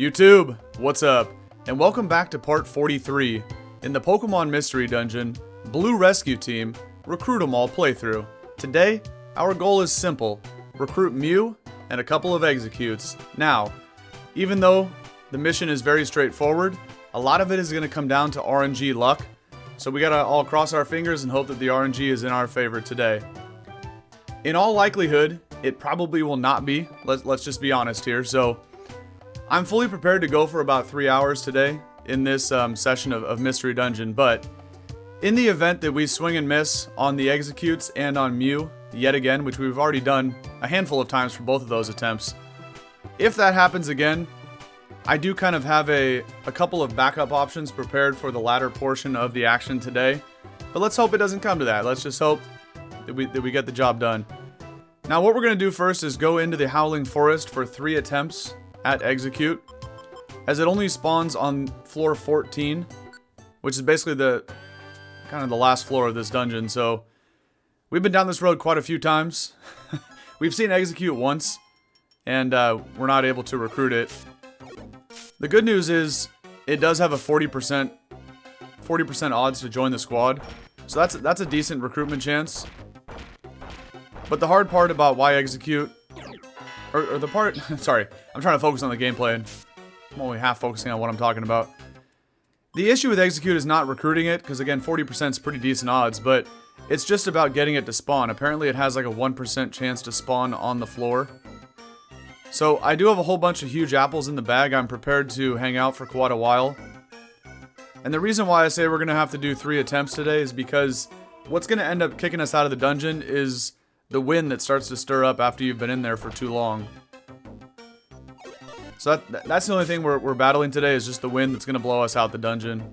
YouTube, what's up? And welcome back to part 43 in the Pokémon Mystery Dungeon Blue Rescue Team Recruit 'em All playthrough. Today, our goal is simple: recruit Mew and a couple of Exeggcutes. Now, even though the mission is very straightforward, a lot of it is going to come down to RNG luck, so we gotta all cross our fingers and hope that the RNG is in our favor today. In all likelihood, it probably will not be. Let's just be honest here. So, I'm fully prepared to go for about 3 hours today in this session of Mystery Dungeon, but in the event that we swing and miss on the Exeggcutes and on Mew yet again, which we've already done a handful of times for both of those attempts, if that happens again, I do kind of have a couple of backup options prepared for the latter portion of the action today, but let's hope it doesn't come to that. Let's just hope that we get the job done. Now what we're going to do first is go into the Howling Forest for 3 attempts at Exeggcute, as it only spawns on floor 14, which is basically the kind of the last floor of this dungeon. So we've been down this road quite a few times. We've seen Exeggcute once, and we're not able to recruit it. The good news is it does have a 40% odds to join the squad, so that's a decent recruitment chance. But the hard part about why Exeggcute, or the part, sorry, I'm trying to focus on the gameplay and I'm only half focusing on what I'm talking about. The issue with Exeggcute is not recruiting it, because again, 40% is pretty decent odds, but it's just about getting it to spawn. Apparently it has like a 1% chance to spawn on the floor. So I do have a whole bunch of huge apples in the bag. I'm prepared to hang out for quite a while. And the reason why I say we're going to have to do 3 attempts today is because what's going to end up kicking us out of the dungeon is the wind that starts to stir up after you've been in there for too long. So that's the only thing we're battling today, is just the wind that's going to blow us out the dungeon.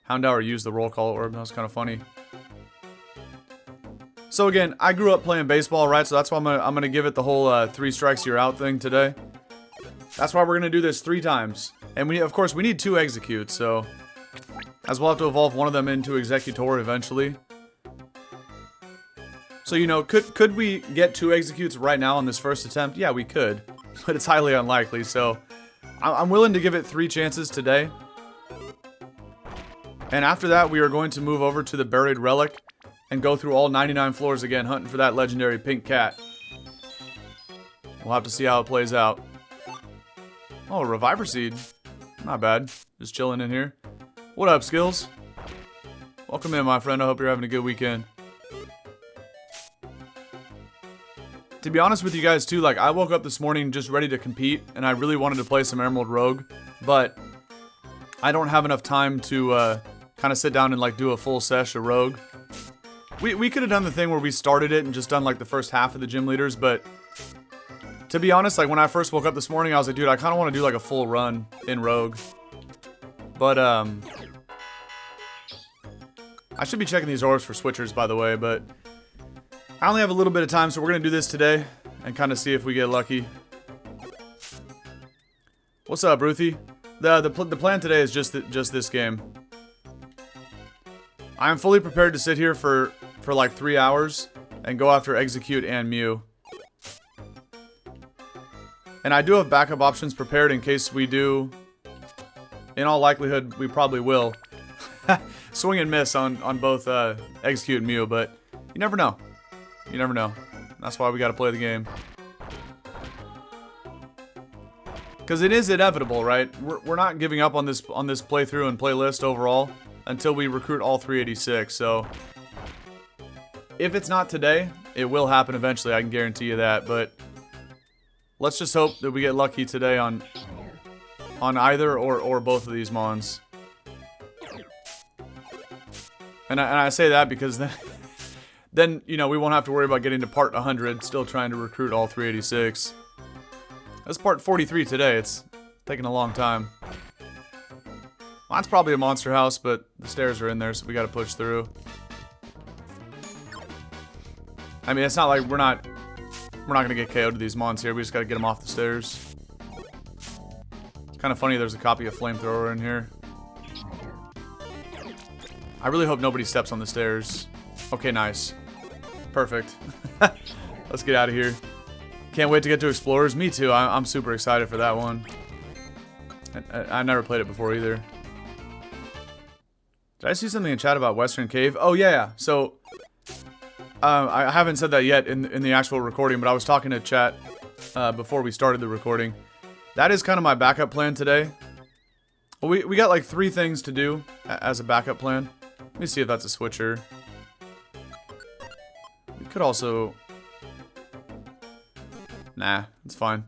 Houndour used the roll call orb. That was kind of funny. So again, I grew up playing baseball, right? So that's why I'm gonna give it the whole 3 strikes you're out thing today. That's why we're going to do this 3 times. And of course, we need 2 Exeggcutes, so as we'll have to evolve one of them into Exeggutor eventually. So, you know, could we get 2 Exeggcutes right now on this first attempt? Yeah, we could, but it's highly unlikely, so I'm willing to give it 3 chances today. And after that, we are going to move over to the Buried Relic and go through all 99 floors again, hunting for that legendary pink cat. We'll have to see how it plays out. Oh, a Reviver Seed. Not bad. Just chilling in here. What up, Skills? Welcome in, my friend. I hope you're having a good weekend. To be honest with you guys too, like I woke up this morning just ready to compete, and I really wanted to play some Emerald Rogue, but I don't have enough time to kind of sit down and like do a full sesh of Rogue. We could have done the thing where we started it and just done like the first half of the gym leaders, but to be honest, like when I first woke up this morning, I was like, dude, I kind of want to do like a full run in Rogue. But I should be checking these orbs for switchers, by the way, but I only have a little bit of time, so we're going to do this today and kind of see if we get lucky. What's up, Ruthie? The plan today is just this game. I am fully prepared to sit here for like 3 hours and go after Exeggcute and Mew. And I do have backup options prepared in case we do. In all likelihood, we probably will. Swing and miss on both Exeggcute and Mew, but you never know. You never know. That's why we gotta play the game. Because it is inevitable, right? We're not giving up on this playthrough and playlist overall until we recruit all 386. So if it's not today, it will happen eventually. I can guarantee you that. But let's just hope that we get lucky today on either or both of these mons. And I say that because then, you know, we won't have to worry about getting to part 100, still trying to recruit all 386. That's part 43 today. It's taking a long time. Well, that's probably a monster house, but the stairs are in there, so we gotta push through. I mean, it's not like we're not gonna get KO'd to these mons here. We just gotta get them off the stairs. It's kind of funny there's a copy of Flamethrower in here. I really hope nobody steps on the stairs. Okay, nice. Perfect. Let's get out of here. Can't wait to get to Explorers. Me too. I'm super excited for that one. I never played it before either. Did I see something in chat about Western Cave? Oh, yeah. So, I haven't said that yet in the actual recording, but I was talking to chat before we started the recording. That is kind of my backup plan today. We got like 3 things to do as a backup plan. Let me see if that's a switcher. We could also... Nah, it's fine.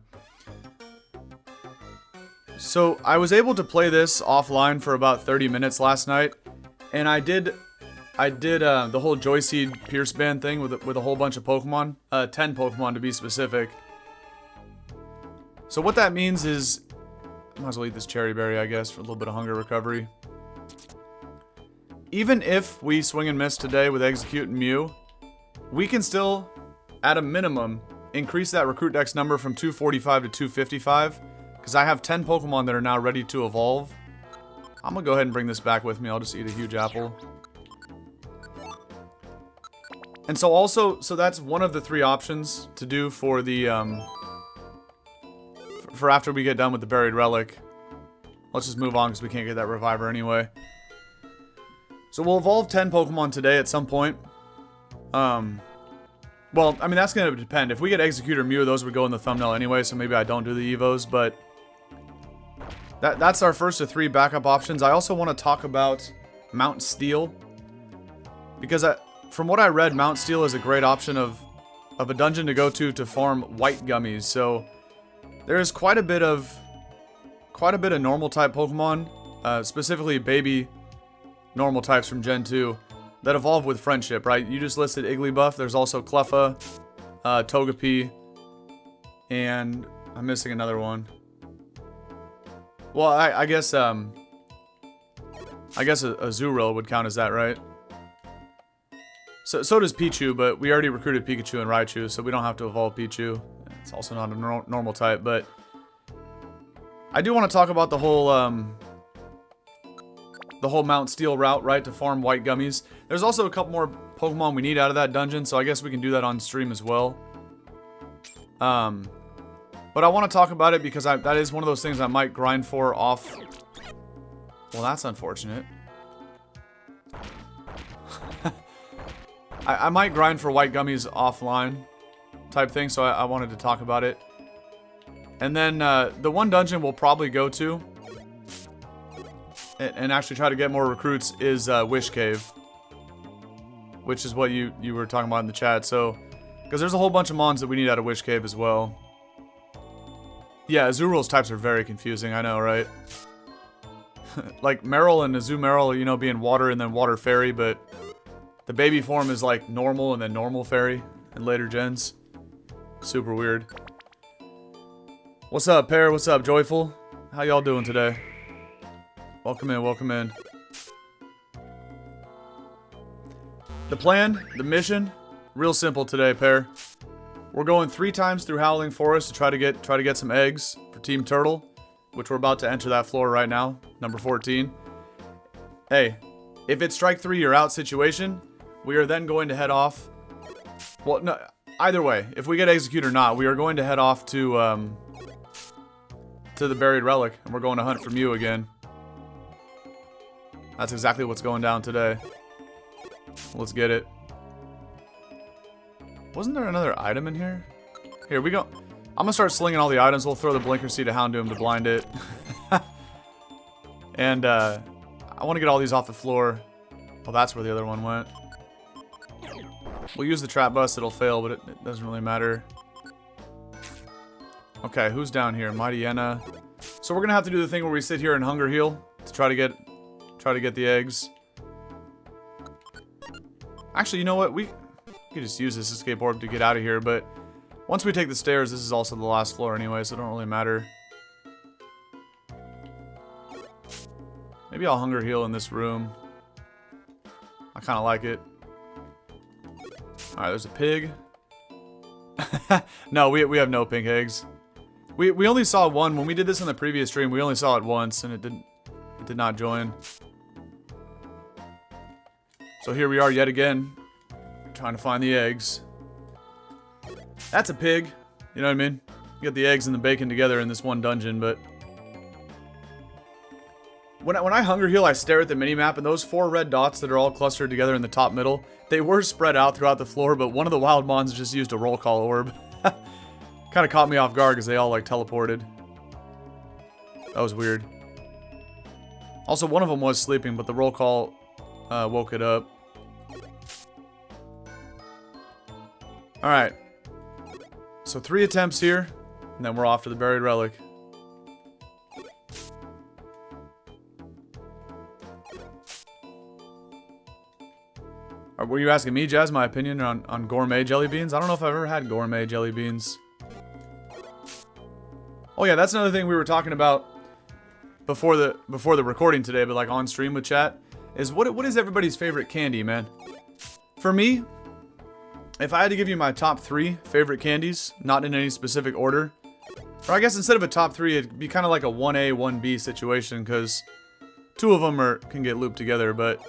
So, I was able to play this offline for about 30 minutes last night. And I did the whole Joyseed Pierce Band thing with a whole bunch of Pokemon. 10 Pokemon to be specific. So what that means is... I might as well eat this cherry berry, I guess, for a little bit of hunger recovery. Even if we swing and miss today with Exeggcute and Mew, we can still, at a minimum, increase that recruit dex number from 245 to 255. Because I have 10 Pokemon that are now ready to evolve. I'm gonna go ahead and bring this back with me. I'll just eat a huge apple. And so that's one of the 3 options to do for the, for after we get done with the Buried Relic. Let's just move on because we can't get that Reviver anyway. So we'll evolve 10 Pokemon today at some point. Well, I mean, that's going to depend. If we get Exeggcute or Mew, those would go in the thumbnail anyway, so maybe I don't do the Evos, but... That's our first of 3 backup options. I also want to talk about Mount Steel. Because from what I read, Mount Steel is a great option of a dungeon to go to farm white gummies. So there is quite a bit of normal type Pokemon, specifically baby normal types from Gen 2 that evolve with friendship, right? You just listed Igglybuff. There's also Cleffa, Togepi, and I'm missing another one. Well, I guess a Azurill would count as that, right? So does Pichu, but we already recruited Pikachu and Raichu, so we don't have to evolve Pichu. It's also not a normal type, but I do want to talk about the whole Mount Steel route, right, to farm white gummies. There's also a couple more Pokemon we need out of that dungeon, so I guess we can do that on stream as well. But I want to talk about it because that is one of those things I might grind for off. Well, that's unfortunate. I might grind for white gummies offline type thing, so I wanted to talk about it. And then the one dungeon we'll probably go to and actually try to get more recruits is Wish Cave, which is what you were talking about in the chat. So, because there's a whole bunch of mons that we need out of Wish Cave as well. Yeah, Azurill's types are very confusing, I know, right? Like Meryl and Azumarill, you know, being water and then water fairy, but the baby form is like normal and then normal fairy in later gens. Super weird. What's up, Pear? What's up, Joyful? How y'all doing today? Welcome in, welcome in. The plan, the mission, real simple today, Pear. We're going 3 times through Howling Forest to try to get some eggs for Team Turtle, which we're about to enter that floor right now, number 14. Hey, if it's strike 3 you're out situation, we are then going to head off. Well, no, either way, if we get Exeggcute or not, we are going to head off to the Buried Relic, and we're going to hunt for Mew again. That's exactly what's going down today. Let's get it. Wasn't there another item in here? Here we go. I'm gonna start slinging all the items. We'll throw the Blinker Seed to Houndoom to blind it. And I want to get all these off the floor. Oh, that's where the other one went. We'll use the Trap Bust. It'll fail, but it doesn't really matter. Okay, who's down here? Mightyena. So we're gonna have to do the thing where we sit here and hunger heal to try to get the eggs. Actually, you know what? We could just use this escape orb to get out of here, but once we take the stairs, this is also the last floor anyway, so it don't really matter. Maybe I'll hunger heal in this room. I kind of like it. Alright, there's a pig. No, we have no pink eggs. We only saw one. When we did this in the previous stream, we only saw it once, and it did not join. So here we are yet again, trying to find the eggs. That's a pig. You know what I mean? You get the eggs and the bacon together in this one dungeon, but When I hunger heal, I stare at the minimap, and those 4 red dots that are all clustered together in the top middle, they were spread out throughout the floor, but one of the wild mons just used a roll call orb. Kind of caught me off guard because they all like teleported. That was weird. Also, one of them was sleeping, but the roll call woke it up. Alright. So 3 attempts here, and then we're off to the Buried Relic. Were you asking me, Jazz, my opinion on gourmet jelly beans? I don't know if I've ever had gourmet jelly beans. Oh yeah, that's another thing we were talking about before the recording today, but like on stream with chat, is what is everybody's favorite candy, man? For me, if I had to give you my top 3 favorite candies, not in any specific order, or I guess instead of a top 3, it'd be kind of like a 1A, 1B situation, because 2 of them can get looped together, but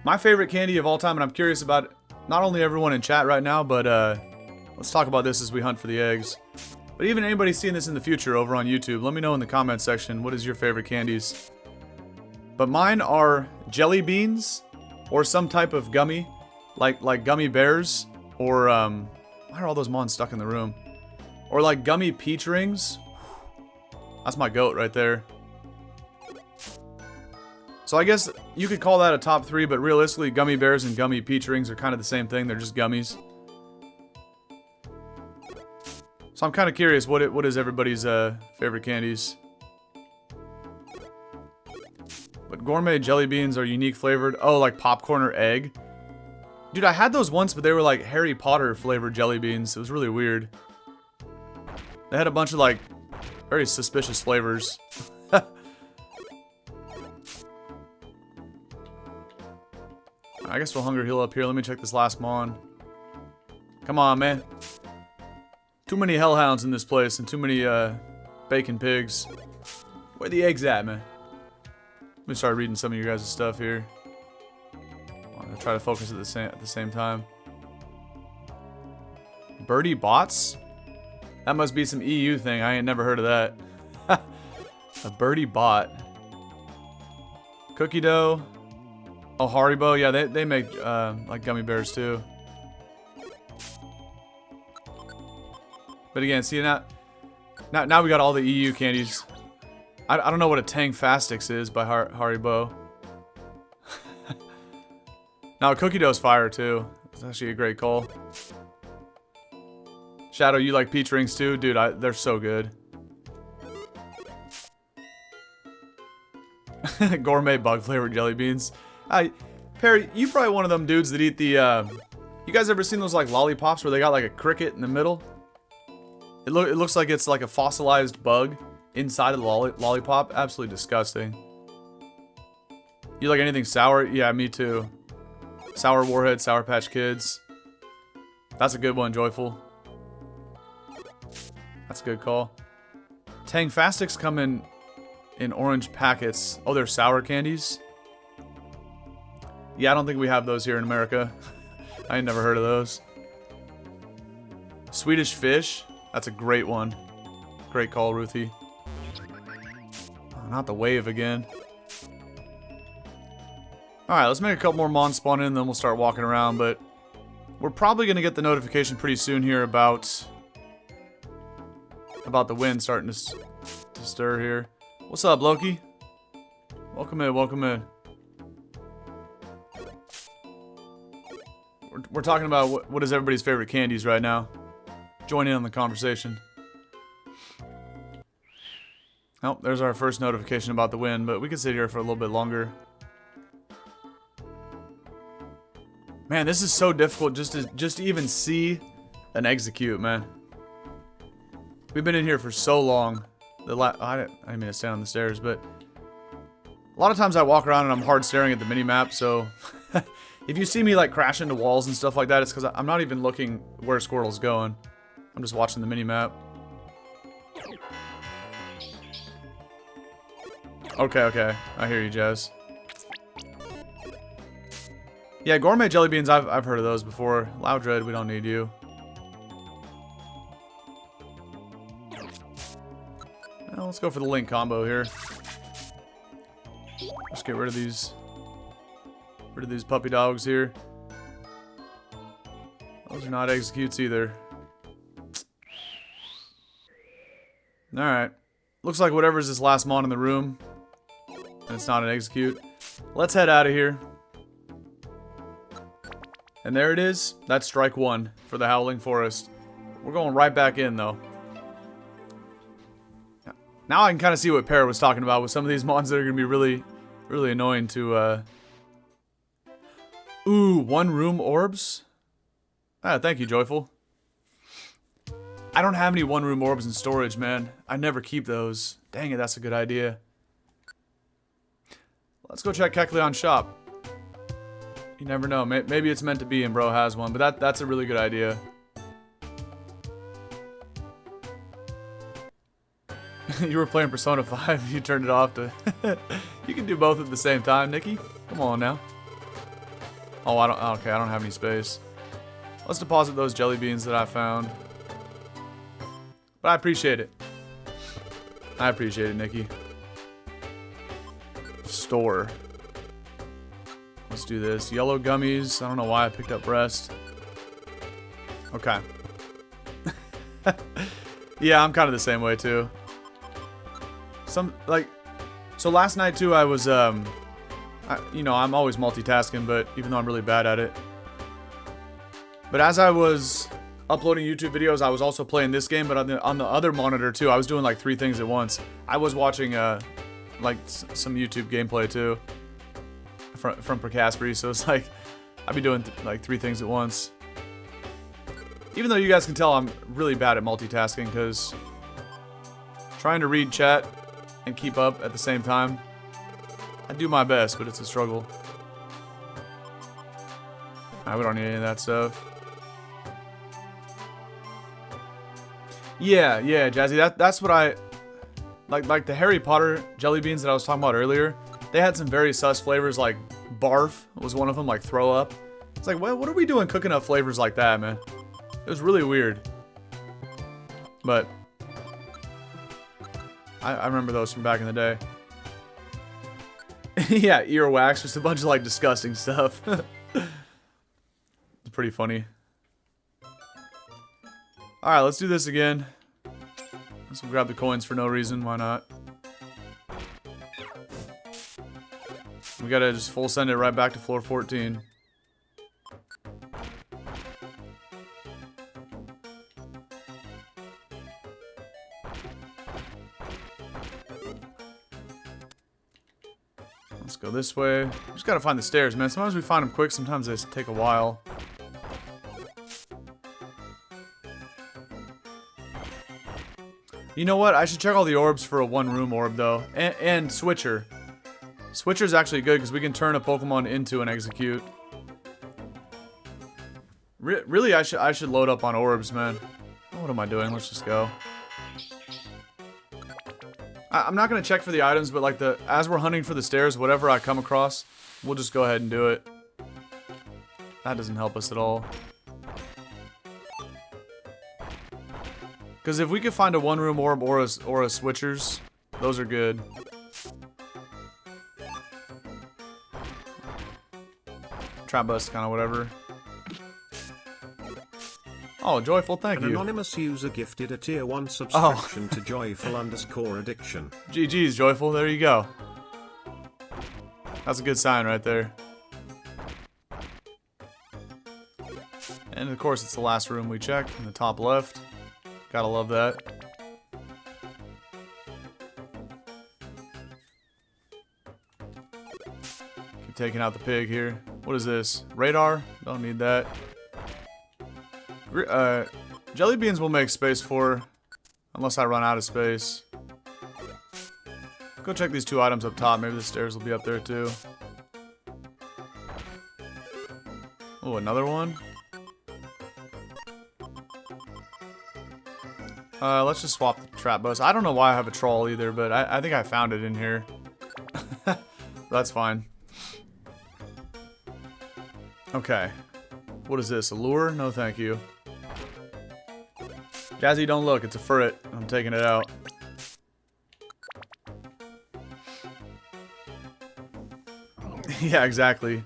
my favorite candy of all time, and I'm curious about not only everyone in chat right now, but let's talk about this as we hunt for the eggs. But even anybody seeing this in the future over on YouTube, let me know in the comment section, what is your favorite candies? But mine are jelly beans, or some type of gummy, like gummy bears, or why are all those mons stuck in the room? Or like gummy peach rings. That's my goat right there. So I guess you could call that a top 3, but realistically, gummy bears and gummy peach rings are kind of the same thing. They're just gummies. So I'm kind of curious, what is everybody's favorite candies? But gourmet jelly beans are unique flavored. Oh, like popcorn or egg. Dude, I had those once, but they were like Harry Potter flavored jelly beans. It was really weird. They had a bunch of like very suspicious flavors. I guess we'll hunger heal up here. Let me check this last mon. Come on, man. Too many hellhounds in this place and too many bacon pigs. Where the eggs at, man? Let me start reading some of you guys' stuff here. I'm gonna try to focus at the same time. Birdie bots? That must be some EU thing. I ain't never heard of that. A birdie bot. Cookie dough. Oh, Haribo. Yeah, they make like gummy bears too. But again, see now we got all the EU candies. I don't know what a Tang Fastix is by Haribo. Now Cookie Dough's fire too. It's actually a great call. Shadow, you like peach rings too? Dude, they're so good. Gourmet bug flavored jelly beans. Perry, you probably one of them dudes that eat the, you guys ever seen those like lollipops where they got like a cricket in the middle? It looks like it's like a fossilized bug inside of the lollipop. Absolutely disgusting. You like anything sour? Yeah, me too. Sour Warhead, Sour Patch Kids. That's a good one, Joyful. That's a good call. Tang Fastix come in orange packets. Oh, they're sour candies? Yeah, I don't think we have those here in America. I ain't never heard of those. Swedish Fish. That's a great one. Great call, Ruthie. Oh, not the wave again. Alright, let's make a couple more mons spawn in, then we'll start walking around, but we're probably going to get the notification pretty soon here about the wind starting to stir here. What's up, Loki? Welcome in, welcome in. We're talking about what is everybody's favorite candies right now. Join in on the conversation. Oh, there's our first notification about the wind, but we could sit here for a little bit longer. Man, this is so difficult just to even see an Exeggcute, man. We've been in here for so long. I didn't mean to stand on the stairs, but a lot of times I walk around and I'm hard staring at the mini-map, so if you see me like crash into walls and stuff like that, it's because I'm not even looking where Squirtle's going. I'm just watching the mini-map. Okay. I hear you, Jazz. Yeah, gourmet jelly beans, I've heard of those before. Loudred, we don't need you. Well, let's go for the link combo here. Let's get rid of these puppy dogs here. Those are not Exeggcutes either. Alright. Looks like whatever's this last mon in the room. And it's not an Exeggcute. Let's head out of here. And there it is. That's strike one for the Howling Forest. We're going right back in, though. Now I can kind of see what Para was talking about with some of these mons that are going to be really, really annoying to, Ooh, one room orbs? Ah, thank you, Joyful. I don't have any one room orbs in storage, man. I never keep those. Dang it, that's a good idea. Let's go check Kecleon's shop. You never know. Maybe it's meant to be and bro has one, but that's a really good idea. You were playing Persona 5, you turned it off to... You can do both at the same time, Nikki. Come on now. Oh, okay, I don't have any space. Let's deposit those jelly beans that I found. But I appreciate it. I appreciate it, Nikki. Store. Let's do this. Yellow gummies. I don't know why I picked up breast. Okay. Yeah, I'm kind of the same way too. So last night too, I was, you know, I'm always multitasking, but even though I'm really bad at it. But as I was uploading YouTube videos, I was also playing this game, but on the other monitor too, I was doing like 3 things at once. I was watching, like some YouTube gameplay too. From Procaspery, so it's like, I'd be doing like 3 things at once. Even though you guys can tell I'm really bad at multitasking, because trying to read chat and keep up at the same time, I do my best, but it's a struggle. Alright, we don't need any of that stuff. Yeah, Jazzy, that's what I... Like the Harry Potter jelly beans that I was talking about earlier, they had some very sus flavors, like barf was one of them, like throw up. It's like, what are we doing cooking up flavors like that, man? It was really weird. But I remember those from back in the day. Yeah, earwax, just a bunch of like disgusting stuff. It's pretty funny. Alright, let's do this again. Let's grab the coins for no reason, why not? We gotta just full send it right back to floor 14. Let's go this way. Just gotta find the stairs, man. Sometimes we find them quick, sometimes they take a while. You know what? I should check all the orbs for a one-room orb, though. And Switcher. Switcher's actually good, because we can turn a Pokemon into an Exeggcute. Really, I should load up on orbs, man. Oh, what am I doing? Let's just go. I'm not going to check for the items, but like as we're hunting for the stairs, whatever I come across, we'll just go ahead and do it. That doesn't help us at all. Because if we could find a one-room orb or a Switchers, those are good. Trap bust, kind of whatever. Oh, Joyful, thank you. An anonymous user gifted a tier 1 subscription to Joyful_addiction. GG's, Joyful, there you go. That's a good sign right there. And of course, it's the last room we check in the top left. Gotta love that. Keep taking out the pig here. What is this? Radar? Don't need that. Jelly beans will make space for, unless I run out of space. Go check these 2 items up top. Maybe the stairs will be up there too. Oh, another one? Let's just swap the trap bus. I don't know why I have a troll either, but I think I found it in here. That's fine. Okay. What is this? A lure? No, thank you. Jazzy, don't look. It's a furret. I'm taking it out. Yeah, exactly.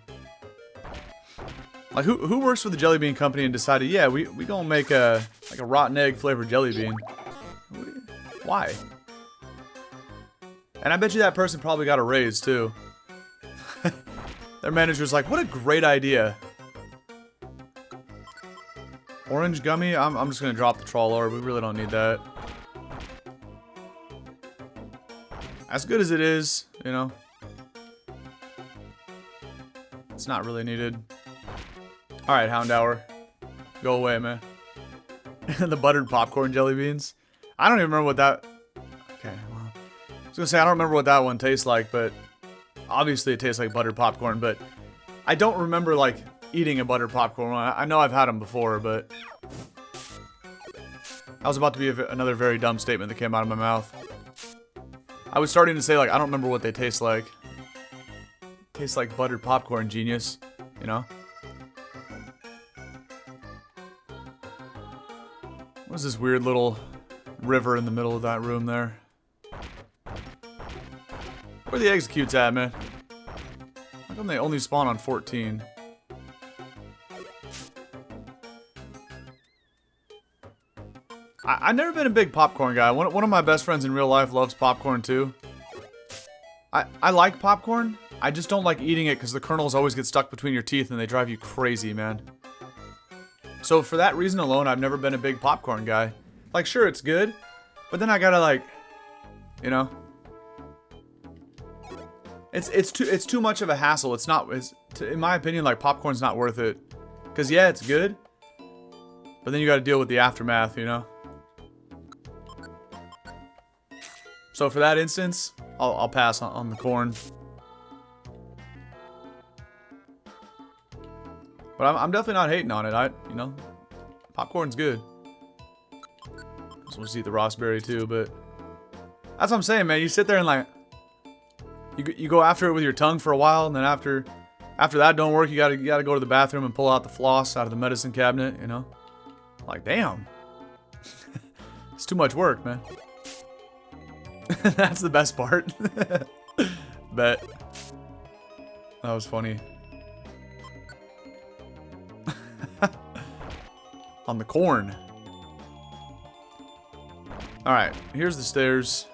Like, who works for the jelly bean company and decided, yeah, we gonna make a rotten egg flavored jelly bean? Why? And I bet you that person probably got a raise too. Their manager's like, what a great idea. Orange gummy? I'm just gonna drop the troll orb. We really don't need that. As good as it is, you know. It's not really needed. Alright, Houndour. Go away, man. The buttered popcorn jelly beans. I don't even remember what that... Okay, well... I was gonna say, I don't remember what that one tastes like, but... Obviously it tastes like buttered popcorn, but... I don't remember, like, eating a buttered popcorn. I know I've had them before, but... That was about to be another very dumb statement that came out of my mouth. I was starting to say, like, I don't remember what they taste like. Tastes like buttered popcorn, genius. You know? What's this weird little river in the middle of that room there? Where are the Exeggcutes at, man? How come they only spawn on 14? I've never been a big popcorn guy. One of my best friends in real life loves popcorn too. I like popcorn. I just don't like eating it because the kernels always get stuck between your teeth and they drive you crazy, man. So for that reason alone, I've never been a big popcorn guy. Like, sure, it's good, but then I gotta, like, you know, it's too much of a hassle. It's not, in my opinion, like, popcorn's not worth it. Cause yeah, it's good, but then you gotta deal with the aftermath, you know. So for that instance, I'll pass on the corn. But I'm definitely not hating on it. You know, popcorn's good. Just want to see the raspberry too, but that's what I'm saying, man. You sit there and like, you go after it with your tongue for a while, and then after that don't work, you gotta go to the bathroom and pull out the floss out of the medicine cabinet. You know, like damn, it's too much work, man. That's the best part. Bet. That was funny. On the corn. Alright, here's the stairs.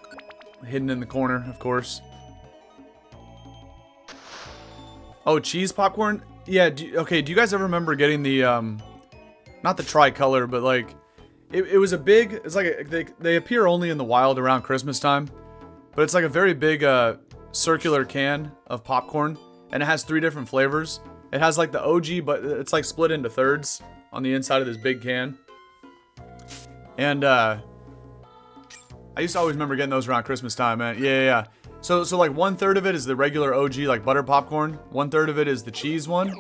Hidden in the corner, of course. Oh, cheese popcorn? Yeah, okay, do you guys ever remember getting the, not the tricolor, but like, it was a big, it's like, they appear only in the wild around Christmas time. But it's like a very big, circular can of popcorn. And it has 3 different flavors. It has like the OG, but it's like split into thirds on the inside of this big can. And, I used to always remember getting those around Christmas time, man. Yeah. So like 1/3 of it is the regular OG, like butter popcorn. 1/3 of it is the cheese one.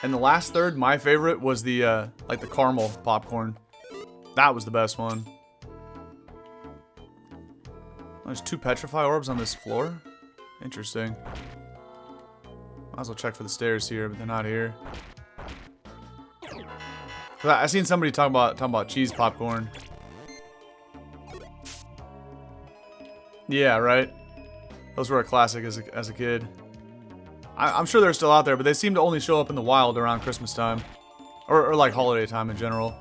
And the last third, my favorite, was the, like the caramel popcorn. That was the best one. There's 2 petrify orbs on this floor. Interesting. Might as well check for the stairs here, but they're not here. I seen somebody talking about cheese popcorn. Yeah, right. Those were a classic as a kid. I'm sure they're still out there, but they seem to only show up in the wild around Christmas time, or like holiday time in general.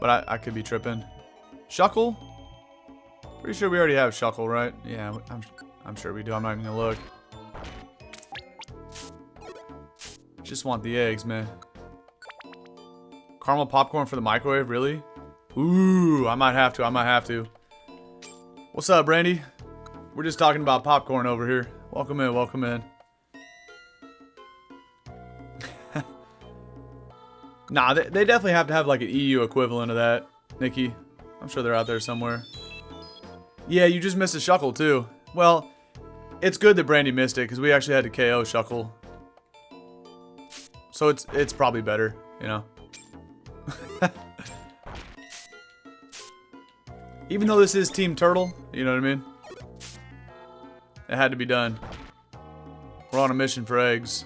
But I could be tripping. Shuckle? Pretty sure we already have Shuckle, right? Yeah, I'm sure we do. I'm not even gonna look. Just want the eggs, man. Caramel popcorn for the microwave, really? Ooh, I might have to. What's up, Brandy? We're just talking about popcorn over here. Welcome in. Nah, they definitely have to have like an EU equivalent of that, Nikki. I'm sure they're out there somewhere. Yeah, you just missed a Shuckle too. Well, it's good that Brandy missed it because we actually had to KO Shuckle. So it's probably better, you know. Even though this is Team Turtle, you know what I mean? It had to be done. We're on a mission for eggs,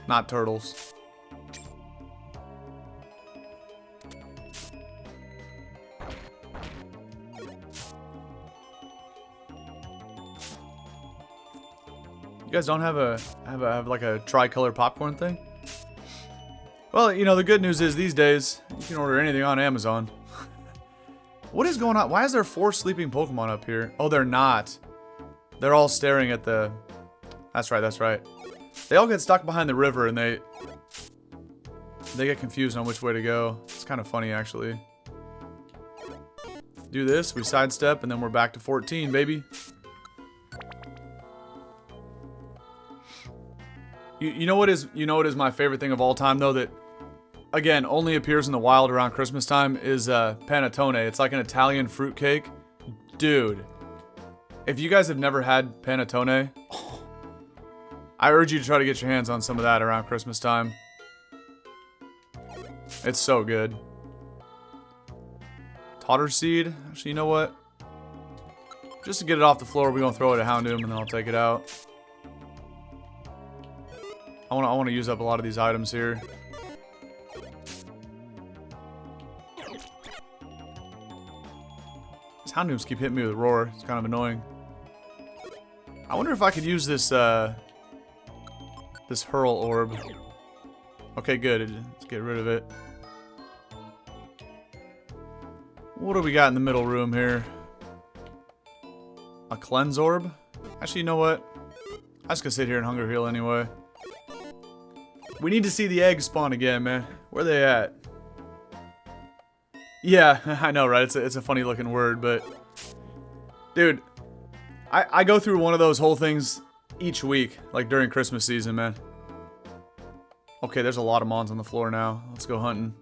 not turtles. guys don't have like a tricolor popcorn thing? Well, you know, the good news is these days you can order anything on Amazon. What is going on? Why is there 4 sleeping Pokemon up here? Oh, they're not. They're all staring at the... That's right, that's right. They all get stuck behind the river and they get confused on which way to go. It's kind of funny, actually. Do this, we sidestep, and then we're back to 14, baby. You know what is my favorite thing of all time, though, that again only appears in the wild around Christmas time, is panettone. It's like an Italian fruitcake. Dude, if you guys have never had panettone, I urge you to try to get your hands on some of that around Christmas time. It's so good. Totter seed. Actually, you know what? Just to get it off the floor, we're gonna throw it at Houndoom, and then I'll take it out. I want to use up a lot of these items here. These Houndooms keep hitting me with a roar. It's kind of annoying. I wonder if I could use this this hurl orb. Okay, good. Let's get rid of it. What do we got in the middle room here? A cleanse orb? Actually, you know what? I'm just gonna sit here and hunger heal anyway. We need to see the eggs spawn again, man. Where are they at? Yeah, I know, right? It's a funny looking word, but... Dude, I go through one of those whole things each week, like during Christmas season, man. Okay, there's a lot of mons on the floor now. Let's go hunting.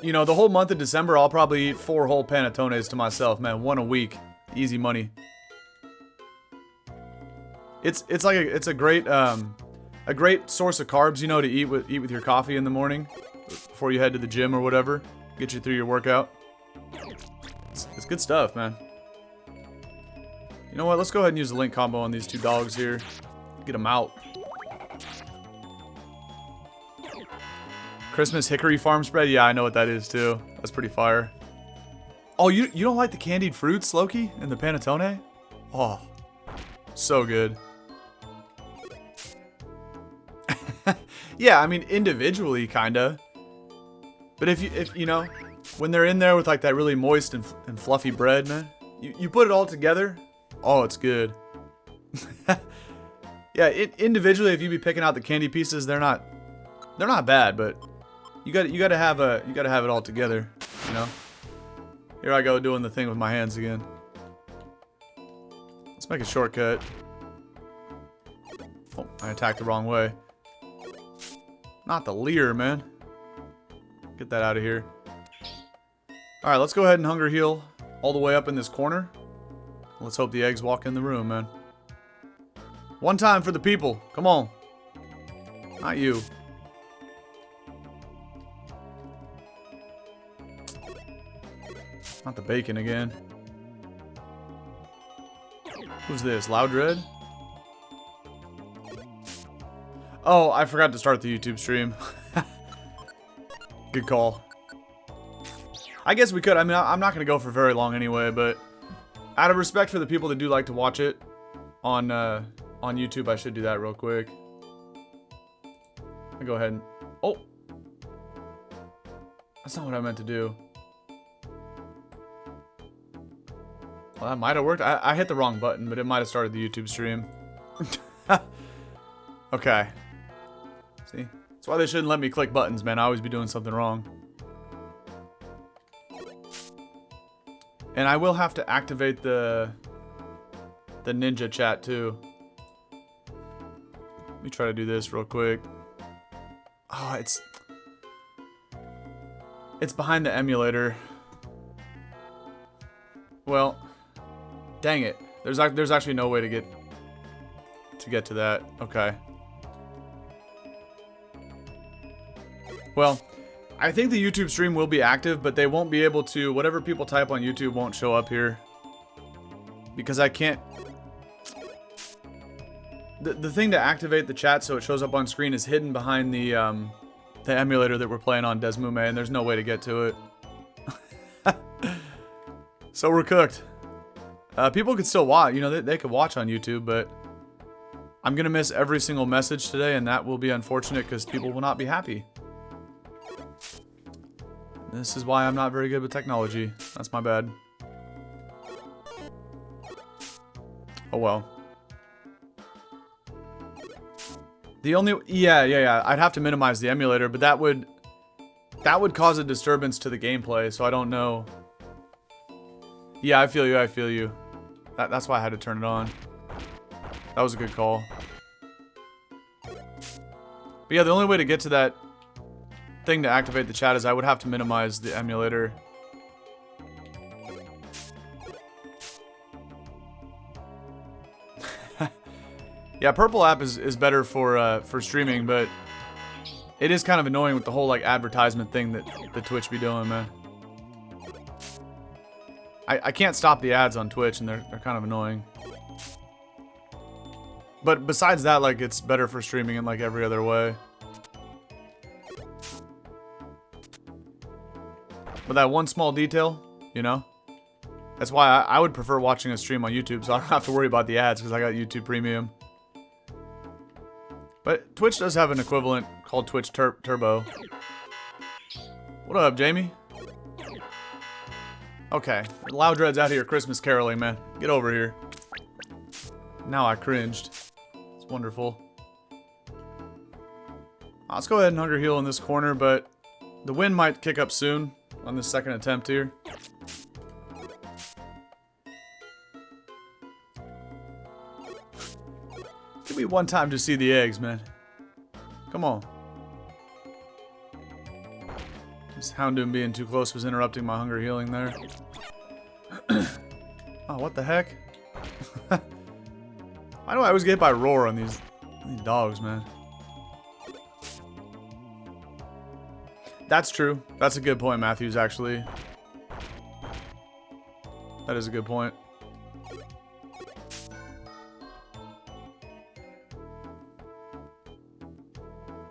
You know, the whole month of December, I'll probably eat 4 whole panettones to myself, man. 1 a week. Easy money. It's a great source of carbs, you know, to eat with your coffee in the morning before you head to the gym or whatever. Get you through your workout. It's good stuff, man. You know what? Let's go ahead and use the link combo on these 2 dogs here. Get them out. Christmas hickory farm spread? Yeah, I know what that is too. That's pretty fire. Oh, you don't like the candied fruits, Loki, and the panettone? Oh, so good. Yeah, I mean individually, kinda. But if you know, when they're in there with like that really moist and fluffy bread, man, you put it all together. Oh, it's good. Yeah, individually, if you be picking out the candy pieces, they're not bad, but you gotta have it all together, you know. Here I go doing the thing with my hands again. Let's make a shortcut. Oh, I attacked the wrong way. Not the leer, man. Get that out of here. All right, let's go ahead and hunger heal all the way up in this corner. Let's hope the eggs walk in the room, man. One time for the people. Come on. Not you. Not the bacon again. Who's this? Loudred? Oh, I forgot to start the YouTube stream. Good call. I guess we could. I mean, I'm not going to go for very long anyway, but out of respect for the people that do like to watch it on YouTube, I should do that real quick. I'll go ahead and... Oh! That's not what I meant to do. Well, that might have worked. I hit the wrong button, but it might have started the YouTube stream. Okay. See? That's why they shouldn't let me click buttons, man. I always be doing something wrong. And I will have to activate the ninja chat, too. Let me try to do this real quick. Oh, it's behind the emulator. Well, dang it. There's actually no way to get to that. Okay. Well, I think the YouTube stream will be active, but they won't be able to... Whatever people type on YouTube won't show up here. Because I can't... The thing to activate the chat so it shows up on screen is hidden behind the emulator that we're playing on Desmume, and there's no way to get to it. So we're cooked. People could still watch. You know, they could watch on YouTube, but I'm going to miss every single message today, and that will be unfortunate because people will not be happy. This is why I'm not very good with technology. That's my bad. Oh well. The only... Yeah. I'd have to minimize the emulator, but that would cause a disturbance to the gameplay, so I don't know. Yeah, I feel you. That's why I had to turn it on. That was a good call. But yeah, the only way to get to that thing to activate the chat is I would have to minimize the emulator. Yeah, Purple app is better for streaming, but it is kind of annoying with the whole like advertisement thing that the Twitch be doing, man. I can't stop the ads on Twitch, and they're kind of annoying. But besides that, like, it's better for streaming in like every other way. But that one small detail, you know? That's why I would prefer watching a stream on YouTube, so I don't have to worry about the ads because I got YouTube Premium. But Twitch does have an equivalent called Twitch Turbo. What up, Jamie? Okay, Loudred's out here Christmas caroling, man. Get over here. Now I cringed. It's wonderful. Let's go ahead and Hunger Heal in this corner, but the wind might kick up soon on this second attempt here. Give me one time to see the eggs, man. Come on. This Houndoom being too close was interrupting my Hunger Healing there. Oh, what the heck? Why do I always get hit by Roar on these dogs, man? That's true. That's a good point, Matthews, actually. That is a good point.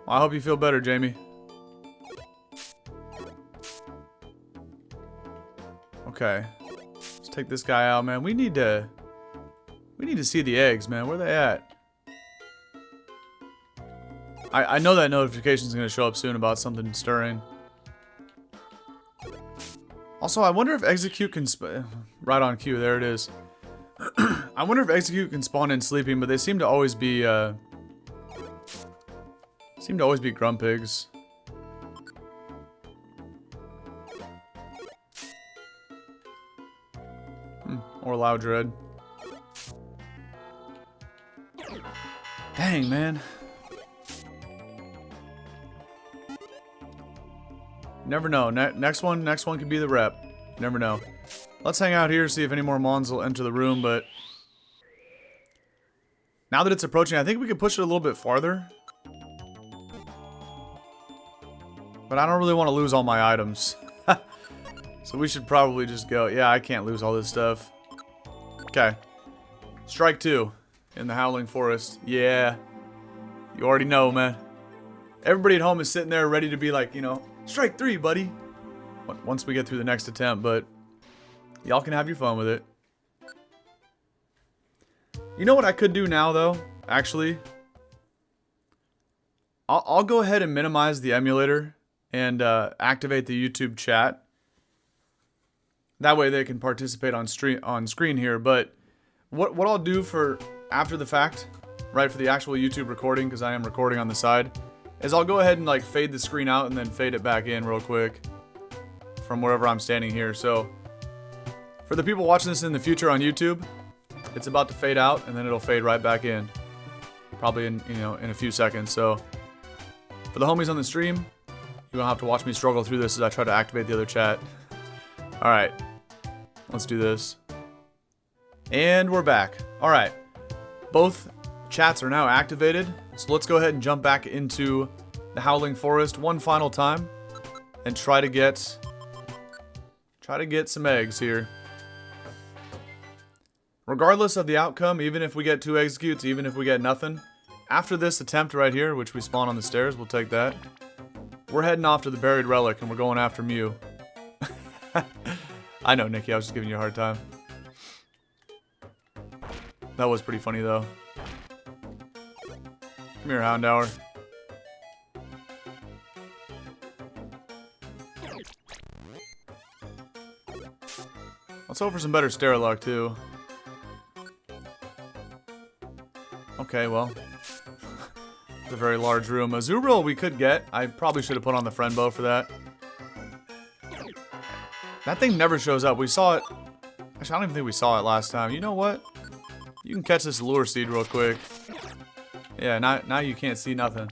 Well, I hope you feel better, Jamie. Okay. Let's take this guy out, man. We need to see the eggs, man. Where are they at? I know that notification is going to show up soon about something stirring. Also, I wonder if Exeggcute can... Right on cue, there it is. I wonder if Exeggcute can spawn in sleeping, but they seem to always be... Grumpigs. Or Loudred. Dang, man. Never know. Next one could be the rep. Never know. Let's hang out here, see if any more Mons will enter the room, but... Now that it's approaching, I think we could push it a little bit farther. But I don't really want to lose all my items. So we should probably just go. Yeah, I can't lose all this stuff. Okay. Strike 2 in the Howling Forest. Yeah. You already know, man. Everybody at home is sitting there ready to be like, you know, strike 3, buddy. Once we get through the next attempt, but y'all can have your fun with it. You know what I could do now, though? Actually, I'll go ahead and minimize the emulator and activate the YouTube chat. That way they can participate on screen here. But what I'll do for after the fact, right, for the actual YouTube recording, because I am recording on the side, is I'll go ahead and like fade the screen out and then fade it back in real quick from wherever I'm standing here. So for the people watching this in the future on YouTube, it's about to fade out and then it'll fade right back in, probably in a few seconds. So for the homies on the stream, you don't have to watch me struggle through this as I try to activate the other chat. All right, let's do this. And we're back. All right, both chats are now activated. So let's go ahead and jump back into the Howling Forest one final time and try to get some eggs here. Regardless of the outcome, even if we get 2 Exeggcutes, even if we get nothing, after this attempt right here, which we spawn on the stairs, we'll take that. We're heading off to the Buried Relic and we're going after Mew. I know, Nikki, I was just giving you a hard time. That was pretty funny, though. Come here, Houndour. Let's hope for some better stair luck, too. Okay, well. It's a very large room. A Zoobrill we could get. I probably should have put on the friend bow for that. That thing never shows up. We saw it. Actually, I don't even think we saw it last time. You know what? You can catch this lure seed real quick. Yeah, now you can't see nothing.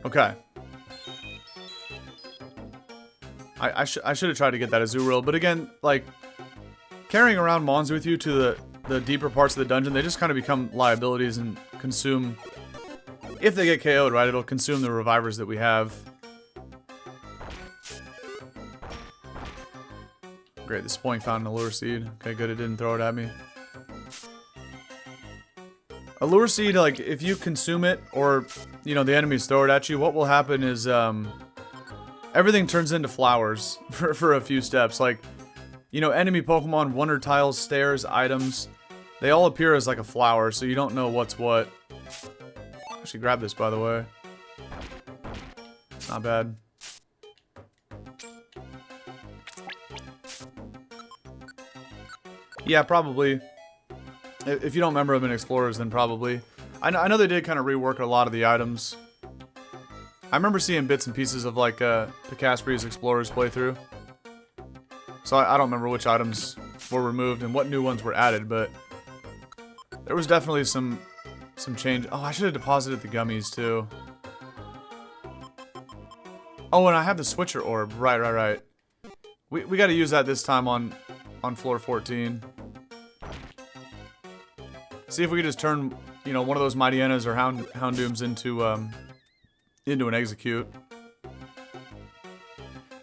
Okay. I should have tried to get that Azurill, but again, like, carrying around Mons with you to the deeper parts of the dungeon, they just kind of become liabilities and consume... If they get KO'd, right, it'll consume the revivers that we have. Great, the Spoink found an Allure Seed. Okay, good, it didn't throw it at me. Allure Seed, like, if you consume it, or, you know, the enemies throw it at you, what will happen is, everything turns into flowers for a few steps. Like, you know, enemy Pokemon, wonder tiles, stairs, items, they all appear as like a flower, so you don't know what's what. I should grab this, by the way. Not bad. Yeah, probably. If you don't remember them in Explorers, then probably. I know they did kind of rework a lot of the items. I remember seeing bits and pieces of like Picaspri's Explorers playthrough. So I don't remember which items were removed and what new ones were added, but there was definitely some change. Oh, I should have deposited the gummies too. Oh, and I have the switcher orb. Right. We got to use that this time on floor 14. See if we could just turn, you know, one of those Mightyenas or Houndooms into an Exeggcute.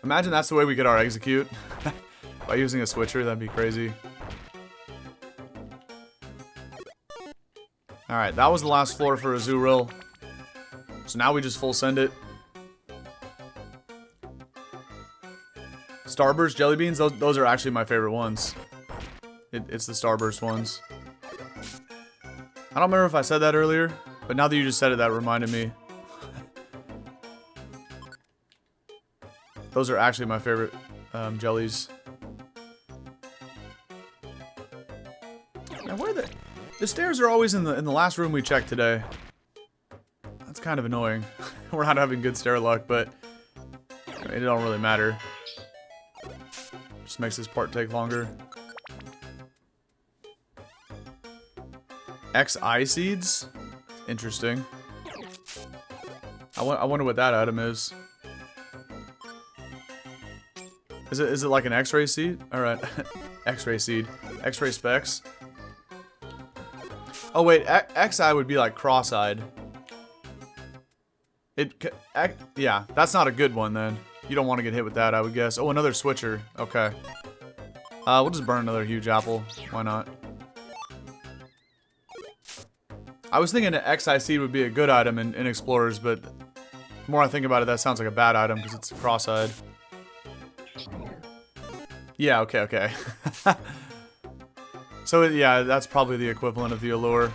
Imagine that's the way we get our Exeggcute. By using a switcher, that'd be crazy. Alright, that was the last floor for Azurill. So now we just full send it. Starburst Jelly Beans, those are actually my favorite ones. It's the Starburst ones. I don't remember if I said that earlier, but now that you just said it, that reminded me. Those are actually my favorite jellies. Now where the stairs are always in the last room we checked today. That's kind of annoying. We're not having good stair luck, but it don't really matter. Just makes this part take longer. XI seeds? Interesting. I wonder what that item is. Is it like an X-ray seed? Alright. X-ray seed. X-ray specs. Oh wait, XI would be like cross-eyed. Yeah, that's not a good one then. You don't want to get hit with that, I would guess. Oh, another switcher. Okay. We'll just burn another huge apple. Why not? I was thinking an XI seed would be a good item in Explorers, but the more I think about it, that sounds like a bad item because it's cross-eyed. Yeah, okay. So, yeah, that's probably the equivalent of the Allure.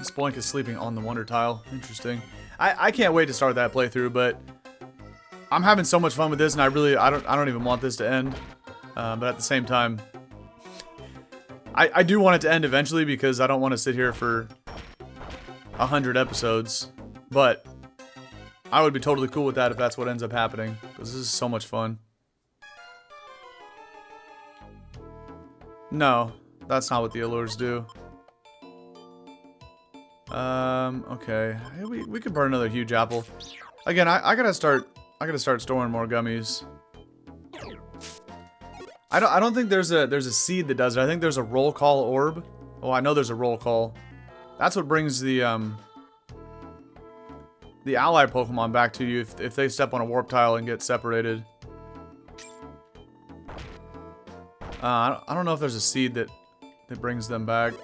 Spoink is sleeping on the Wonder Tile. Interesting. I can't wait to start that playthrough, but I'm having so much fun with this, and I don't even want this to end. But at the same time, I do want it to end eventually because I don't want to sit here for 100 episodes. But I would be totally cool with that if that's what ends up happening, because this is so much fun. No, that's not what the Allures do. Okay. We could burn another huge apple. Again, I gotta start storing more gummies. I don't think there's a seed that does it. I think there's a roll call orb. Oh, I know there's a roll call. That's what brings the ally Pokemon back to you if they step on a warp tile and get separated. I don't know if there's a seed that brings them back.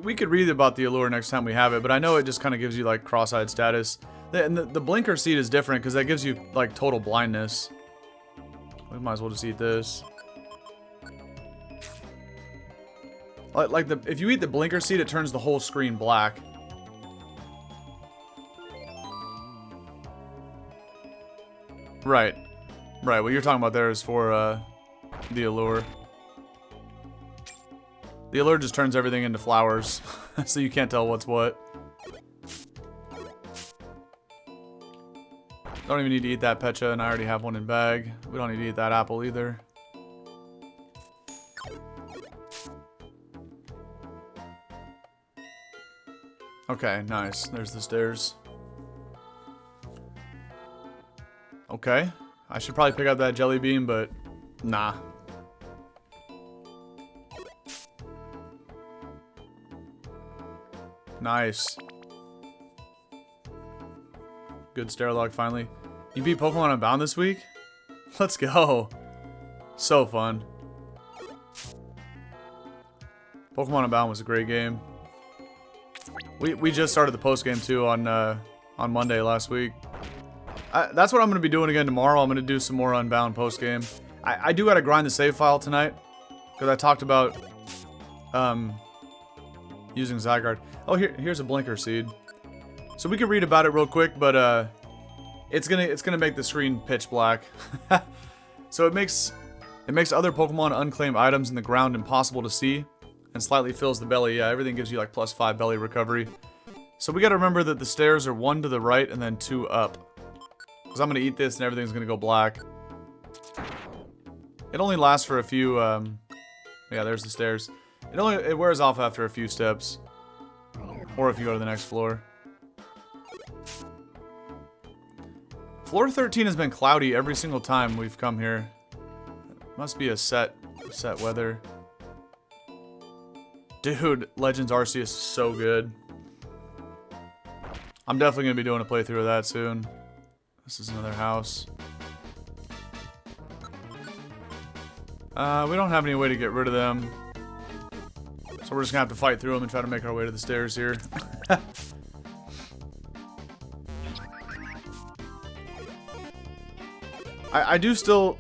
we could read about the allure next time we have it, but I know it just kind of gives you like cross-eyed status. And the blinker seed is different because that gives you like total blindness. We might as well just eat this. Like if you eat the blinker seed, it turns the whole screen black. Right. Right, what you're talking about there is for the allure. The allure just turns everything into flowers, so you can't tell what's what. Don't even need to eat that Pecha, and I already have one in bag. We don't need to eat that apple either. Okay, nice. There's the stairs. Okay. I should probably pick up that jelly bean, but nah. Nice. Good Starlock finally. You beat Pokemon Unbound this week? Let's go. So fun. Pokemon Unbound was a great game. We just started the post game too on Monday last week. That's what I'm going to be doing again tomorrow. I'm going to do some more Unbound post game. I do got to grind the save file tonight because I talked about using Zygarde. Oh, here's a blinker seed. So we can read about it real quick, but it's gonna make the screen pitch black. So it makes other Pokemon unclaimed items in the ground impossible to see, and slightly fills the belly. Yeah, everything gives you like +5 belly recovery. So we gotta remember that the stairs are 1 to the right and then 2 up. Because I'm gonna eat this and everything's gonna go black. It only lasts for a few. Yeah, there's the stairs. It wears off after a few steps, or if you go to the next floor. Floor 13 has been cloudy every single time we've come here. Must be a set weather. Dude, Legends Arceus is so good. I'm definitely gonna be doing a playthrough of that soon. This is another house. We don't have any way to get rid of them. So we're just gonna have to fight through them and try to make our way to the stairs here. I do still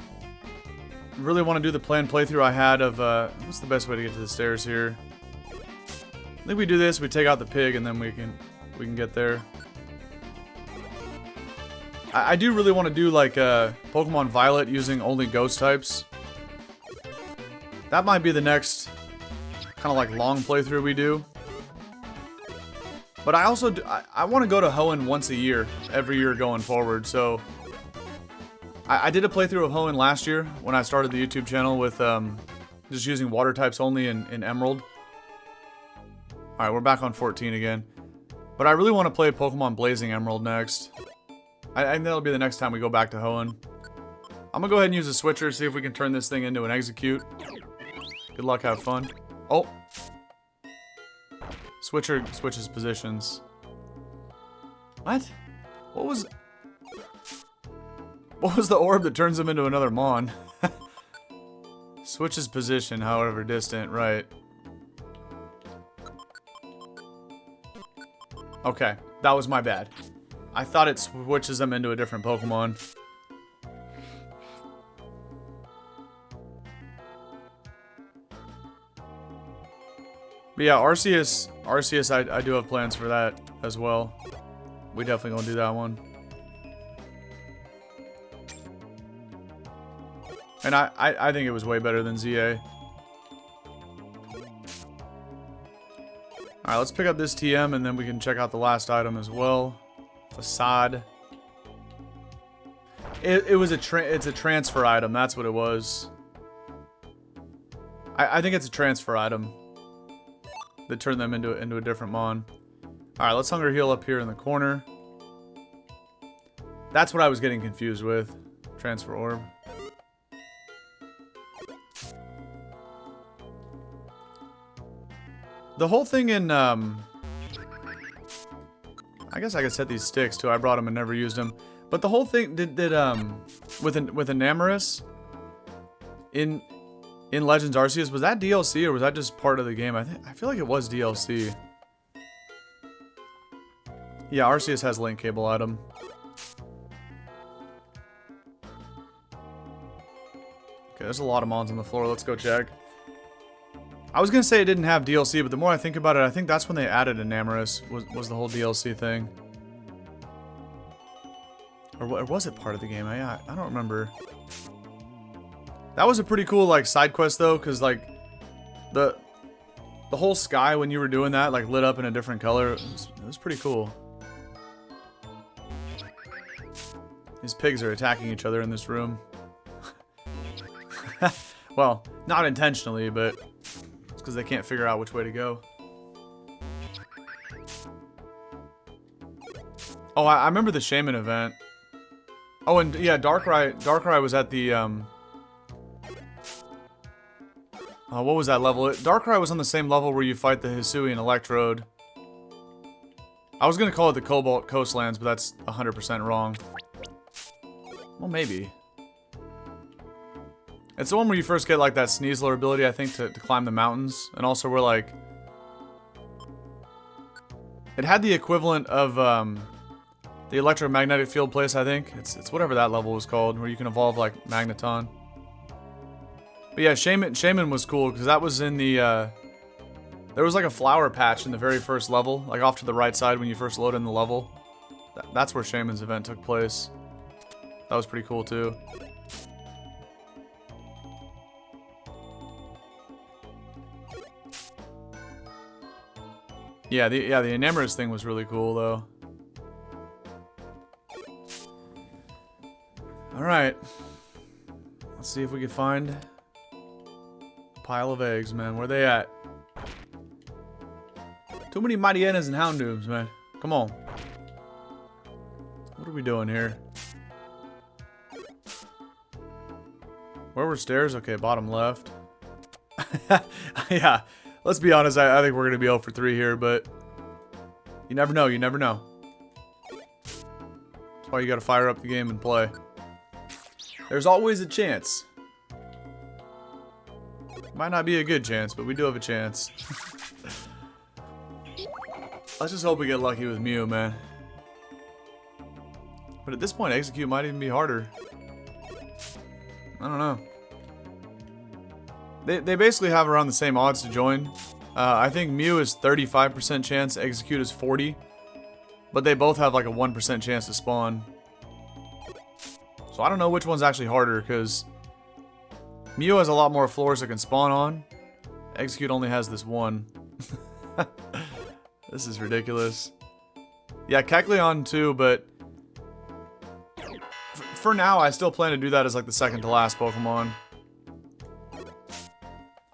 really want to do the planned playthrough I had of, what's the best way to get to the stairs here? I think we do this, we take out the pig, and then we can get there. I do really want to do, like, Pokemon Violet using only ghost types. That might be the next kind of, like, long playthrough we do. But I also I want to go to Hoenn once a year, every year going forward, so... I did a playthrough of Hoenn last year when I started the YouTube channel with just using water types only in Emerald. Alright, we're back on 14 again. But I really want to play Pokemon Blazing Emerald next. I think that'll be the next time we go back to Hoenn. I'm gonna go ahead and use a switcher, see if we can turn this thing into an Exeggcute. Good luck, have fun. Oh! Switcher switches positions. What? What was the orb that turns him into another Mon? Switches position, however distant, right. Okay, that was my bad. I thought it switches them into a different Pokemon. But yeah, Arceus, I do have plans for that as well. We definitely gonna do that one. And I think it was way better than ZA. Alright, let's pick up this TM and then we can check out the last item as well. Facade. It's a transfer item, that's what it was. I think it's a transfer item that turned them into a different Mon. Alright, let's Hunger Heal up here in the corner. That's what I was getting confused with. Transfer Orb. The whole thing in, I guess I could set these sticks too. I brought them and never used them. But the whole thing with Enamorus, in in Legends Arceus. Was that DLC or was that just part of the game? I feel like it was DLC. Yeah, Arceus has link cable item. Okay, there's a lot of mons on the floor. Let's go check. I was gonna say it didn't have DLC, but the more I think about it, I think that's when they added Enamoris, was the whole DLC thing. Or was it part of the game? I don't remember. That was a pretty cool, like, side quest, though, because, like, the whole sky when you were doing that, like, lit up in a different color. It was pretty cool. These pigs are attacking each other in this room. Well, not intentionally, but it's because they can't figure out which way to go. Oh, I remember the Shaman event. Oh, and yeah, Darkrai was at the, what was that level? Darkrai was on the same level where you fight the Hisuian Electrode. I was gonna call it the Cobalt Coastlands, but that's 100% wrong. Well, maybe. It's the one where you first get, like, that Sneasler ability, I think, to climb the mountains. And also where, like... It had the equivalent of, the electromagnetic field place, I think. It's whatever that level was called, where you can evolve, like, Magneton. But yeah, Shaman was cool, because that was in the, there was, like, a flower patch in the very first level, like, off to the right side when you first load in the level. That's where Shaman's event took place. That was pretty cool, too. Yeah, the Enamoris thing was really cool, though. Alright. Let's see if we can find a pile of eggs, man. Where they at? Too many Mightyena and Houndooms, man. Come on. What are we doing here? Where were stairs? Okay, bottom left. Yeah. Let's be honest, I think we're going to be 0 for 3 here, but you never know, you never know. That's why you got to fire up the game and play. There's always a chance. Might not be a good chance, but we do have a chance. Let's just hope we get lucky with Mew, man. But at this point, Exeggcute might even be harder. I don't know. They basically have around the same odds to join. I think Mew is 35% chance, Exeggcute is 40. But they both have like a 1% chance to spawn. So I don't know which one's actually harder, because Mew has a lot more floors it can spawn on. Exeggcute only has this one. This is ridiculous. Yeah, Kecleon too, but for now I still plan to do that as like the second to last Pokemon.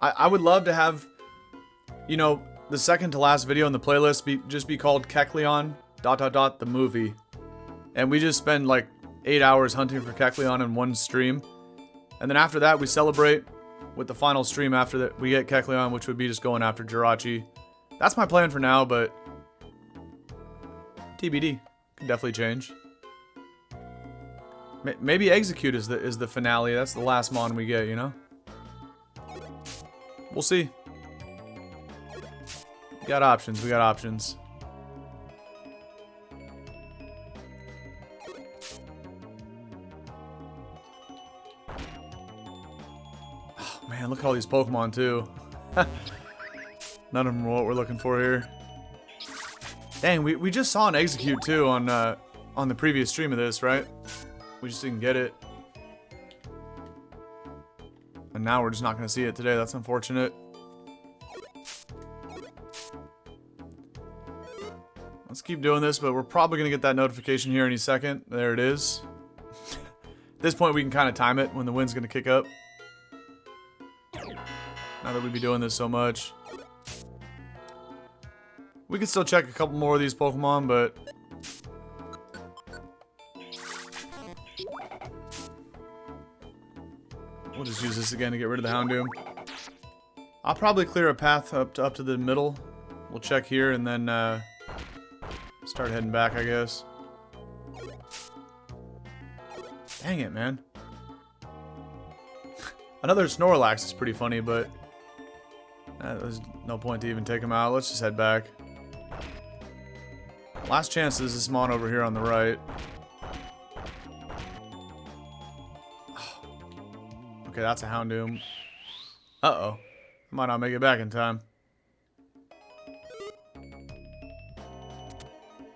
I would love to have, you know, the second to last video in the playlist just be called Kecleon ... the movie. And we just spend like 8 hours hunting for Kecleon in one stream. And then after that we celebrate with the final stream after that we get Kecleon, which would be just going after Jirachi. That's my plan for now, but TBD. Could definitely change. Maybe Exeggcute is the finale. That's the last mon we get, you know? We'll see. We got options. We got options. Oh, man, look at all these Pokemon, too. None of them are what we're looking for here. Dang, we just saw an Exeggcute, too, on the previous stream of this, right? We just didn't get it. And now we're just not going to see it today. That's unfortunate. Let's keep doing this, but we're probably going to get that notification here any second. There it is. At this point, we can kind of time it when the wind's going to kick up. Now that we'd be doing this so much. We can still check a couple more of these Pokemon, but we'll just use this again to get rid of the Houndoom. I'll probably clear a path up to the middle. We'll check here and then start heading back, I guess. Dang it, man. Another Snorlax is pretty funny, but there's no point to even take him out. Let's just head back. Last chance is this mon over here on the right. Okay, that's a Houndoom. Uh-oh. Might not make it back in time.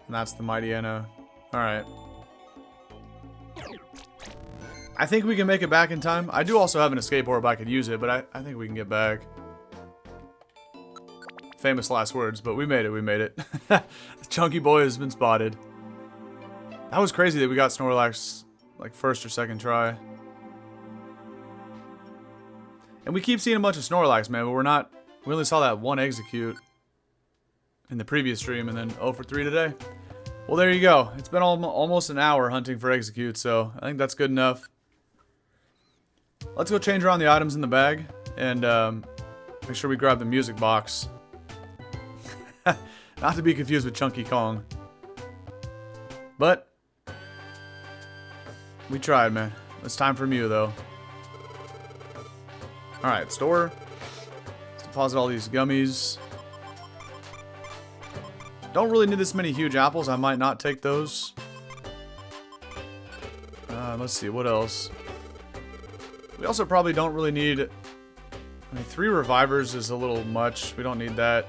And that's the Mightyena. Alright. I think we can make it back in time. I do also have an escape orb I could use it, but I think we can get back. Famous last words, but we made it, we made it. The chunky boy has been spotted. That was crazy that we got Snorlax like first or second try. And we keep seeing a bunch of Snorlax, man, but we only saw that one Exeggcute in the previous stream, and then 0 for 3 today. Well, there you go. It's been almost an hour hunting for Exeggcute, so I think that's good enough. Let's go change around the items in the bag, and make sure we grab the music box. Not to be confused with Chunky Kong. But we tried, man. It's time for Mew, though. Alright, store. Let's deposit all these gummies. Don't really need this many huge apples. I might not take those. Let's see, what else? We also probably don't really need... I mean, 3 revivers is a little much. We don't need that.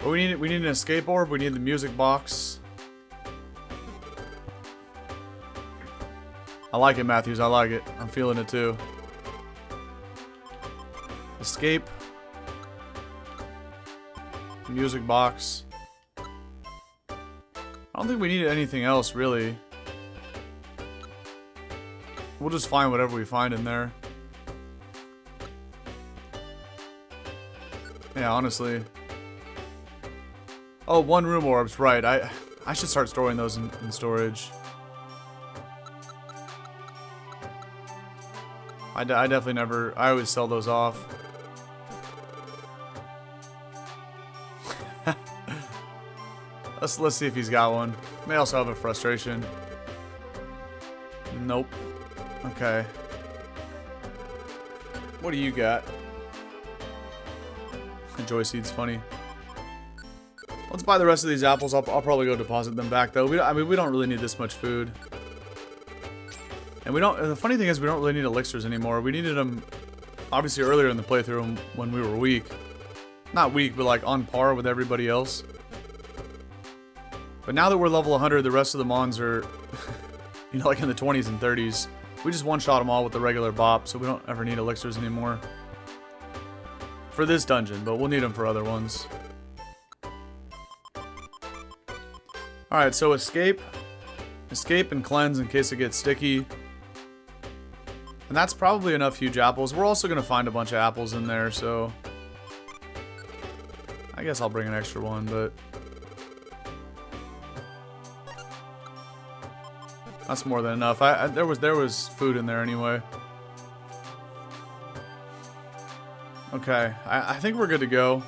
But we need an escape orb. We need the music box. I like it, Matthews. I like it. I'm feeling it too. Escape. Music box. I don't think we need anything else, really. We'll just find whatever we find in there. Yeah, honestly. Oh, 1 room orbs, right. I should start storing those in storage. I definitely never... I always sell those off. Let's see if he's got one. May also have a frustration. Nope. Okay. What do you got? The Joy Seed's funny. Let's buy the rest of these apples. I'll probably go deposit them back, though. I mean, we don't really need this much food. And we don't... The funny thing is we don't really need elixirs anymore. We needed them, obviously, earlier in the playthrough when we were weak. Not weak, but, like, on par with everybody else. But now that we're level 100, the rest of the mons are, you know, like in the 20s and 30s. We just one-shot them all with the regular bop, so we don't ever need elixirs anymore. For this dungeon, but we'll need them for other ones. Alright, so escape. Escape and cleanse in case it gets sticky. And that's probably enough huge apples. We're also going to find a bunch of apples in there, so... I guess I'll bring an extra one, but... That's more than enough. There was food in there anyway. Okay, I think we're good to go.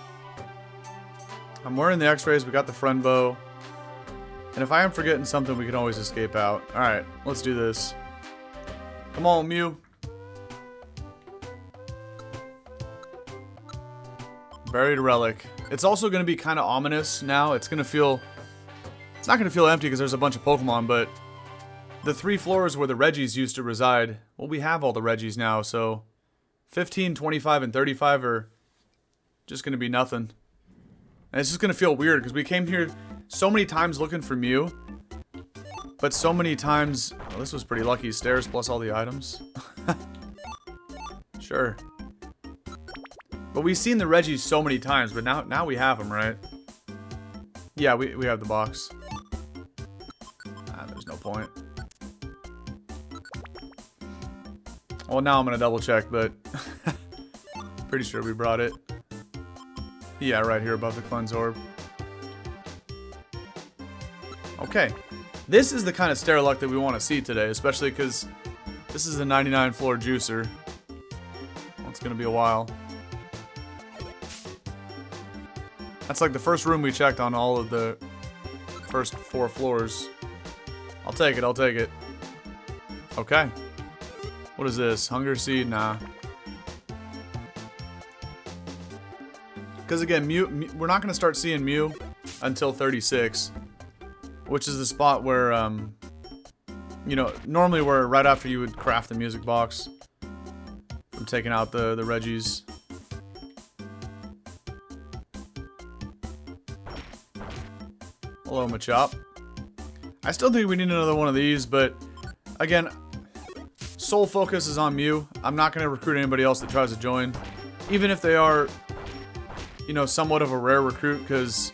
I'm wearing the X-rays. We got the friend bow. And if I am forgetting something, we can always escape out. Alright, let's do this. Come on, Mew. Buried Relic. It's also going to be kind of ominous now. It's going to feel... It's not going to feel empty because there's a bunch of Pokemon, but... The 3 floors where the Reggies used to reside, well, we have all the Reggies now, so 15, 25, and 35 are just going to be nothing. And it's just going to feel weird, because we came here so many times looking for Mew, but so many times... Well, this was pretty lucky. Stairs plus all the items. Sure. But we've seen the Reggies so many times, but now we have them, right? Yeah, we have the box. There's no point. Well, now I'm going to double check, but pretty sure we brought it. Yeah, right here above the cleanse orb. Okay. This is the kind of stair luck that we want to see today, especially because this is a 99 floor juicer. Well, it's going to be a while. That's like the first room we checked on all of the first 4 floors. I'll take it, I'll take it. Okay. What is this? Hunger Seed? Nah. Because again, we're not going to start seeing Mew until 36, which is the spot where, you know, normally where right after you would craft the music box. I'm taking out the Reggies. Hello, Machop. I still think we need another one of these, but again, sole focus is on Mew. I'm not going to recruit anybody else that tries to join, even if they are, you know, somewhat of a rare recruit, because,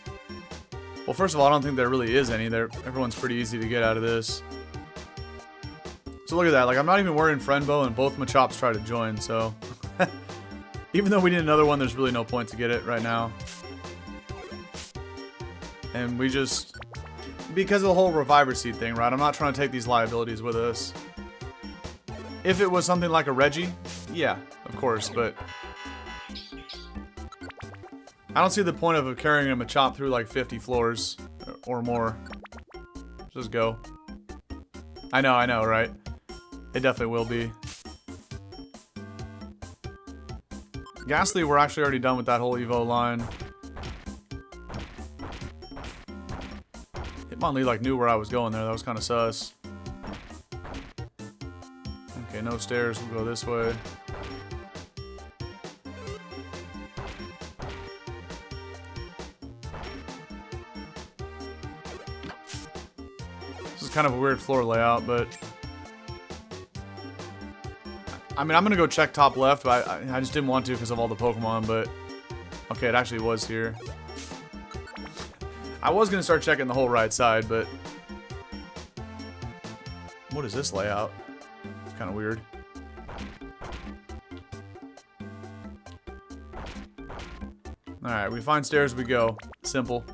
well, first of all, I don't think there really is any. Everyone's pretty easy to get out of this. So look at that. Like, I'm not even wearing friend bow, and both Machops try to join, so even though we need another one, there's really no point to get it right now. And we just, because of the whole Reviver Seed thing, right? I'm not trying to take these liabilities with us. If it was something like a Reggie, yeah, of course, but I don't see the point of carrying a Machop through like 50 floors or more. Just go. I know, right? It definitely will be. Ghastly, we're actually already done with that whole Evo line. Hitmonlee like knew where I was going there. That was kind of sus. Okay, no stairs. We'll go this way. This is kind of a weird floor layout, but I mean, I'm gonna go check top left, but I just didn't want to because of all the Pokemon, but okay, it actually was here. I was gonna start checking the whole right side, but what is this layout? It's kind of weird. Alright, we find stairs, we go. Simple.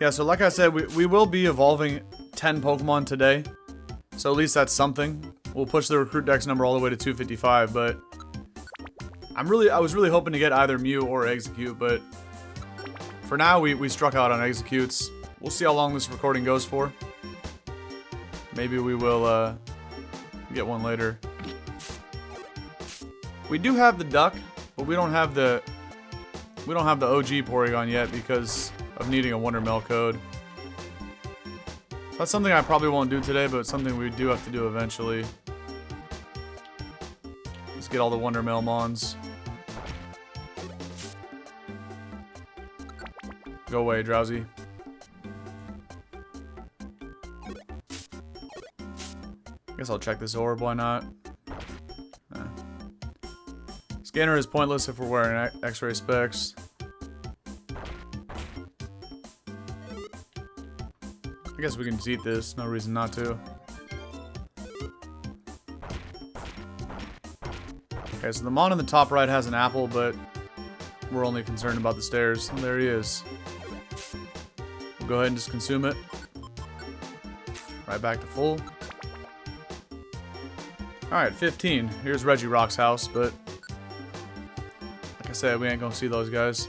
Yeah, so like I said, we will be evolving 10 Pokemon today. So at least that's something. We'll push the recruit dex number all the way to 255, but I was really hoping to get either Mew or Exeggcute, but for now we struck out on Exeggcutes. We'll see how long this recording goes for. Maybe we will get one later. We do have the duck, but we don't have the OG Porygon yet because of needing a Wonder Mail code. That's something I probably won't do today, but it's something we do have to do eventually. Let's get all the Wonder Mail Mons. Go away, Drowsy. Guess I'll check this orb, why not? Scanner is pointless if we're wearing X-ray specs. I guess we can eat this, no reason not to. Okay, so the Mon in the top right has an apple, but we're only concerned about the stairs. And there he is. We'll go ahead and just consume it. Right back to full. Alright, 15. Here's Regirock's house, but like I said, we ain't gonna see those guys.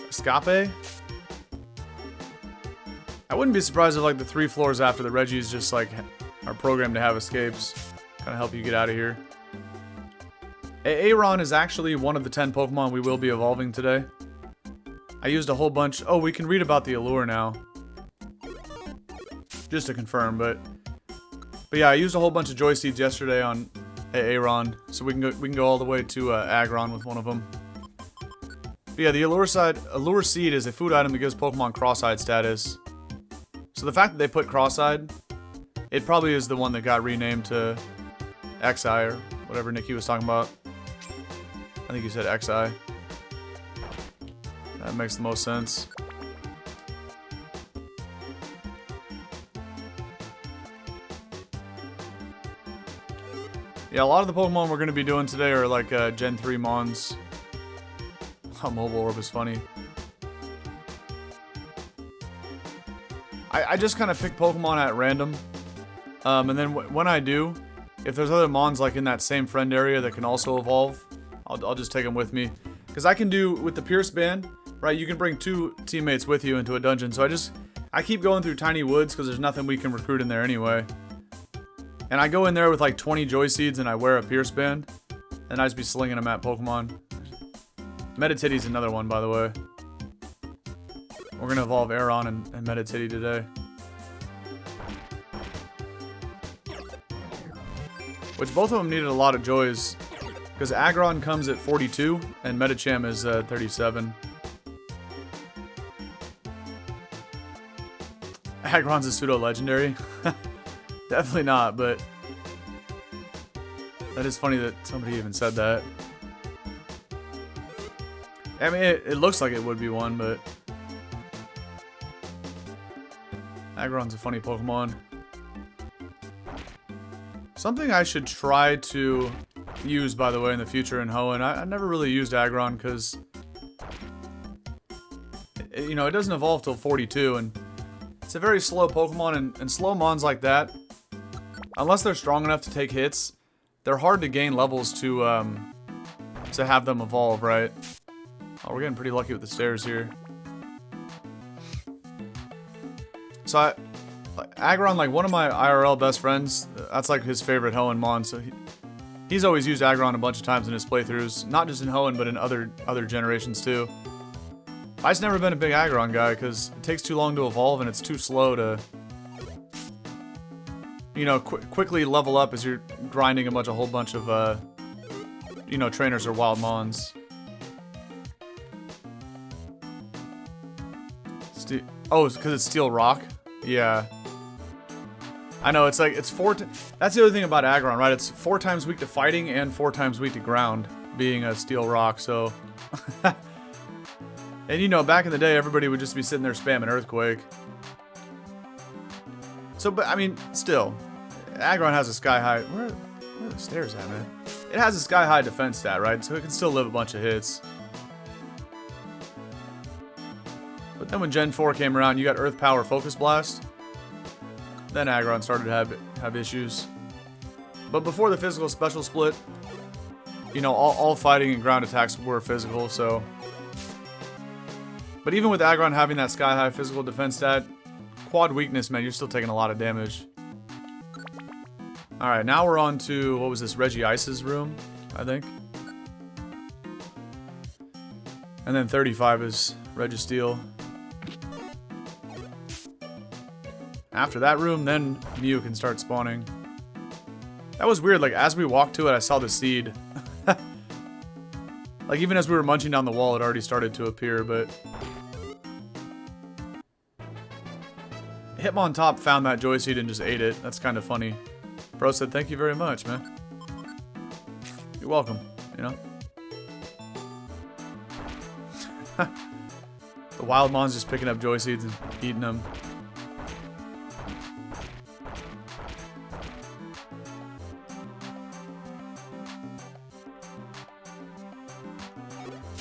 Escape? I wouldn't be surprised if like the 3 floors after the Reggies just like are programmed to have escapes. Kind of help you get out of here. Aron is actually one of the 10 Pokemon we will be evolving today. I used a whole bunch. Oh, we can read about the allure now. Just to confirm, but yeah, I used a whole bunch of Joy Seeds yesterday on Aron, so we can go all the way to Aggron with one of them. But yeah, the allure seed is a food item that gives Pokemon cross-eyed status. So the fact that they put cross-eyed, it probably is the one that got renamed to XI or whatever Nikki was talking about. I think you said XI. That makes the most sense. Yeah, a lot of the Pokemon we're going to be doing today are like Gen 3 Mons. Oh, Mobile Orb is funny. I just kind of pick Pokemon at random. And then when I do, if there's other Mons like in that same friend area that can also evolve, I'll just take them with me. Because I can do, with the Pierce Band, right, you can bring 2 teammates with you into a dungeon. So I keep going through tiny woods because there's nothing we can recruit in there anyway. And I go in there with like 20 Joy Seeds and I wear a Pierce Band. And I just be slinging them at Pokemon. Medititty's another one, by the way. We're gonna evolve Aeron and Medititty today. Which both of them needed a lot of joys. Because Aggron comes at 42 and Medicham is 37. Aggron's a pseudo-legendary? Definitely not, but that is funny that somebody even said that. I mean, it looks like it would be one, but Aggron's a funny Pokemon. Something I should try to use, by the way, in the future in Hoenn. I never really used Aggron because, you know, it doesn't evolve till 42, and it's a very slow Pokemon, and slow Mons like that, unless they're strong enough to take hits, they're hard to gain levels to have them evolve, right? Oh, we're getting pretty lucky with the stairs here. So Aggron, like one of my IRL best friends, that's like his favorite Hoenn Mon, so he's always used Aggron a bunch of times in his playthroughs, not just in Hoenn, but in other generations too. I've just never been a big Aggron guy because it takes too long to evolve and it's too slow to, you know, quickly level up as you're grinding a whole bunch of, you know, trainers or wild Mons. Oh, it's because it's Steel Rock? Yeah. I know, it's like, it's that's the other thing about Aggron, right? It's 4 times weak to fighting and 4 times weak to ground, being a Steel Rock, so... And you know, back in the day, everybody would just be sitting there spamming Earthquake. So, but, I mean, still, Aggron has a sky-high... Where are the stairs at, man? It has a sky-high defense stat, right? So it can still live a bunch of hits. But then when Gen 4 came around, you got Earth Power Focus Blast. Then Aggron started to have issues. But before the physical special split, you know, all fighting and ground attacks were physical, so... But even with Aggron having that sky-high physical defense stat, quad weakness, man, you're still taking a lot of damage. Alright, now we're on to, what was this, Regice's room, I think? And then 35 is Registeel. After that room, then Mew can start spawning. That was weird, like, as we walked to it, I saw the seed. Like, even as we were munching down the wall, it already started to appear, but... Hitmontop found that Joy Seed and just ate it. That's kind of funny. Bro said, thank you very much, man. You're welcome, you know? The Wild Mon's just picking up Joy Seeds and eating them.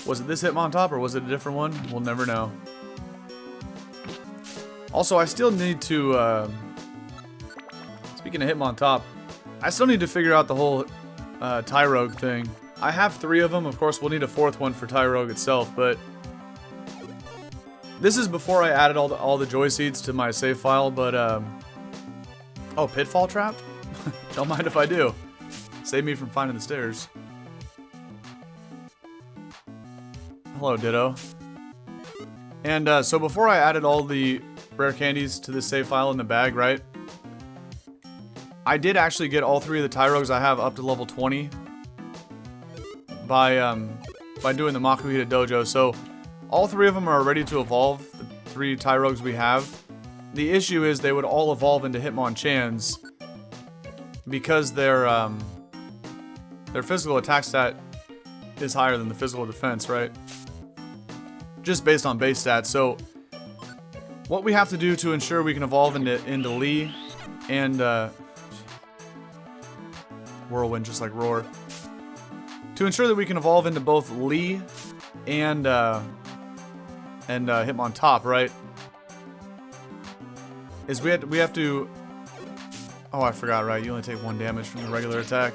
Was it this Hitmontop or was it a different one? We'll never know. Also, I still need to, speaking of Hitmontop, I still need to figure out the whole Tyrogue thing. I have 3 of them. Of course, we'll need a 4th one for Tyrogue itself, but this is before I added all the Joy Seeds to my save file, but, oh, Pitfall Trap? Don't mind if I do. Save me from finding the stairs. Hello, Ditto. And, so before I added all the rare candies to this save file in the bag, right? I did actually get all 3 of the Tyrogues I have up to level 20 by doing the Makuhita Dojo. So all 3 of them are ready to evolve, the 3 Tyrogues we have. The issue is they would all evolve into Hitmonchans because their physical attack stat is higher than the physical defense, right? Just based on base stats. So what we have to do to ensure we can evolve into Lee and Whirlwind, just like Roar. To ensure that we can evolve into both Lee and Hitmontop, right? Is we have to. Oh, I forgot. Right, you only take 1 damage from the regular attack.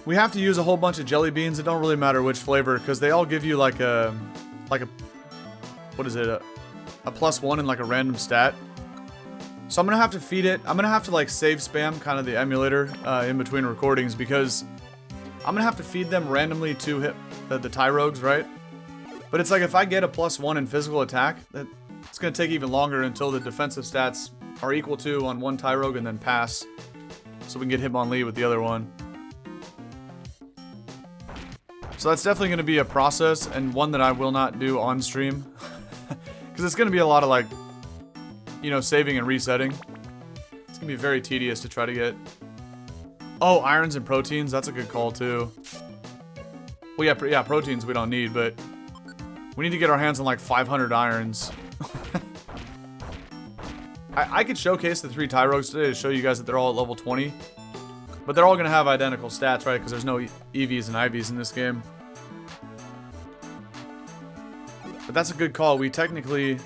We have to use a whole bunch of jelly beans. It don't really matter which flavor, because they all give you like a what is it? A +1 and like a random stat. So I'm gonna have to feed it. I'm gonna have to like save spam kind of the emulator in between recordings because I'm gonna have to feed them randomly to hit the Tyrogues, right? But it's like if I get a +1 in physical attack, it's gonna take even longer until the defensive stats are equal to on one Tyrogue and then pass, so we can get Hitmonlee with the other one. So that's definitely gonna be a process and one that I will not do on stream because it's gonna be a lot of like, you know, saving and resetting. It's gonna be very tedious to try to get. Oh, irons and proteins. That's a good call too. Well, yeah, proteins we don't need, but we need to get our hands on like 500 irons. I could showcase the 3 Tyrogues today to show you guys that they're all at level 20, but they're all gonna have identical stats, right? Because there's no EVs and IVs in this game. But that's a good call. We technically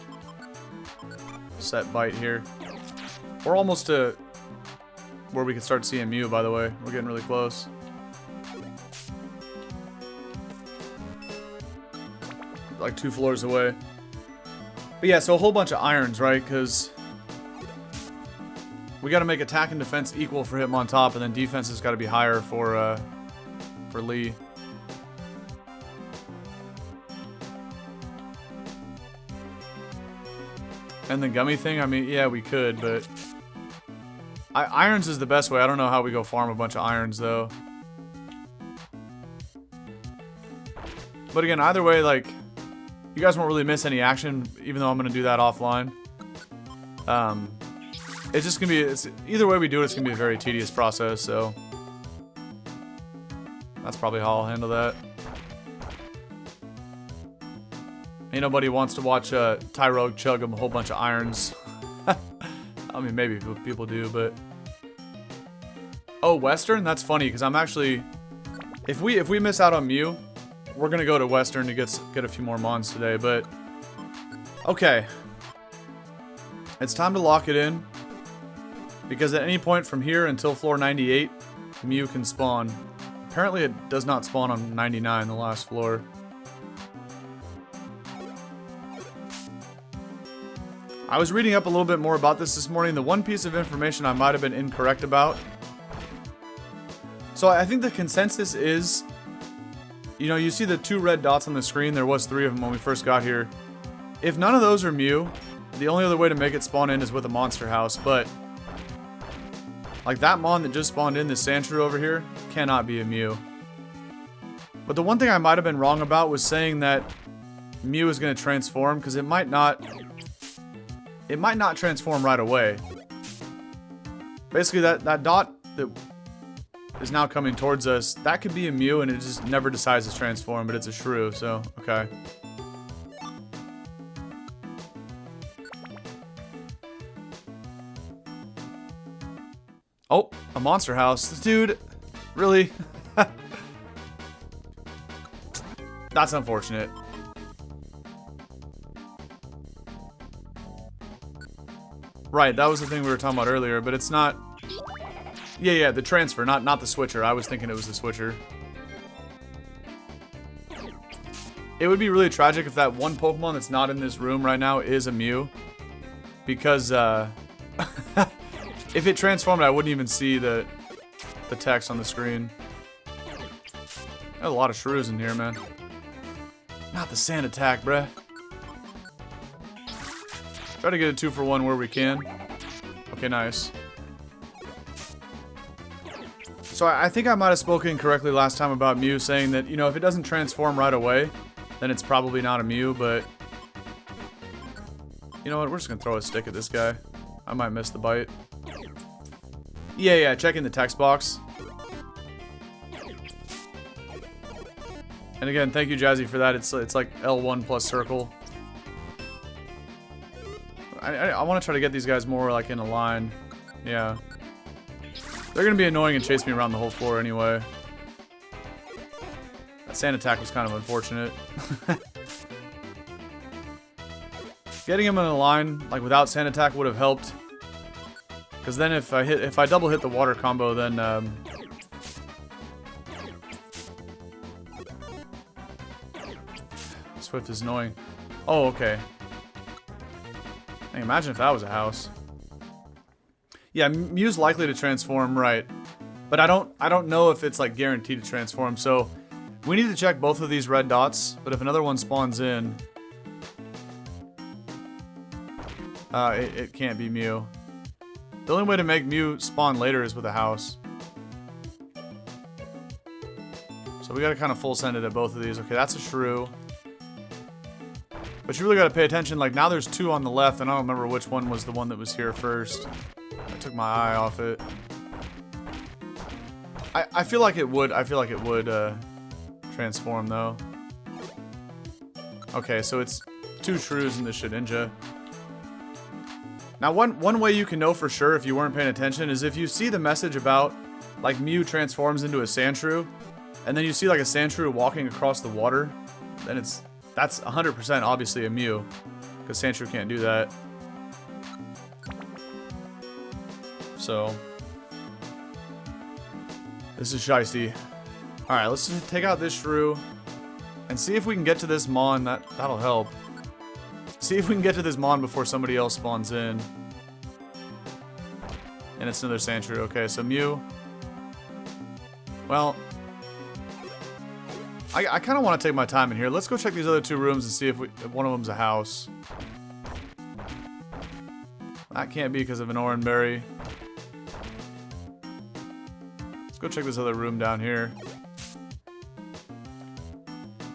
set bite here. We're almost to where we can start seeing Mew, by the way. We're getting really close. Like 2 floors away. But yeah, so a whole bunch of irons, right? Because we got to make attack and defense equal for Hitmontop, and then defense has got to be higher for Lee. And the gummy thing, I mean, yeah, we could, but irons is the best way. I don't know how we go farm a bunch of irons, though. But again, either way, like, you guys won't really miss any action, even though I'm going to do that offline. It's just going to be, either way we do it, it's going to be a very tedious process, so that's probably how I'll handle that. Ain't nobody wants to watch Tyrogue chug a whole bunch of irons. I mean, maybe people do, but... Oh, Western? That's funny, because I'm actually... If we miss out on Mew, we're going to go to Western to get a few more Mons today, but... Okay. It's time to lock it in. Because at any point from here until floor 98, Mew can spawn. Apparently it does not spawn on 99, the last floor. I was reading up a little bit more about this morning. The one piece of information I might have been incorrect about. So I think the consensus is, you know, you see the 2 red dots on the screen. There was 3 of them when we first got here. If none of those are Mew, the only other way to make it spawn in is with a monster house. But like that Mon that just spawned in, this Sandshrew over here, cannot be a Mew. But the one thing I might have been wrong about was saying that Mew is going to transform, because it might not transform right away. Basically, that dot that is now coming towards us, that could be a Mew, and it just never decides to transform, but it's a Shrew, so, okay. Oh, a monster house. Dude, really? That's unfortunate. Right, that was the thing we were talking about earlier, but it's not... Yeah, the transfer, not the switcher. I was thinking it was the switcher. It would be really tragic if that one Pokemon that's not in this room right now is a Mew. Because, if it transformed, I wouldn't even see the text on the screen. There's a lot of Shrews in here, man. Not the sand attack, bruh. Try to get a 2-for-1 where we can. Okay, nice. So I think I might have spoken correctly last time about Mew, saying that, you know, if it doesn't transform right away, then it's probably not a Mew, but... You know what, we're just gonna throw a stick at this guy. I might miss the bite. Yeah, checking the text box. And again, thank you, Jazzy, for that. It's like L1 plus circle. I want to try to get these guys more like in a line. Yeah. They're going to be annoying and chase me around the whole floor anyway. That sand attack was kind of unfortunate. Getting him in a line, like without sand attack, would have helped. Because then if I double hit the water combo, then Swift is annoying. Oh, okay. Hey, imagine if that was a house. Yeah, Mew's likely to transform, right? But I don't know if it's like guaranteed to transform. So we need to check both of these red dots. But if another one spawns in, it can't be Mew. The only way to make Mew spawn later is with a house. So we got to kind of full send it at both of these. Okay, that's a shrew. But you really got to pay attention. Like now there's two on the left, and I don't remember which one was the one that was here first. I took my eye off it. I feel like it would. I feel like it would transform though. Okay, so it's two shrews in the Shedinja. Now, one way you can know for sure if you weren't paying attention is if you see the message about like Mew transforms into a Sandshrew, and then you see like a Sandshrew walking across the water, then that's 100% obviously a Mew, because Sandshrew can't do that. So this is shiesty. All right, let's just take out this shrew and see if we can get to this Mon. That'll help. See if we can get to this Mon before somebody else spawns in. And it's another Sandshrew. Okay, so Mew. Well, I kind of want to take my time in here. Let's go check these other two rooms and see if one of them's a house. That can't be because of an orange berry. Let's go check this other room down here.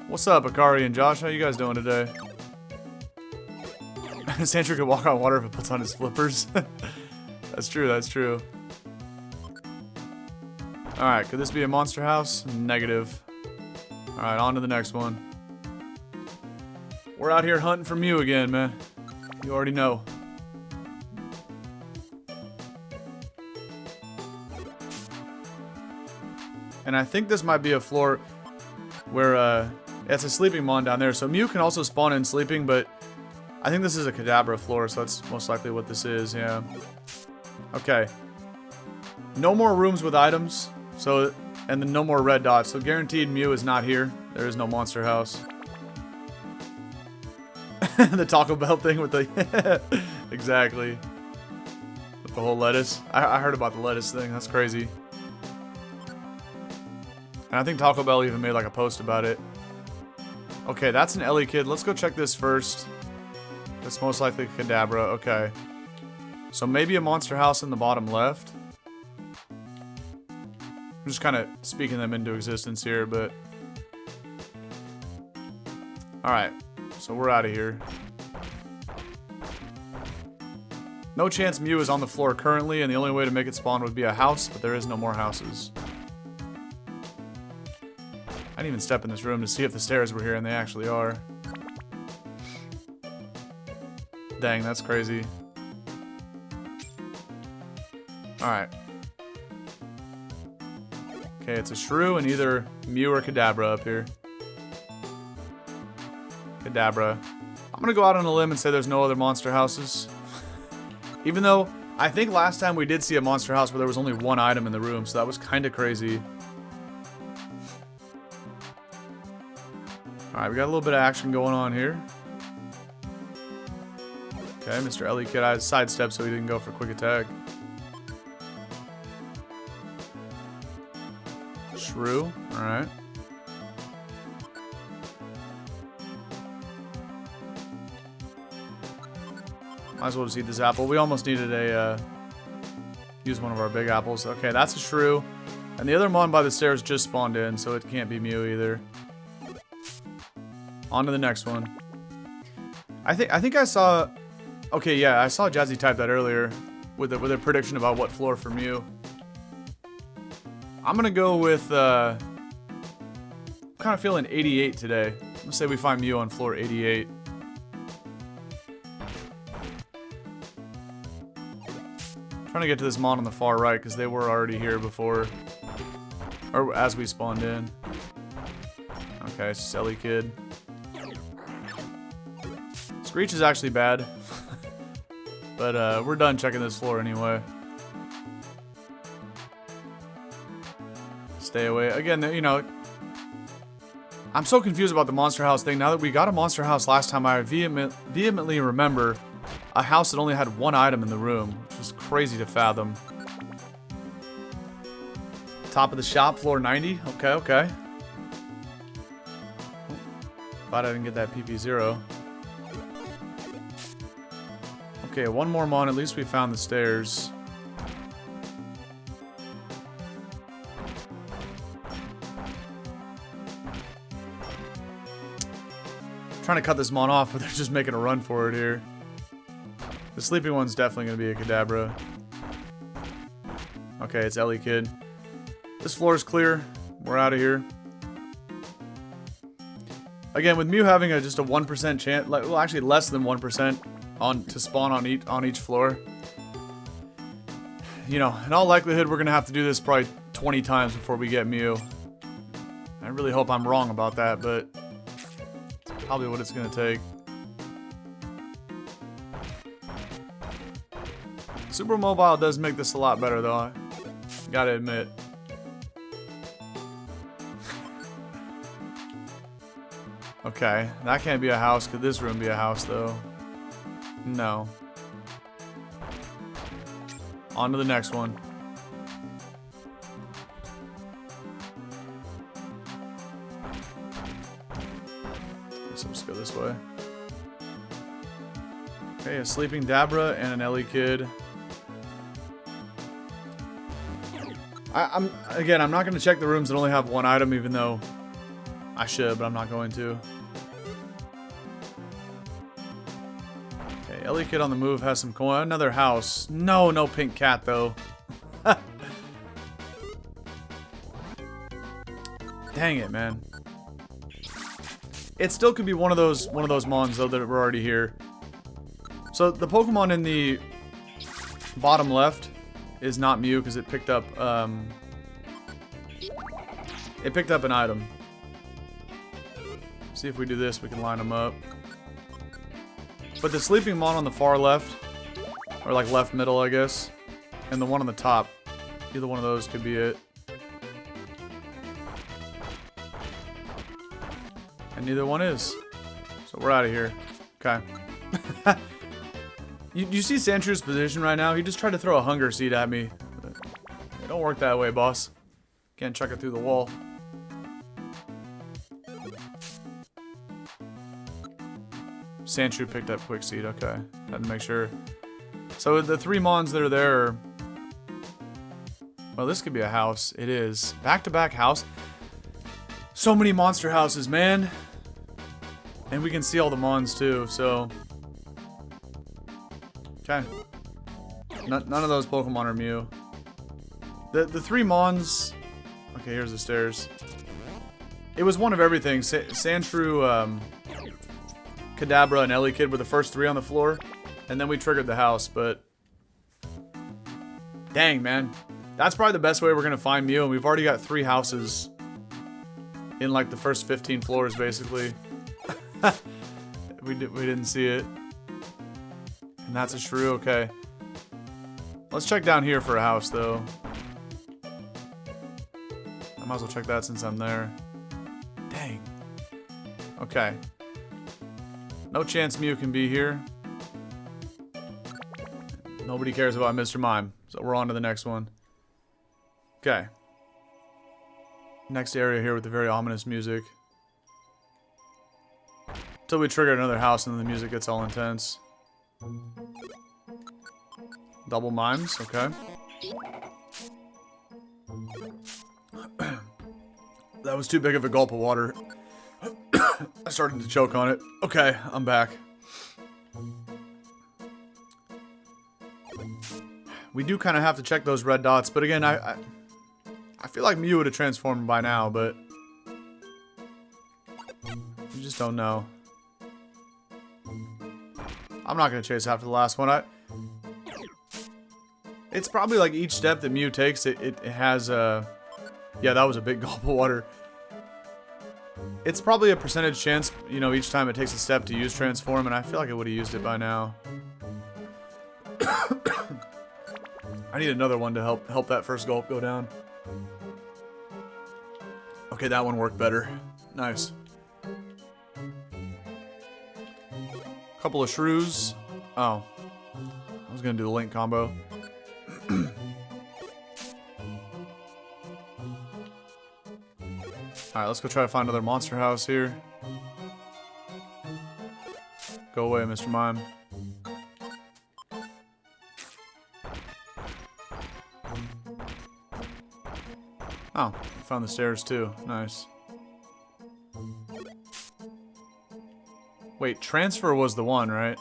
What's up, Akari and Josh? How you guys doing today? Sandshrew can walk on water if it puts on his flippers. That's true, that's true. Alright, could this be a monster house? Negative. Alright, on to the next one. We're out here hunting for Mew again, man. You already know. And I think this might be a floor where, it's a sleeping Mon down there. So Mew can also spawn in sleeping, but I think this is a Kadabra floor, so that's most likely what this is, yeah. Okay. No more rooms with items, so, and then no more red dots. So guaranteed Mew is not here. There is no monster house. The Taco Bell thing with the... Exactly. With the whole lettuce. I heard about the lettuce thing. That's crazy. And I think Taco Bell even made like a post about it. Okay, that's an Ellie kid. Let's go check this first. That's most likely Kadabra. Okay. So maybe a monster house in the bottom left. I'm just kind of speaking them into existence here, but... Alright. So we're out of here. No chance Mew is on the floor currently, and the only way to make it spawn would be a house, but there is no more houses. I didn't even step in this room to see if the stairs were here, and they actually are. Dang, that's crazy. Alright. Okay, it's a shrew and either Mew or Kadabra up here. Kadabra. I'm gonna go out on a limb and say there's no other monster houses. Even though, I think last time we did see a monster house where there was only one item in the room, so that was kind of crazy. Alright, we got a little bit of action going on here. Okay, Mr. Ellie Kid, I sidestepped so he didn't go for quick attack. Shrew, alright. Might as well just eat this apple. We almost needed a, use one of our big apples. Okay, that's a shrew. And the other Mon by the stairs just spawned in, so it can't be Mew either. On to the next one. I think I saw... Okay, yeah, I saw Jazzy type that earlier with a prediction about what floor for Mew. I'm gonna go with, I'm kind of feeling 88 today. I'm gonna say we find Mew on floor 88. Trying to get to this Mon on the far right, because they were already here before. Or as we spawned in. Okay, it's just Ellie Kid. Screech is actually bad. But we're done checking this floor anyway. Stay away. Again, you know, I'm so confused about the monster house thing. Now that we got a monster house last time, I vehemently remember a house that only had one item in the room, which was crazy to fathom. Top of the shop, floor 90. Okay, okay. Glad I didn't get that PP0. Okay, one more mon. At least we found the stairs. Trying to cut this mon off, but they're just making a run for it here. The sleeping one's definitely going to be a Kadabra. Okay, it's Elusive. This floor is clear. We're out of here. Again, with Mew having just a 1% chance, well, actually less than 1% to spawn on each floor. You know, in all likelihood, we're going to have to do this probably 20 times before we get Mew. I really hope I'm wrong about that, but it's probably what it's going to take. Super Mobile does make this a lot better, though. I gotta admit. Okay, that can't be a house. Could this room be a house, though? No. On to the next one. Guess I'll just go this way. Okay, a sleeping Dabra and an Elusive. I'm not going to check the rooms that only have one item, even though I should, but I'm not going to. Okay, Elusive on the move has some coin. Another house. No pink cat, though. Dang it, man. It still could be one of those mons, though, that were already here. So, the Pokemon in the bottom left is not Mew because it picked up an item. See if we do this, we can line them up. But the sleeping mon on the far left, or like left middle, I guess, and the one on the top, either one of those could be it. And neither one is. So we're out of here. Okay. You see Sandshrews' position right now? He just tried to throw a hunger seed at me. It don't work that way, boss. Can't chuck it through the wall. Sandshrew picked up quick seed. Okay. Had to make sure. So the three mons that are there are... Well, this could be a house. It is. Back-to-back house. So many monster houses, man. And we can see all the mons, too, so... Okay. None of those Pokemon are Mew. The three mons... Okay, here's the stairs. It was one of everything. Sandshrew, Kadabra, and Elusive were the first three on the floor. And then we triggered the house, but... Dang, man. That's probably the best way we're going to find Mew, and we've already got 3 houses in, like, the first 15 floors, basically. We didn't see it. And that's a shrew, okay. Let's check down here for a house, though. I might as well check that since I'm there. Dang. Okay. No chance Mew can be here. Nobody cares about Mr. Mime, so we're on to the next one. Okay. Next area here with the very ominous music. Until we trigger another house and then the music gets all intense. Double mimes, okay. That was too big of a gulp of water. I started to choke on it. Okay, I'm back. We do kind of have to check those red dots, but again, I feel like Mew would have transformed by now, but you just don't know. I'm not going to chase after the last one. It's probably like each step that Mew takes, it has a... Yeah, that was a big gulp of water. It's probably a percentage chance, you know, each time it takes a step to use transform, and I feel like I would have used it by now. I need another one to help that first gulp go down. Okay, that one worked better. Nice. Couple of shrews. Oh. I was gonna do the link combo. Alright, let's go try to find another monster house here. Go away, Mr. Mime. Oh, found the stairs too. Nice. Wait, transfer was the one, right?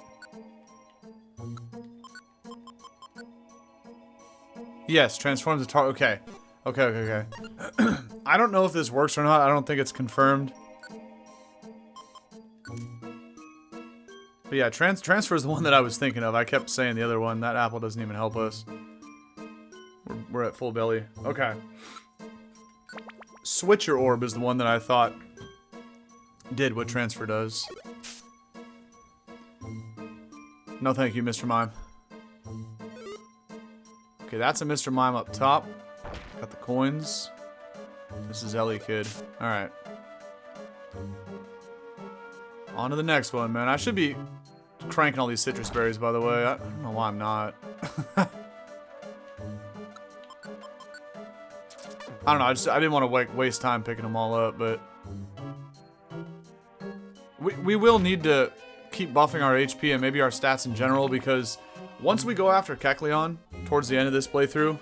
Yes, transform the tar. Okay. Okay. I don't know if this works or not. I don't think it's confirmed. But yeah, transfer is the one that I was thinking of. I kept saying the other one. That apple doesn't even help us. We're at full belly. Okay. Switcher orb is the one that I thought did what transfer does. No thank you, Mr. Mime. Okay, that's a Mr. Mime up top. Got the coins. This is Kid. Alright. On to the next one, man. I should be cranking all these citrus berries, by the way. I don't know why I'm not. I don't know. I didn't want to waste time picking them all up, but we will need to keep buffing our HP and maybe our stats in general, because once we go after Kecleon towards the end of this playthrough,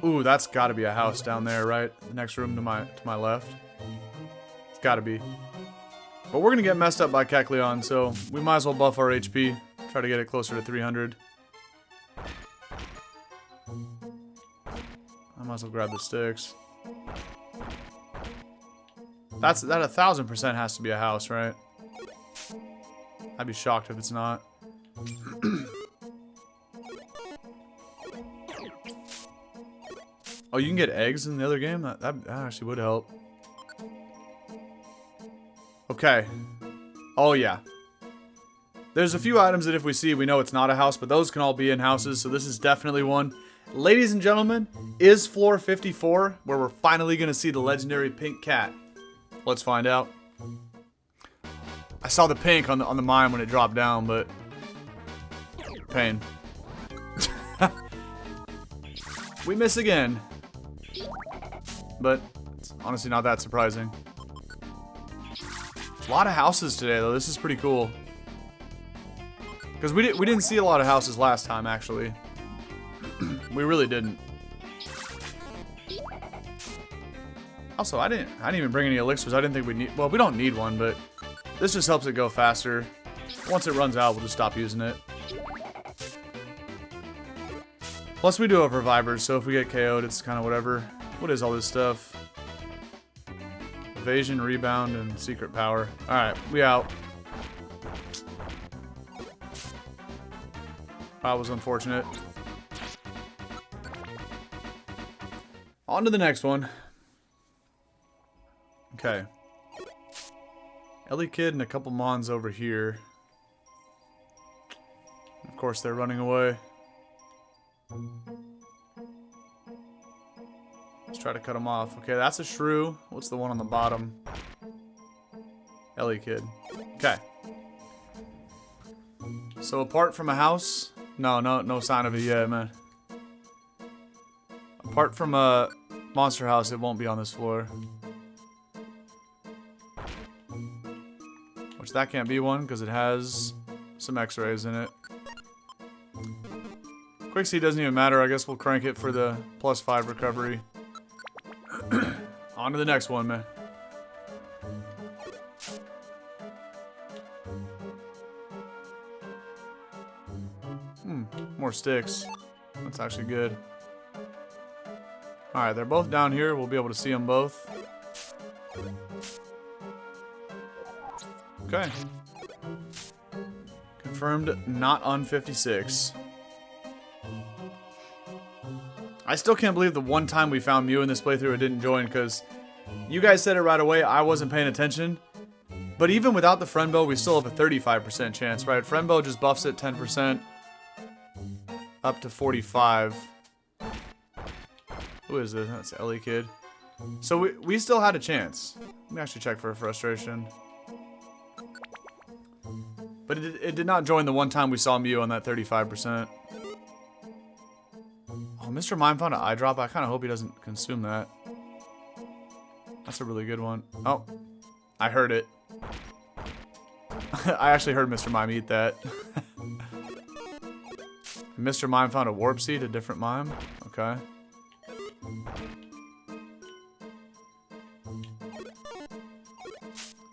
ooh, that's got to be a house down there, right? The next room to my left. It's got to be. But we're gonna get messed up by Kecleon, so we might as well buff our HP. Try to get it closer to 300. I might as well grab the sticks. That 1000% has to be a house, right? I'd be shocked if it's not. Oh, you can get eggs in the other game? That actually would help. Okay. Oh, yeah. There's a few items that if we see, we know it's not a house, but those can all be in houses, so this is definitely one. Ladies and gentlemen, is floor 54 where we're finally going to see the legendary pink cat? Let's find out. I saw the pink on the mime when it dropped down, but pain. We miss again. But it's honestly not that surprising. A lot of houses today, though. This is pretty cool. Because we didn't see a lot of houses last time, actually. We really didn't. Also, I didn't even bring any elixirs. I didn't think we'd need. Well, we don't need one, but this just helps it go faster. Once it runs out, we'll just stop using it. Plus, we do have revivers, so if we get KO'd, it's kind of whatever. What is all this stuff? Evasion, rebound, and secret power. Alright, we out. That was unfortunate. On to the next one. Okay. Kid and a couple Mons over here. Of course, they're running away. Let's try to cut them off. Okay, that's a shrew. What's the one on the bottom? Kid. Okay. So apart from a house, no sign of it yet, man. Apart from a monster house, it won't be on this floor. Which that can't be one because it has some X-rays in it. Quick Seed doesn't even matter. I guess we'll crank it for the +5 recovery. On to the next one, man. More sticks. That's actually good. Alright, they're both down here. We'll be able to see them both. Okay. Confirmed not on 56. I still can't believe the one time we found Mew in this playthrough it didn't join, because you guys said it right away, I wasn't paying attention. But even without the friend bow, we still have a 35% chance, right? Friend bow just buffs it 10%. Up to 45. Who is this? That's Kid. So we still had a chance. Let me actually check for a frustration. But it did not join the one time we saw Mew on that 35%. Mr. Mime found an eye drop. I kind of hope he doesn't consume that. That's a really good one. Oh, I heard it. I actually heard Mr. Mime eat that. Mr. Mime found a warp seed, a different mime. Okay.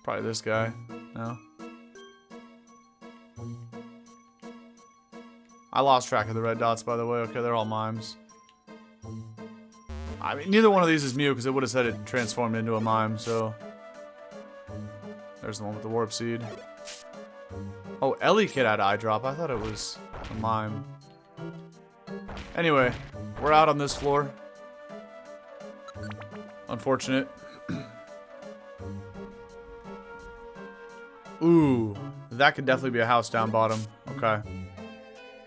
Probably this guy. No. I lost track of the red dots, by the way. Okay, they're all mimes. I mean, neither one of these is Mew, because it would have said it transformed into a mime, so... There's the one with the warp seed. Oh, Kid had eye drop. I thought it was a mime. Anyway, we're out on this floor. Unfortunate. Ooh, that could definitely be a house down bottom. Okay.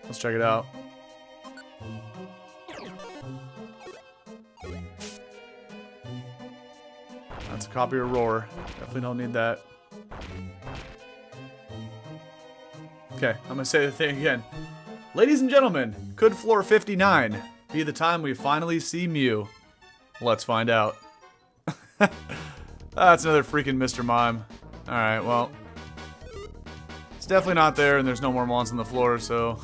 Let's check it out. That's a copy of Roar. Definitely don't need that. Okay, I'm gonna say the thing again. Ladies and gentlemen, could floor 59 be the time we finally see Mew? Let's find out. That's another freaking Mr. Mime. Alright, well. It's definitely not there, and there's no more mons on the floor, so...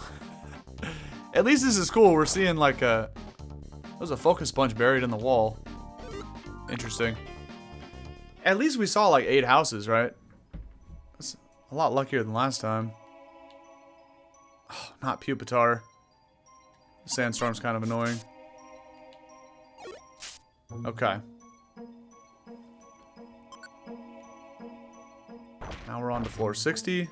At least this is cool. We're seeing like a... There's a focus punch buried in the wall. Interesting. At least we saw like 8 houses, right? That's a lot luckier than last time. Oh, not Pupitar. Sandstorm's kind of annoying. Okay. Now we're on to floor 60.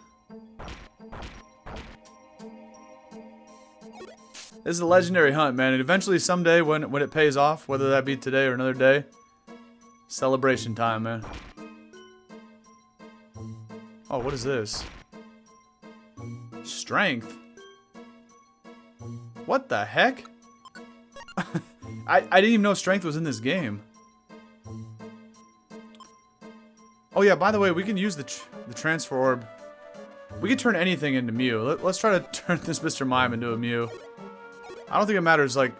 This is a legendary hunt, man. And eventually, someday, when it pays off, whether that be today or another day, celebration time, man. Oh, what is this? Strength? What the heck? I didn't even know strength was in this game. Oh yeah, by the way, we can use the transfer orb. We can turn anything into Mew. Let's try to turn this Mr. Mime into a Mew. I don't think it matters, like,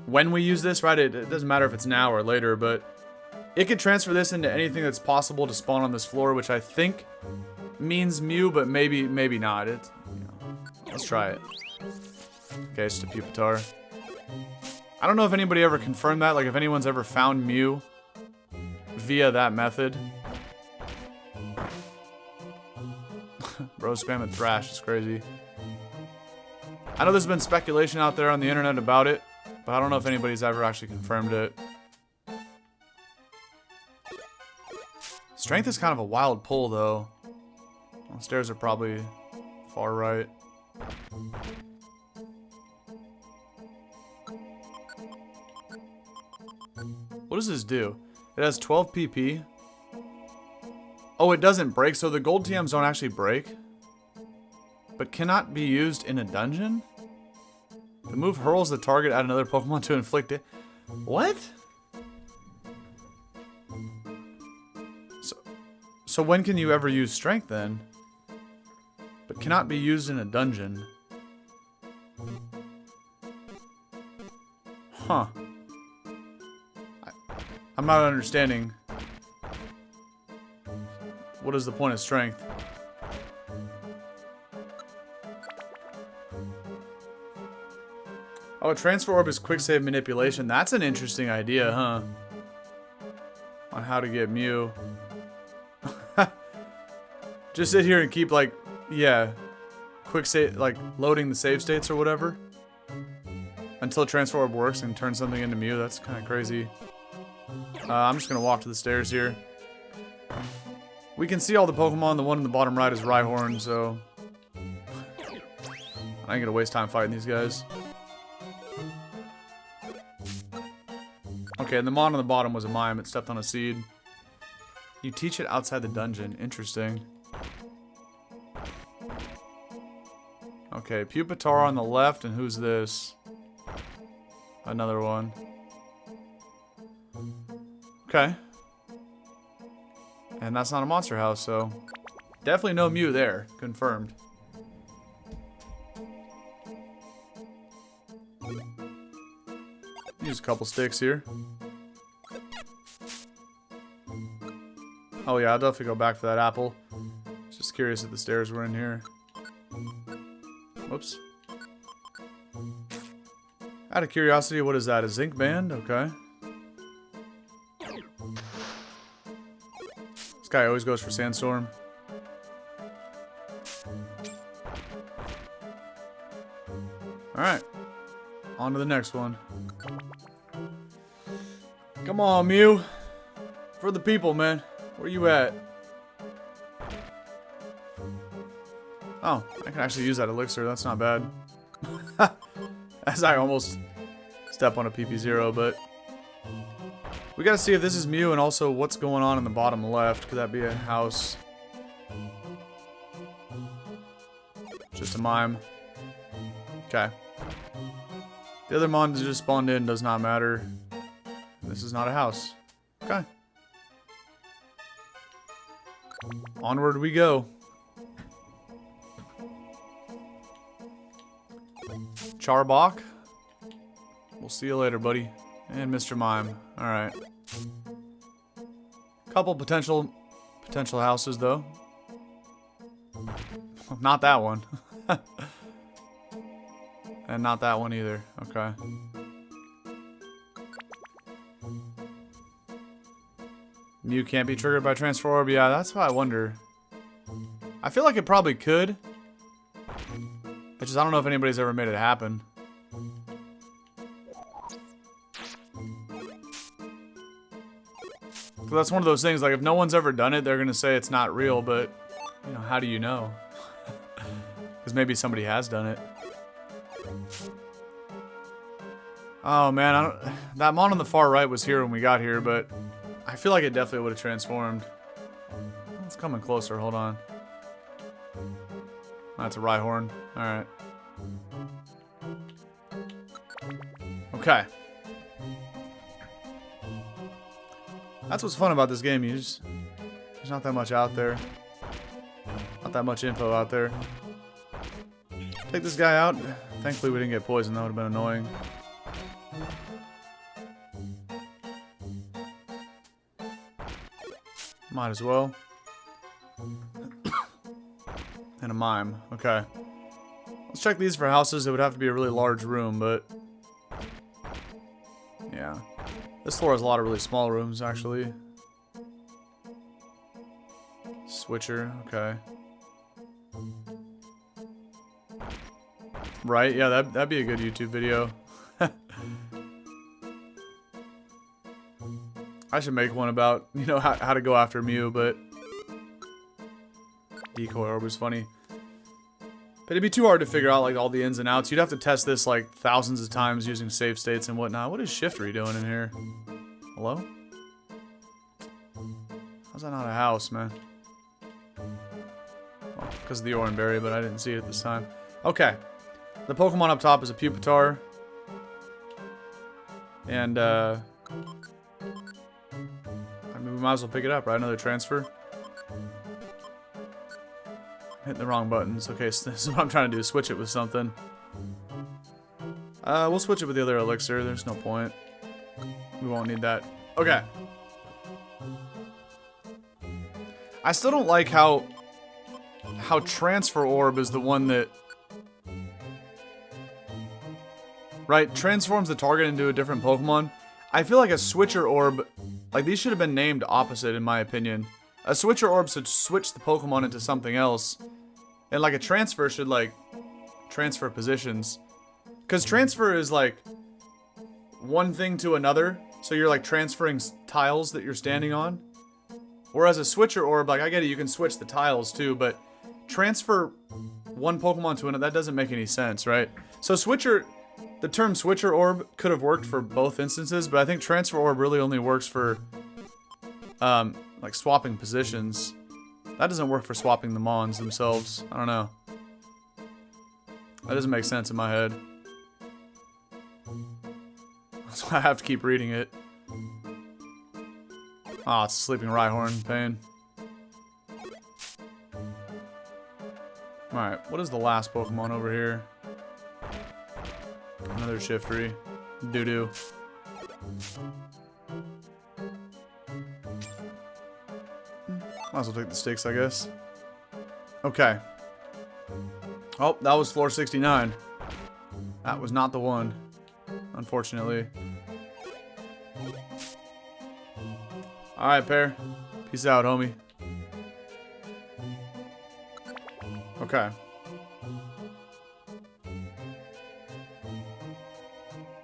when we use this, right? It doesn't matter if it's now or later, but it could transfer this into anything that's possible to spawn on this floor, which I think means Mew, but maybe not. It, you know, let's try it. Okay, it's a Pupitar. I don't know if anybody ever confirmed that, like if anyone's ever found Mew via that method. Bro spamming Thrash is crazy. I know there's been speculation out there on the internet about it, but I don't know if anybody's ever actually confirmed it. Strength is kind of a wild pull, though. Well, stairs are probably far right. What does this do? It has 12 PP. Oh, it doesn't break, so the gold TMs don't actually break. But cannot be used in a dungeon? The move hurls the target at another Pokemon to inflict it. What? So when can you ever use strength then? But cannot be used in a dungeon. Huh. I'm not understanding. What is the point of strength? Oh, transfer orb is quick save manipulation. That's an interesting idea, huh? On how to get Mew. Just sit here and keep, like, yeah, quick save, like, loading the save states or whatever. Until transfer orb works and turns something into Mew. That's kind of crazy. I'm just going to walk to the stairs here. We can see all the Pokemon. The one in the bottom right is Rhyhorn, so... I ain't going to waste time fighting these guys. Okay, and the mon on the bottom was a mime. It stepped on a seed. You teach it outside the dungeon. Interesting. Okay, Pupitar on the left, and who's this? Another one. Okay. And that's not a monster house, so... Definitely no Mew there. Confirmed. use a couple sticks here. Oh yeah, I'll definitely go back for that apple. Just curious if the stairs were in here. Whoops. Out of curiosity, what is that? A zinc band? Okay. This guy always goes for sandstorm. Alright. On to the next one. Come on, Mew. For the people, man. Where you at? Oh, I can actually use that elixir. That's not bad. As I almost step on a PP0, but we gotta see if this is Mew and also what's going on in the bottom left. Could that be a house? Just a mime. Okay. The other mon that just spawned in does not matter. This is not a house. Okay. Onward we go. Charbok. We'll see you later, buddy. And Mr. Mime. Alright. Couple potential houses, though. Not that one. And not that one either. Okay. Mew can't be triggered by Transfer Orb. Yeah, that's why I wonder. I feel like it probably could. It's just I don't know if anybody's ever made it happen. So that's one of those things, like if no one's ever done it, they're gonna say it's not real, but you know, how do you know? Because maybe somebody has done it. Oh man, that mon on the far right was here when we got here, but I feel like it definitely would have transformed. It's coming closer, hold on. That's a Rhyhorn. Alright. Okay. That's what's fun about this game. There's not that much out there. Not that much info out there. Take this guy out. Thankfully we didn't get poisoned. That would have been annoying. Might as well. And a mime. Okay. Let's check these for houses. It would have to be a really large room, but yeah. This floor has a lot of really small rooms, actually. Switcher, okay. Right, yeah, that'd be a good YouTube video. I should make one about, you know, how to go after Mew, but decoy orb was funny. But it'd be too hard to figure out, like, all the ins and outs. You'd have to test this, like, thousands of times using save states and whatnot. What is Shiftry doing in here? Hello? How's that not a house, man? Well, because of the Oranberry, but I didn't see it this time. Okay. The Pokemon up top is a Pupitar. And, I mean, we might as well pick it up, right? Another transfer. Hitting the wrong buttons. Okay, so this is what I'm trying to do. Switch it with something. We'll switch it with the other elixir. There's no point. We won't need that. Okay. I still don't like how Transfer Orb is the one that... Right? Transforms the target into a different Pokemon. I feel like a Switcher Orb... Like, these should have been named opposite, in my opinion. A Switcher Orb should switch the Pokemon into something else. And, like, a Transfer should, like, transfer positions. Because Transfer is, like, one thing to another. So you're, like, transferring tiles that you're standing on. Whereas a Switcher Orb, like, I get it, you can switch the tiles, too. But transfer one Pokemon to another, that doesn't make any sense, right? So Switcher... The term Switcher Orb could have worked for both instances, but I think Transfer Orb really only works for, like, swapping positions. That doesn't work for swapping the Mons themselves. I don't know. That doesn't make sense in my head. That's why I have to keep reading it. Ah, it's a sleeping Rhyhorn. Pain. Alright, what is the last Pokemon over here? Another Shiftry. Doo-doo. Might as well take the sticks, I guess. Okay. Oh, that was floor 69. That was not the one, unfortunately. Alright, Pear. Peace out, homie. Okay.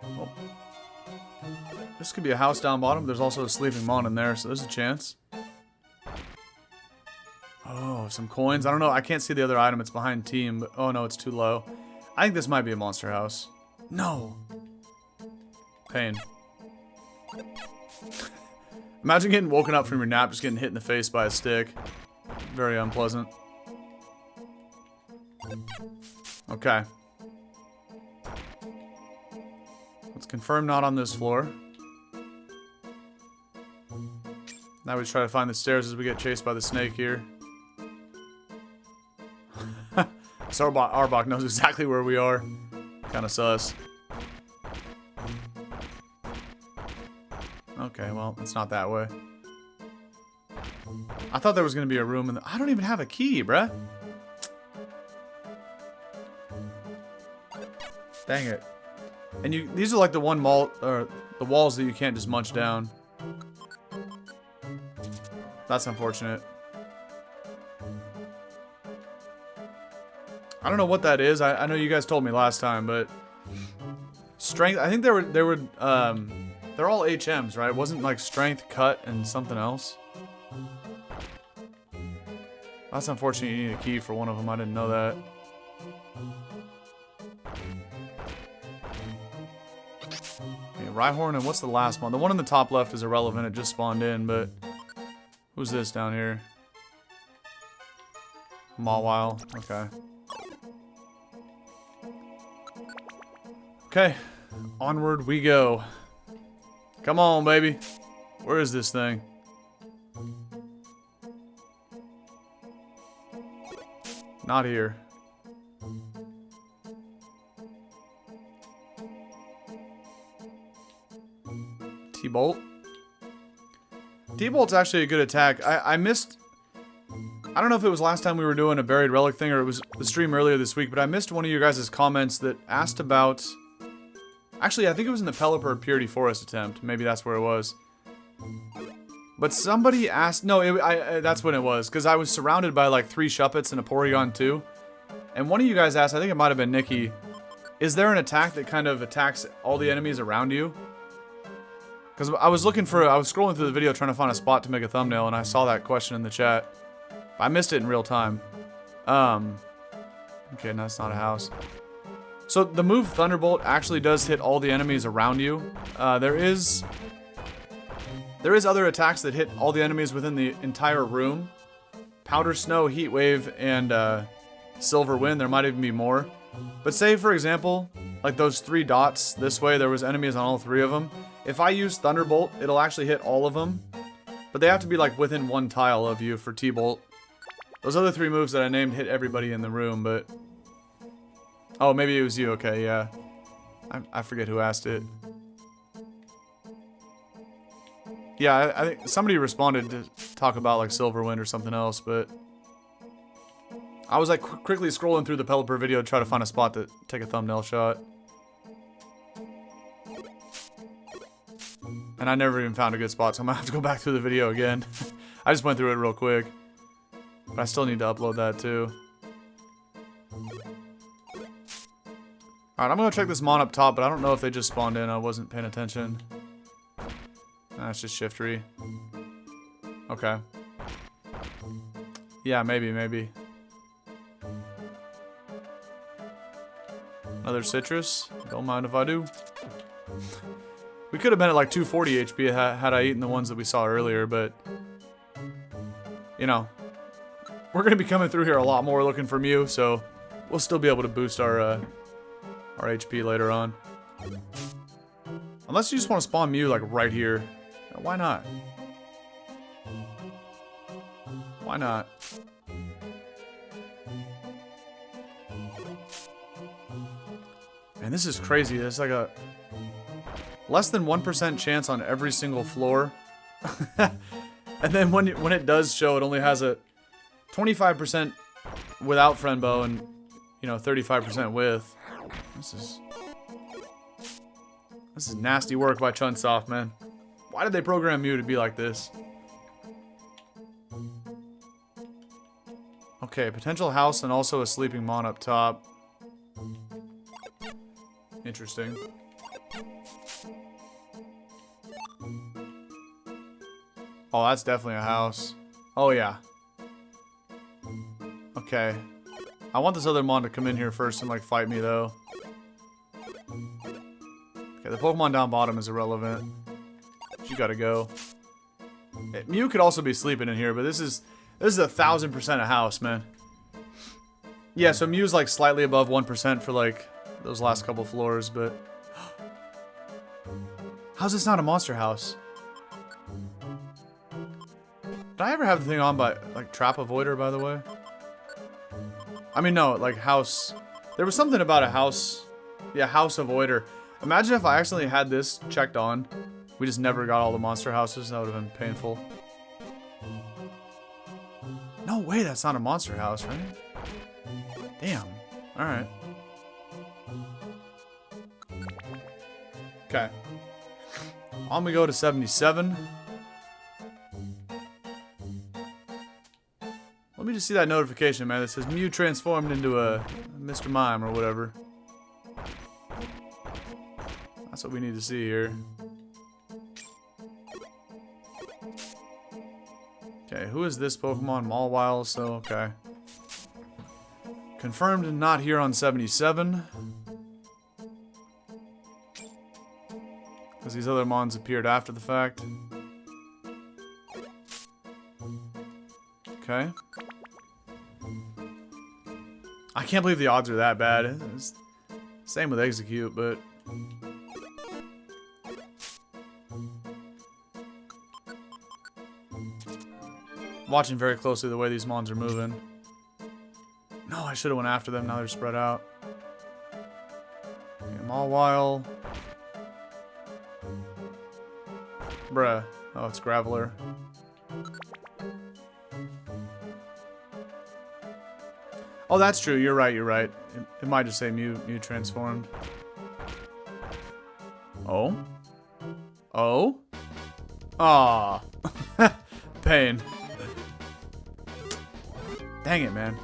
Oh. This could be a house down bottom. There's also a sleeping mon in there, so there's a chance. Oh, some coins. I don't know. I can't see the other item. It's behind team, but oh no, it's too low. I think this might be a monster house. No. Pain. Imagine getting woken up from your nap, just getting hit in the face by a stick. Very unpleasant. Okay. Let's confirm not on this floor. Now we try to find the stairs as we get chased by the snake here. So Arbok knows exactly where we are. Kinda sus. Okay, well, it's not that way. I thought there was gonna be a room in the... I don't even have a key, bruh. Dang it. And these are like the the walls that you can't just munch down. That's unfortunate. I don't know what that is. I know you guys told me last time, but strength. I think they're all HMs, right? It wasn't like strength, cut, and something else. That's unfortunate. You need a key for one of them. I didn't know that. Okay, Rhyhorn, and what's the last one? The one in the top left is irrelevant. It just spawned in, but who's this down here? Mawile. Okay. Okay, onward we go. Come on, baby. Where is this thing? Not here. T-Bolt. T-Bolt's actually a good attack. I missed... I don't know if it was last time we were doing a Buried Relic thing or it was the stream earlier this week, but I missed one of you guys' comments that asked about... Actually, I think it was in the Pelipper Purity Forest attempt. Maybe that's where it was. But somebody asked... No, that's when it was. Because I was surrounded by like 3 Shuppets and a Porygon too. And one of you guys asked, I think it might have been Nikki, is there an attack that kind of attacks all the enemies around you? Because I was scrolling through the video trying to find a spot to make a thumbnail, and I saw that question in the chat. I missed it in real time. Okay, no, that's not a house. So the move Thunderbolt actually does hit all the enemies around you. There is other attacks that hit all the enemies within the entire room. Powder Snow, Heat Wave, and Silver Wind. There might even be more. But say, for example, like those 3 dots this way, there was enemies on all 3 of them. If I use Thunderbolt, it'll actually hit all of them. But they have to be like within 1 tile of you for T-Bolt. Those other 3 moves that I named hit everybody in the room, but... Oh, maybe it was you. Okay, yeah. I forget who asked it. Yeah, I think somebody responded to talk about like Silverwind or something else, but... I was like quickly scrolling through the Pelipper video to try to find a spot to take a thumbnail shot. And I never even found a good spot, so I'm gonna have to go back through the video again. I just went through it real quick. But I still need to upload that too. Alright, I'm gonna check this mon up top, but I don't know if they just spawned in. I wasn't paying attention. Nah, it's just Shiftry. Okay. Yeah, maybe. Another citrus. Don't mind if I do. We could have been at like 240 HP had I eaten the ones that we saw earlier, but... You know. We're gonna be coming through here a lot more looking for Mew, so... We'll still be able to boost our HP later on. Unless you just want to spawn Mew like right here. Why not? Why not? Man, this is crazy. There's like a... Less than 1% chance on every single floor. And then when it does show, it only has a 25% without friend bow and, you know, 35% with. This is nasty work by Chunsoft, man. Why did they program Mew to be like this? Okay, potential house and also a sleeping mon up top. Interesting. Oh, that's definitely a house. Oh, yeah. Okay. I want this other mon to come in here first and, like, fight me, though. Okay, the Pokemon down bottom is irrelevant. You gotta go. Mew could also be sleeping in here, but this is 1,000% a house, man. Yeah, so Mew's, like, slightly above 1% for, like, those last couple floors, but... How's this not a monster house? Did I ever have the thing on by, like, Trap Avoider, by the way? I mean, no, like, house... There was something about a house... Yeah, House Avoider. Imagine if I accidentally had this checked on. We just never got all the monster houses. That would have been painful. No way, that's not a monster house, right? Damn. Alright. Okay. On we go to 77. Let me just see that notification, man, that says Mew transformed into a Mr. Mime or whatever. That's what we need to see here. Okay, who is this Pokemon? Mawile, so okay. Confirmed and not here on 77. Because these other mons appeared after the fact. Okay. I can't believe the odds are that bad. It's same with Exeggcute, but... Watching very closely the way these mons are moving. No, I should have went after them. Now they're spread out. Okay, Mawile. Bruh. Oh, it's Graveler. Oh, that's true. You're right. You're right. It might just say Mew transformed. Oh? Oh? Aw. Pain. Dang it, man.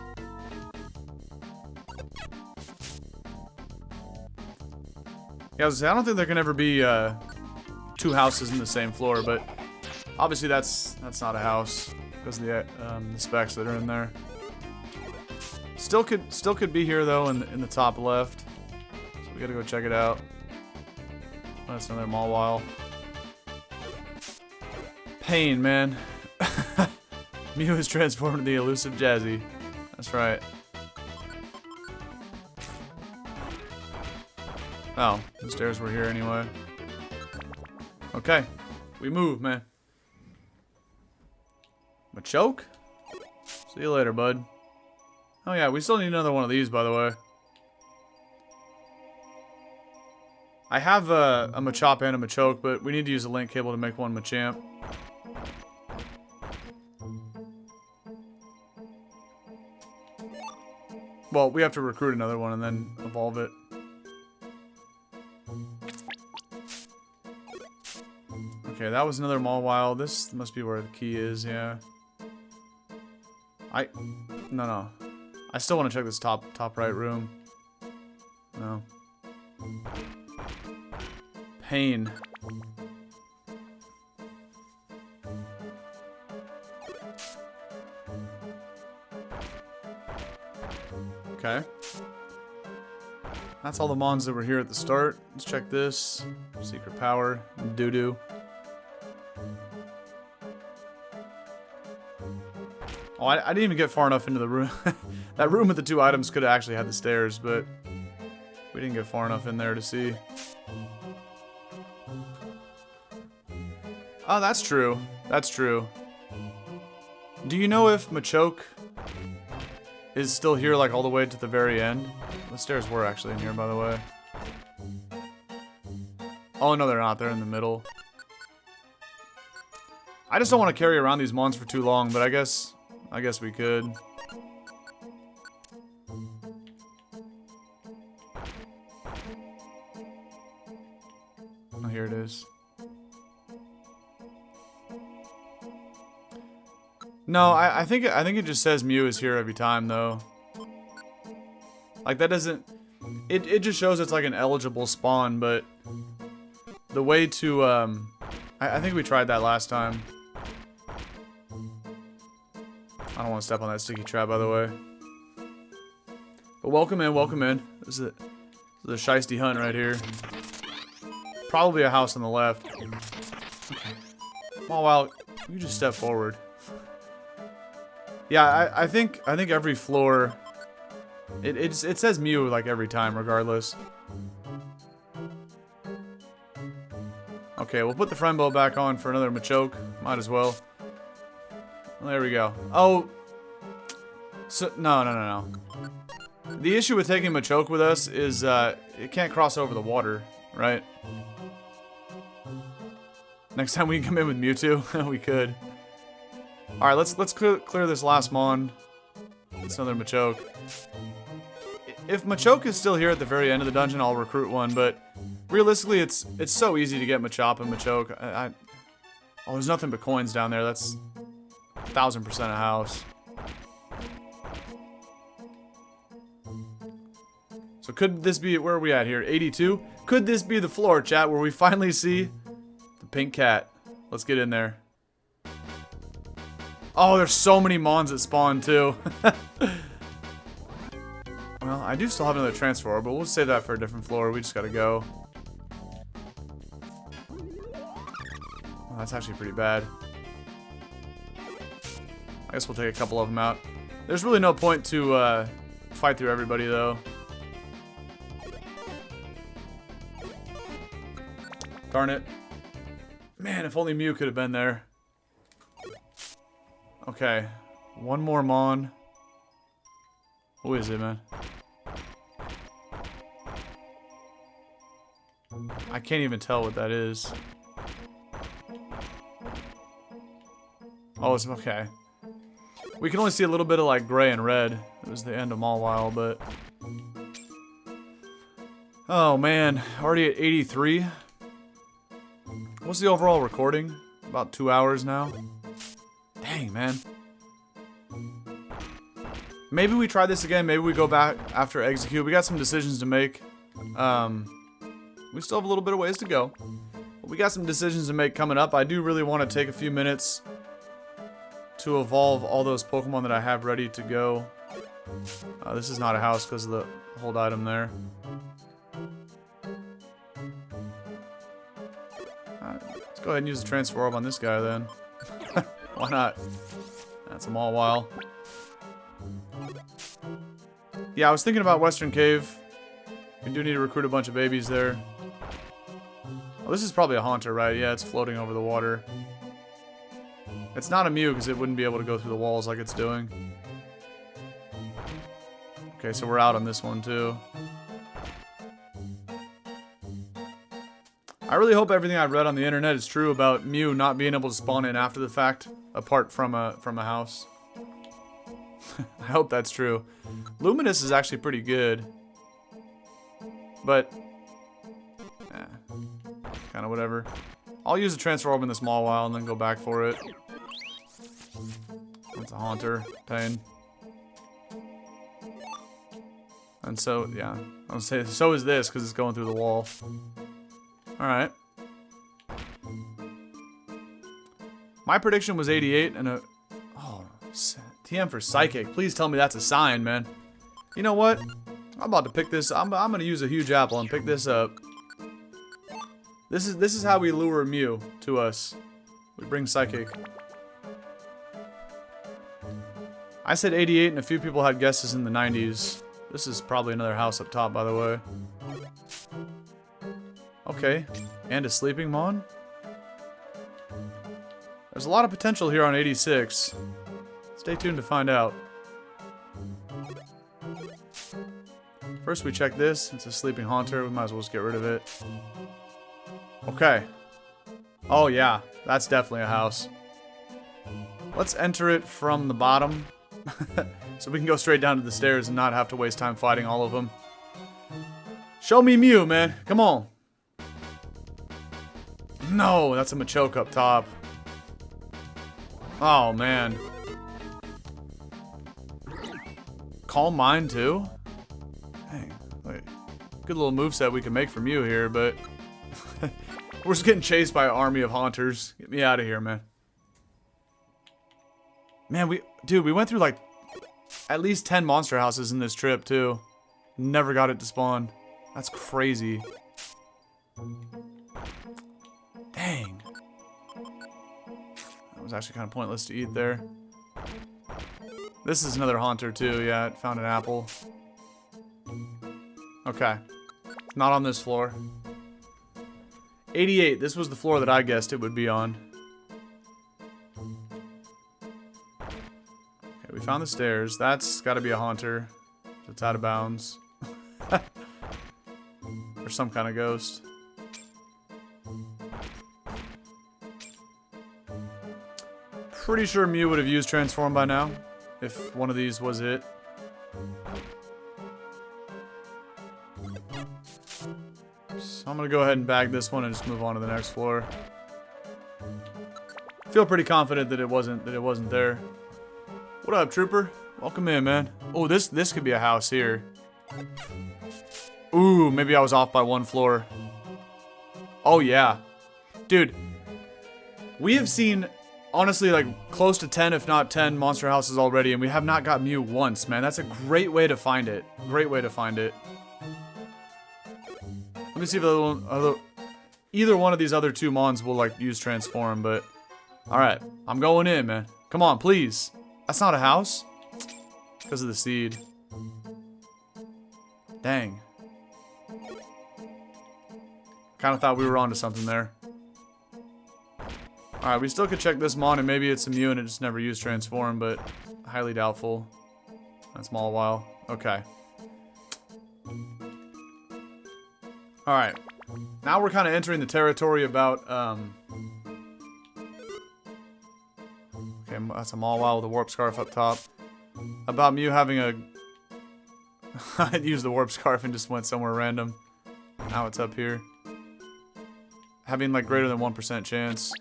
Yeah, I was gonna say, I don't think there can ever be two houses in the same floor, but obviously that's not a house because of the specs that are in there. Still could be here though in the top left. So we gotta go check it out. Oh, that's another Mawile. Pain, man. Mew is transformed into the elusive Jazzy. That's right. Oh, the stairs were here anyway. Okay, we move, man. Machoke? See you later, bud. Oh yeah, we still need another one of these, by the way. I have a Machop and a Machoke, but we need to use a link cable to make one Machamp. Well, we have to recruit another one and then evolve it. Okay, that was another Mawile. This must be where the key is, yeah. No. I still want to check this top right room. No. Pain. Okay. That's all the mons that were here at the start. Let's check this. Secret power. Doo-doo. Oh, I didn't even get far enough into the room. That room with the two items could have actually had the stairs, but we didn't get far enough in there to see. Oh, that's true. That's true. Do you know if Machoke is still here, like, all the way to the very end? The stairs were actually in here, by the way. Oh, no, they're not. They're in the middle. I just don't want to carry around these mons for too long, but I guess we could. Oh, here it is. No, I think it just says Mew is here every time though. Like that doesn't. It just shows it's like an eligible spawn, but the way to I think we tried that last time. I don't want to step on that sticky trap, by the way. But welcome in, welcome in. This is a shiesty hunt right here. Probably a house on the left. Okay. Oh wow, you just step forward. Yeah, I think every floor it says Mew like every time regardless. Okay, we'll put the friend bow back on for another Machoke. Might as well. Well, there we go. Oh, so no. The issue with taking Machoke with us is it can't cross over the water, right? Next time we can come in with Mewtwo, we could. All right, let's clear this last mon. It's another Machoke. If Machoke is still here at the very end of the dungeon, I'll recruit one. But realistically, it's so easy to get Machop and Machoke. Oh, there's nothing but coins down there. That's 1000% a house. So could this be, where are we at here? 82? Could this be the floor, chat, where we finally see the pink cat? Let's get in there. Oh, there's so many mons that spawn too. Well, I do still have another transfer, but we'll save that for a different floor. We just gotta go. Oh, that's actually pretty bad. I guess we'll take a couple of them out. There's really no point to fight through everybody though. Darn it. Man, if only Mew could have been there. Okay. One more mon. Who is it, man? I can't even tell what that is. Oh, it's okay. We can only see a little bit of like gray and red. It was the end of Mawile, but... Oh man, already at 83? What's the overall recording? About 2 hours now? Dang, man. Maybe we try this again. Maybe we go back after Exeggcute. We got some decisions to make. We still have a little bit of ways to go. But we got some decisions to make coming up. I do really want to take a few minutes to evolve all those Pokemon that I have ready to go. This is not a house because of the hold item there. Let's go ahead and use the transfer orb on this guy then. Why not? That's a Mawile. Yeah, I was thinking about Western Cave. We do need to recruit a bunch of babies there. Oh, this is probably a Haunter, right? Yeah, it's floating over the water. It's not a Mew because it wouldn't be able to go through the walls like it's doing. Okay, so we're out on this one too. I really hope everything I read on the internet is true about Mew not being able to spawn in after the fact, apart from a house. I hope that's true. Luminous is actually pretty good. But, kind of whatever. I'll use the transfer orb in this Mawile and then go back for it. That's a Haunter. Pain. And so, yeah. I was saying, so is this because it's going through the wall. Alright. My prediction was 88 and a... Oh, TM for Psychic. Please tell me that's a sign, man. You know what? I'm about to pick this. I'm going to use a huge apple and pick this up. This is how we lure Mew to us. We bring Psychic. I said 88 and a few people had guesses in the 90s. This is probably another house up top, by the way. Okay. And a Sleeping Mon? There's a lot of potential here on 86. Stay tuned to find out. First we check this. It's a Sleeping Haunter. We might as well just get rid of it. Okay. Oh, yeah. That's definitely a house. Let's enter it from the bottom. So we can go straight down to the stairs and not have to waste time fighting all of them. Show me Mew, man. Come on. No, that's a Machoke up top. Oh, man. Calm Mind, too? Dang. Wait. Good little moveset we can make from Mew here, but... we're just getting chased by an army of haunters. Get me out of here, man. Man, we went through like at least 10 monster houses in this trip, too. Never got it to spawn. That's crazy. Dang. That was actually kind of pointless to eat there. This is another haunter, too. Yeah, it found an apple. Okay. Not on this floor. 88. This was the floor that I guessed it would be on. Okay, we found the stairs. That's got to be a haunter. It's out of bounds. Or some kind of ghost. Pretty sure Mew would have used Transform by now, if one of these was it. So I'm gonna go ahead and bag this one and just move on to the next floor. Feel pretty confident that it wasn't there. What up, trooper? Welcome in, man. Oh, this could be a house here. Ooh, maybe I was off by one floor. Oh yeah. Dude, we have seen honestly like close to 10 if not 10 monster houses already, and we have not got Mew once, man. That's a great way to find it. Great way to find it. Let me see if either one of these other two mons will like use Transform, but alright, I'm going in, man. Come on, please. That's not a house? Because of the seed. Dang. Kind of thought we were onto something there. Alright, we still could check this mon and maybe it's immune and it just never used Transform, but highly doubtful. That's small while. Okay. Alright. Now we're kind of entering the territory about, okay, that's a Mawile with a Warp Scarf up top. About Mew having a... I used the Warp Scarf and just went somewhere random. Now it's up here. Having like greater than 1% chance.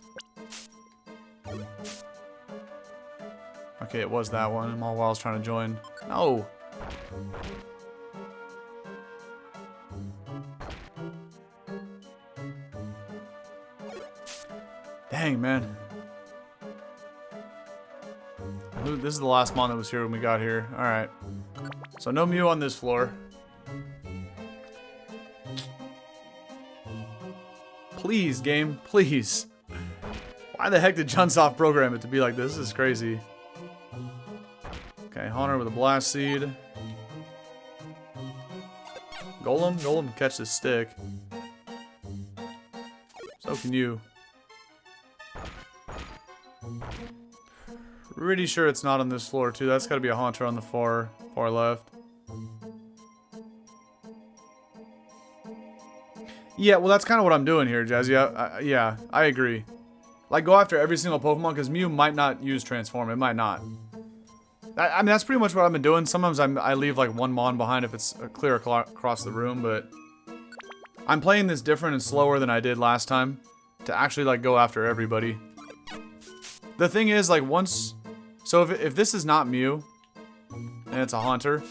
Okay, it was that one. And Mawile's trying to join. No! Dang, man. This is the last mon that was here when we got here. Alright. So no Mew on this floor. Please, game. Please. Why the heck did Chunsoft program it to be like this? This is crazy. Okay, Haunter with a Blast Seed. Golem? Golem can catch this stick. So can you. Pretty sure it's not on this floor, too. That's got to be a Haunter on the far left. Yeah, well, that's kind of what I'm doing here, Jazzy. Yeah, I agree. Like, go after every single Pokemon, because Mew might not use Transform. It might not. I mean, that's pretty much what I've been doing. Sometimes I leave, like, one Mon behind if it's clear across the room, but... I'm playing this different and slower than I did last time to actually, like, go after everybody. The thing is, like, once... So if this is not Mew, and it's a Haunter,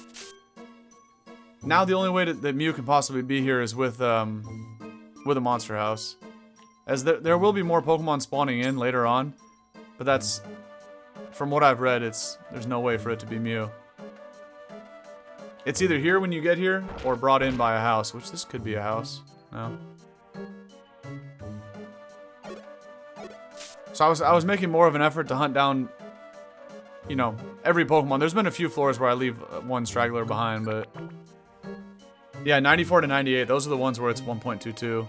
now the only way that Mew can possibly be here is with a Monster House. As there will be more Pokemon spawning in later on, but that's, from what I've read, there's no way for it to be Mew. It's either here when you get here, or brought in by a house, which this could be a house. No. So I was making more of an effort to hunt down, you know, every Pokemon. There's been a few floors where I leave one straggler behind, but... Yeah, 94 to 98, those are the ones where it's 1.22.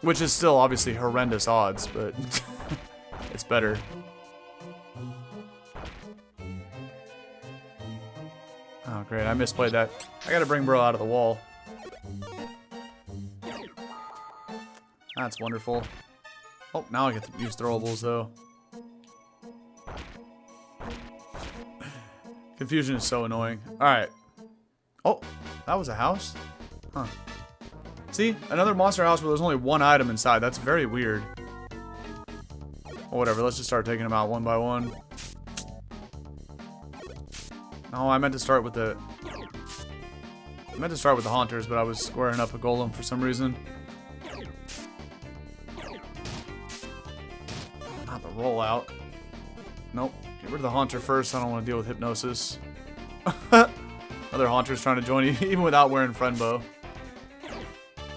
Which is still obviously horrendous odds, but it's better. Oh, great, I misplayed that. I gotta bring bro out of the wall. That's wonderful. Oh, now I get to use throwables, though. Confusion is so annoying. Alright. Oh, that was a house? Huh. See? Another monster house where there's only one item inside. That's very weird. Well, whatever. Let's just start taking them out one by one. Oh, I meant to start with the... Haunters, but I was squaring up a golem for some reason. Not the rollout. Nope. Get rid of the Haunter first. I don't want to deal with hypnosis. Other Haunters trying to join you, even without wearing friend bow.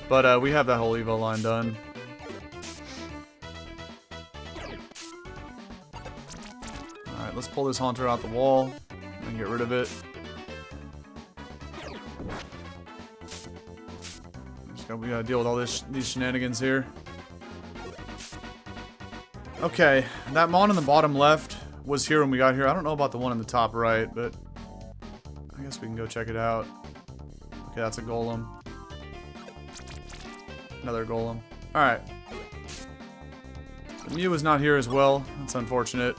But we have that whole Evo line done. Alright, let's pull this Haunter out the wall and get rid of it. We gotta deal with all these shenanigans here. Okay, that mon in the bottom left was here when we got here. I don't know about the one in the top right, but I guess we can go check it out. Okay, that's a golem. Another golem. Alright. The Mew is not here as well. That's unfortunate.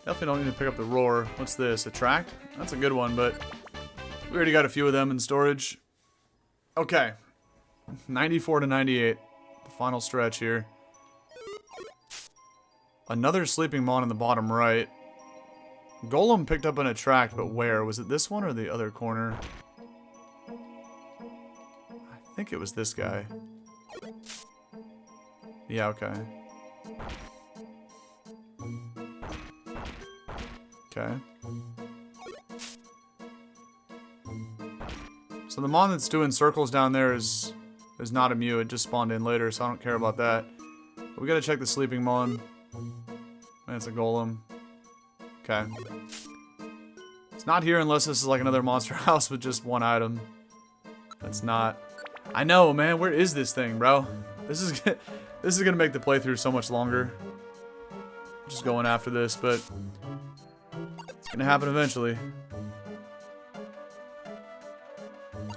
Definitely don't need to pick up the roar. What's this? Attract? That's a good one, but we already got a few of them in storage. Okay. 94 to 98. The final stretch here. Another sleeping mon in the bottom right. Golem picked up an attract, but where? Was it this one or the other corner? I think it was this guy. Yeah, okay. Okay. So the mon that's doing circles down there is not a Mew. It just spawned in later, so I don't care about that. But we gotta check the sleeping mon. And it's a golem. Okay. It's not here unless this is like another monster house with just one item. That's not. I know, man. Where is this thing, bro? This is gonna make the playthrough so much longer. Just going after this, but it's gonna happen eventually.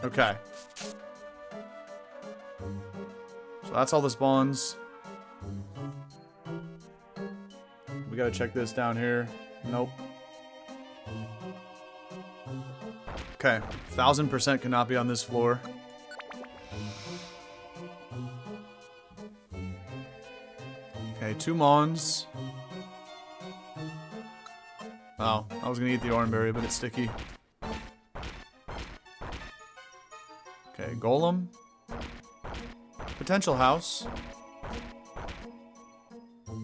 Okay. So that's all the spawns. We gotta check this down here. Nope. Okay. 1000% cannot be on this floor. Okay, 2 mons. Oh, I was gonna eat the oranberry, but it's sticky. Okay, golem. Potential house.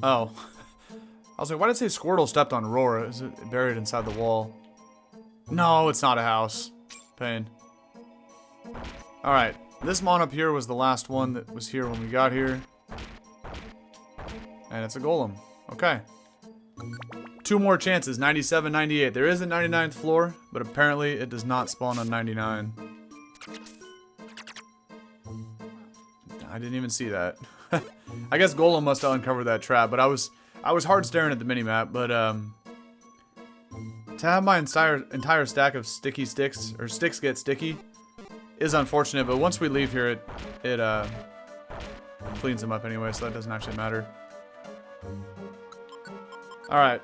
Oh. I was like, why did it say Squirtle stepped on Roar? Is it buried inside the wall? No, it's not a house. Pain. Alright, this mon up here was the last one that was here when we got here. And it's a golem. Okay. 2 more chances, 97, 98. There is a 99th floor, but apparently it does not spawn on 99. I didn't even see that. I guess Golem must have uncovered that trap, but I was hard staring at the minimap, but to have my entire stack of sticky sticks, or sticks get sticky, is unfortunate, but once we leave here, it cleans them up anyway, so that doesn't actually matter. Alright.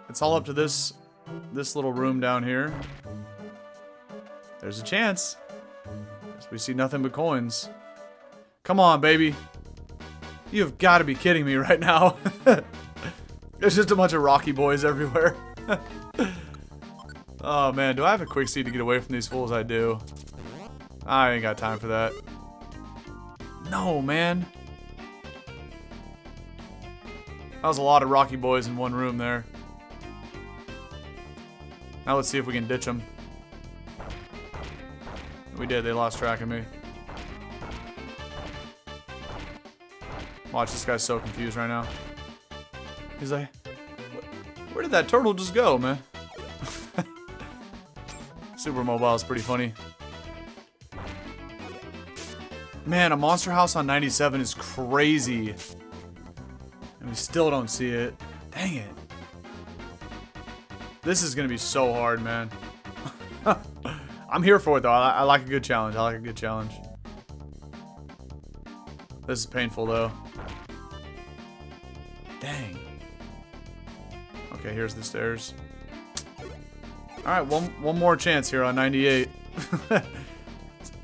It's all up to this little room down here. There's a chance. We see nothing but coins. Come on, baby. You've got to be kidding me right now. There's just a bunch of Rocky boys everywhere. Oh, man. Do I have a quick seed to get away from these fools? I do. I ain't got time for that. No, man. That was a lot of Rocky boys in one room there. Now let's see if we can ditch them. We did. They lost track of me. Watch, this guy's so confused right now. He's like, where did that turtle just go, man? Super Mobile is pretty funny. Man, a monster house on 97 is crazy. And we still don't see it. Dang it. This is going to be so hard, man. I'm here for it, though. I like a good challenge. I like a good challenge. This is painful, though. Dang. Okay, here's the stairs. Alright, one more chance here on 98.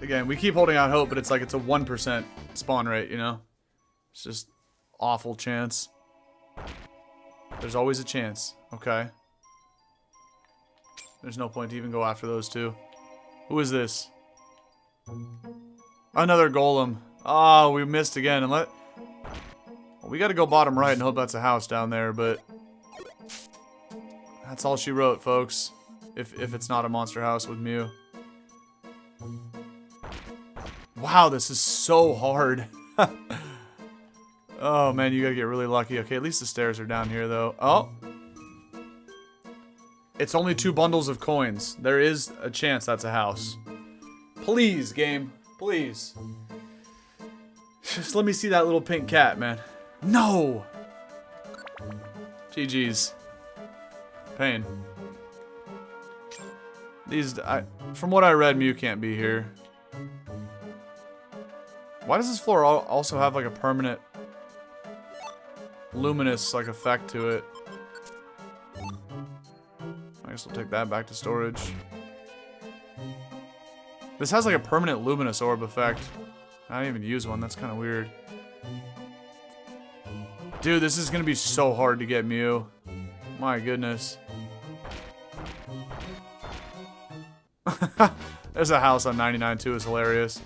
Again, we keep holding out hope, but it's like it's a 1% spawn rate, you know? It's just awful chance. There's always a chance. Okay. There's no point to even go after those two. Who is this? Another golem. Oh, we missed again. And we gotta go bottom right and hope that's a house down there, but that's all she wrote, folks. If it's not a monster house with Mew. Wow, this is so hard. Oh man, you gotta get really lucky. Okay, at least the stairs are down here though. Oh. It's only 2 bundles of coins. There is a chance that's a house. Please, game. Please. Just let me see that little pink cat, man. No! GG's. Pain. From what I read, Mew can't be here. Why does this floor also have like a permanent luminous like effect to it? I guess we'll take that back to storage. This has like a permanent luminous orb effect. I didn't even use one. That's kind of weird. Dude, this is going to be so hard to get Mew. My goodness. There's a house on 99 too. It's hilarious.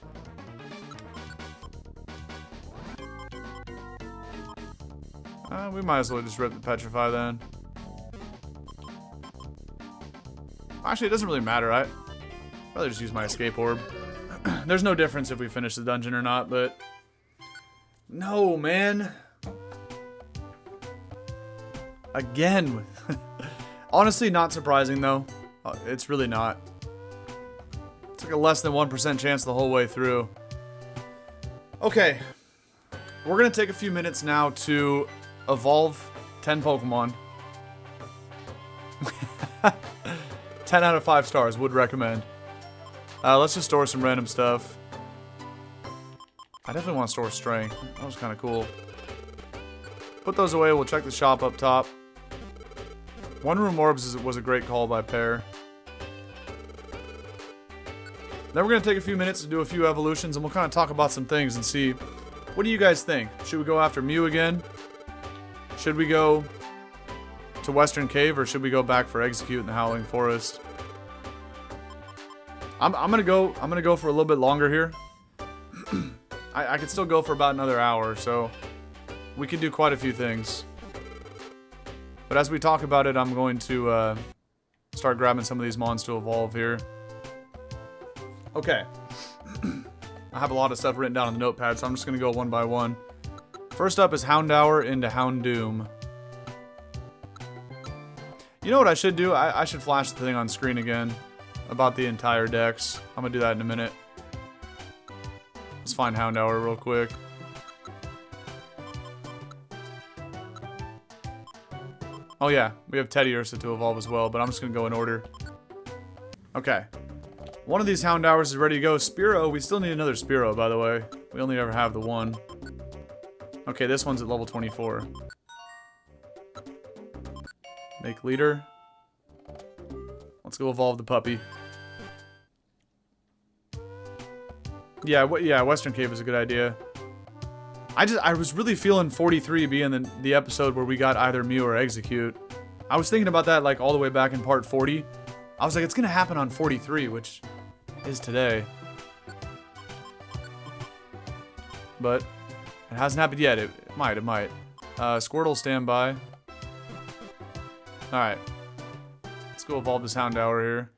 We might as well just rip the Petrify then. Actually, it doesn't really matter. I'd rather just use my escape orb. There's no difference if we finish the dungeon or not, but... No, man. Again. Honestly, not surprising, though. It's really not. It's like a less than 1% chance the whole way through. Okay. We're going to take a few minutes now to evolve 10 Pokemon. 10 out of 5 stars, would recommend. Let's just store some random stuff. I definitely want to store Strength. That was kind of cool. Put those away, we'll check the shop up top. One Room Orbs was a great call by Pear. Then we're going to take a few minutes to do a few evolutions, and we'll kind of talk about some things and see, what do you guys think? Should we go after Mew again? Should we go to Western Cave, or should we go back for Exeggcute in the Howling Forest? I'm gonna go for a little bit longer here. I could still go for about another hour, so we could do quite a few things. But as we talk about it, I'm going to start grabbing some of these mons to evolve here. Okay. I have a lot of stuff written down on the notepad, so I'm just gonna go one by one. First up is Houndour into Houndoom. You know what I should do? I should flash the thing on screen again about the entire dex. I'm gonna do that in a minute. Let's find Houndour real quick. Oh yeah, we have Teddy Ursa to evolve as well, but I'm just gonna go in order. Okay. One of these Houndours is ready to go. Spearow, we still need another Spearow, by the way. We only ever have the one. Okay, this one's at level 24. Make leader. Let's go evolve the puppy. Yeah, Western Cave is a good idea. I was really feeling 43 being the episode where we got either Mew or Exeggcute. I was thinking about that like all the way back in part 40. I was like, it's gonna happen on 43, which is today. But it hasn't happened yet. It might. Squirtle, stand by. Alright. Let's go evolve this Houndour here.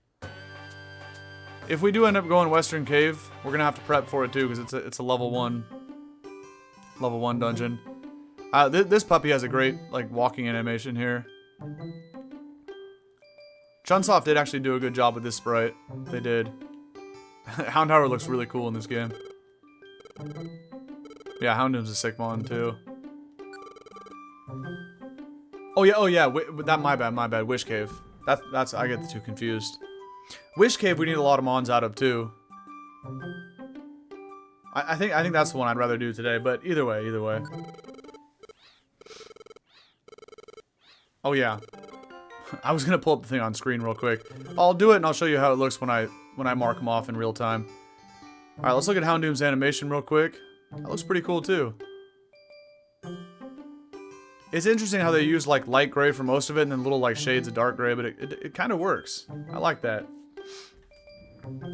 If we do end up going Western Cave, we're gonna have to prep for it too, because it's a level 1 dungeon. This puppy has a great like walking animation here. Chunsoft did actually do a good job with this sprite. They did. Houndour looks really cool in this game. Yeah, Houndoom's a sick mon too. Oh yeah, that my bad. Wish Cave. That's I get the two confused. Wish Cave we need a lot of mons out of too. I think that's the one I'd rather do today, but either way. Oh yeah. I was gonna pull up the thing on screen real quick. I'll do it and I'll show you how it looks when I mark them off in real time. Alright, let's look at Houndoom's animation real quick. That looks pretty cool too. It's interesting how they use like light gray for most of it and then little like shades of dark gray, but it kind of works. I like that.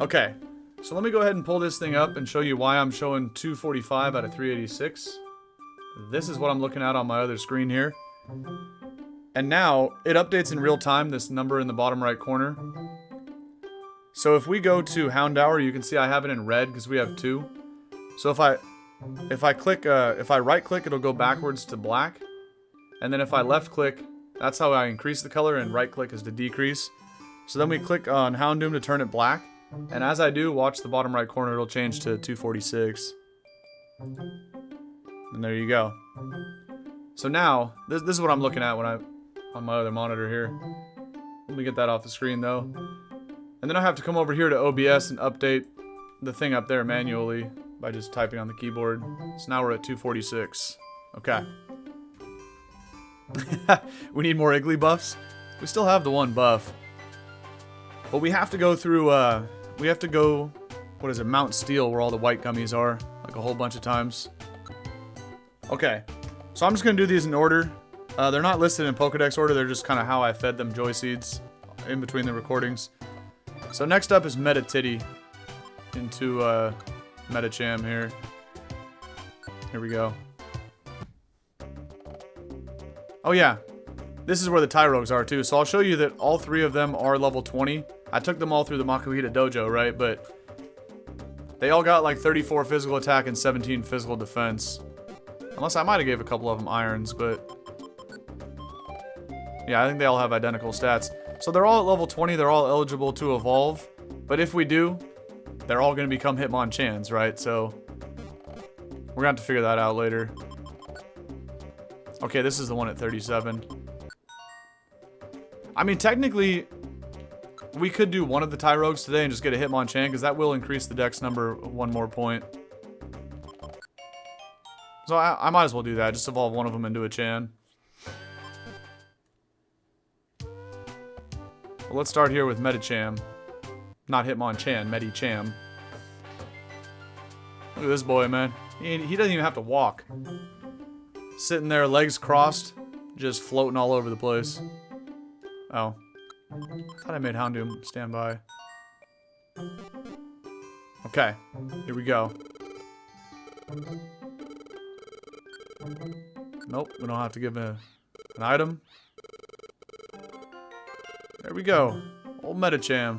Okay, so let me go ahead and pull this thing up and show you why I'm showing 245 out of 386. This is what I'm looking at on my other screen here. And now, it updates in real time, this number in the bottom right corner. So if we go to Houndour, you can see I have it in red because we have 2. So if I right click, it'll go backwards to black. And then if I left click, that's how I increase the color, and right click is to decrease. So then we click on Houndoom to turn it black. And as I do, watch the bottom right corner, it'll change to 246. And there you go. So now, this is what I'm looking at when on my other monitor here. Let me get that off the screen though. And then I have to come over here to OBS and update the thing up there manually by just typing on the keyboard. So now we're at 246. Okay. We need more Iggly buffs. We still have the one buff. But we have to go through, what is it, Mount Steel, where all the white gummies are, like a whole bunch of times. Okay, so I'm just going to do these in order. They're not listed in Pokedex order, they're just kind of how I fed them Joy Seeds in between the recordings. So next up is Metatitty into Metacham here. Here we go. Oh yeah, this is where the Tyrogues are too, so I'll show you that all 3 of them are level 20. I took them all through the Makuhita Dojo, right? But they all got like 34 physical attack and 17 physical defense. Unless I might have gave a couple of them irons, but yeah, I think they all have identical stats. So they're all at level 20, they're all eligible to evolve. But if we do, they're all going to become Hitmonchans, right? So we're going to have to figure that out later. Okay, this is the one at 37. I mean, technically, we could do one of the Tyrogues today and just get a Hitmonchan, because that will increase the dex number 1 more point. So I might as well do that, just evolve one of them into a Chan. Well, let's start here with Metacham. Not Hitmonchan, Medicham. Look at this boy, man. He doesn't even have to walk. Sitting there, legs crossed, just floating all over the place. Oh. I thought I made Houndoom stand by. Okay, here we go. Nope, we don't have to give an item. There we go. Old Metacham.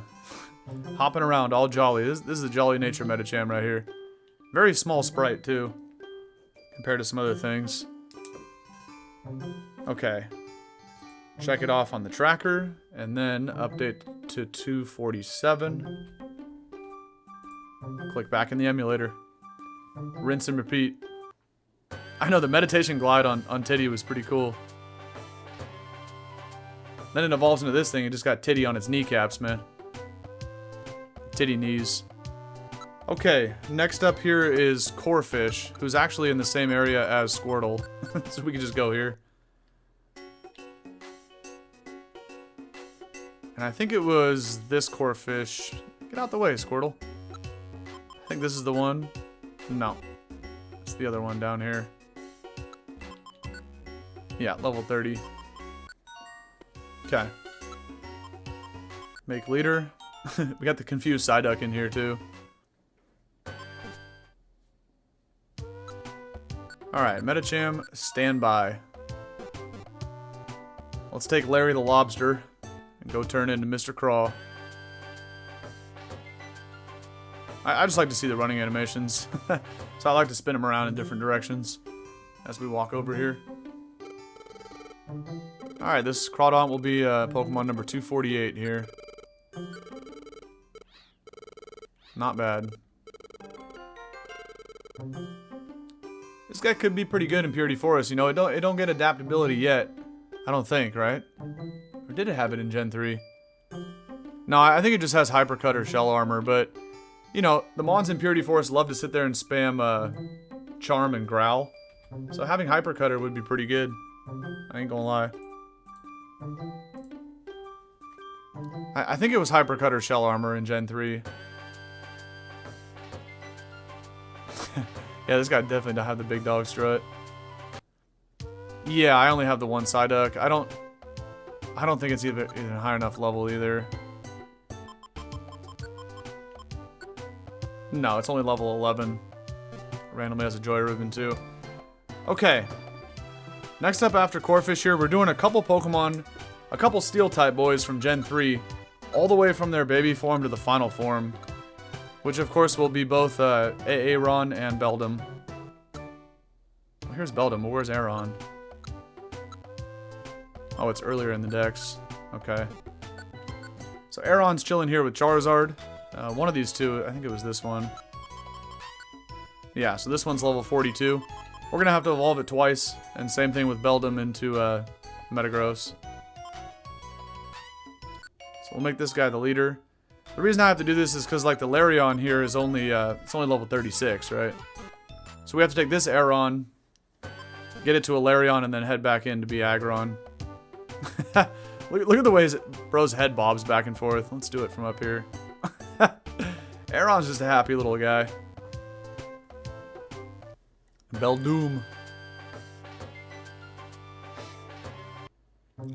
Hopping around, all jolly. This is a jolly nature Metacham right here. Very small sprite, too. Compared to some other things. Okay. Check it off on the tracker, and then update to 247. Click back in the emulator. Rinse and repeat. I know, the meditation glide on Titty was pretty cool. Then it evolves into this thing, it just got Titty on its kneecaps, man. Titty knees. Okay, next up here is Corefish, who's actually in the same area as Squirtle. So we can just go here. And I think it was this Corefish. Get out the way, Squirtle. I think this is the one. No. It's the other one down here. Yeah, level 30. Okay. Make leader. We got the confused Psyduck in here too. Alright, Metacham, stand by. Let's take Larry the Lobster and go turn into Mr. Craw. I just like to see the running animations. So I like to spin them around in different directions as we walk over here. Alright, this Crawdaunt will be Pokemon number 248 here. Not bad. This guy could be pretty good in Purity Forest. You know, it don't get adaptability yet. I don't think, right? Or did it have it in Gen 3? No, I think it just has Hypercut or Shell Armor, but, you know, the Mons in Purity Forest love to sit there and spam Charm and Growl. So having Hypercutter would be pretty good. I ain't gonna lie. I think it was Hypercutter Shell Armor in Gen 3. Yeah, this guy definitely don't have the big dog strut. Yeah, I only have the one Psyduck. I don't think it's even high enough level either. No, it's only level 11. Randomly has a Joy Ribbon too. Okay. Next up after Corphish here, we're doing a couple Pokemon, a couple Steel-type boys from Gen 3, all the way from their baby form to the final form. Which of course will be both Aaron and Beldum. Well, here's Beldum, but where's Aaron? Oh, it's earlier in the decks. Okay. So Aaron's chilling here with Charizard. One of these two, I think it was this one. Yeah, so this one's level 42. We're gonna have to evolve it twice, and same thing with Beldum into Metagross. So we'll make this guy the leader. The reason I have to do this is because, like, the Larion here is only, it's only level 36, right? So we have to take this Aeron, get it to a Larion, and then head back in to be Aggron. look at the ways bro's head bobs back and forth. Let's do it from up here. Aeron's just a happy little guy. Beldum.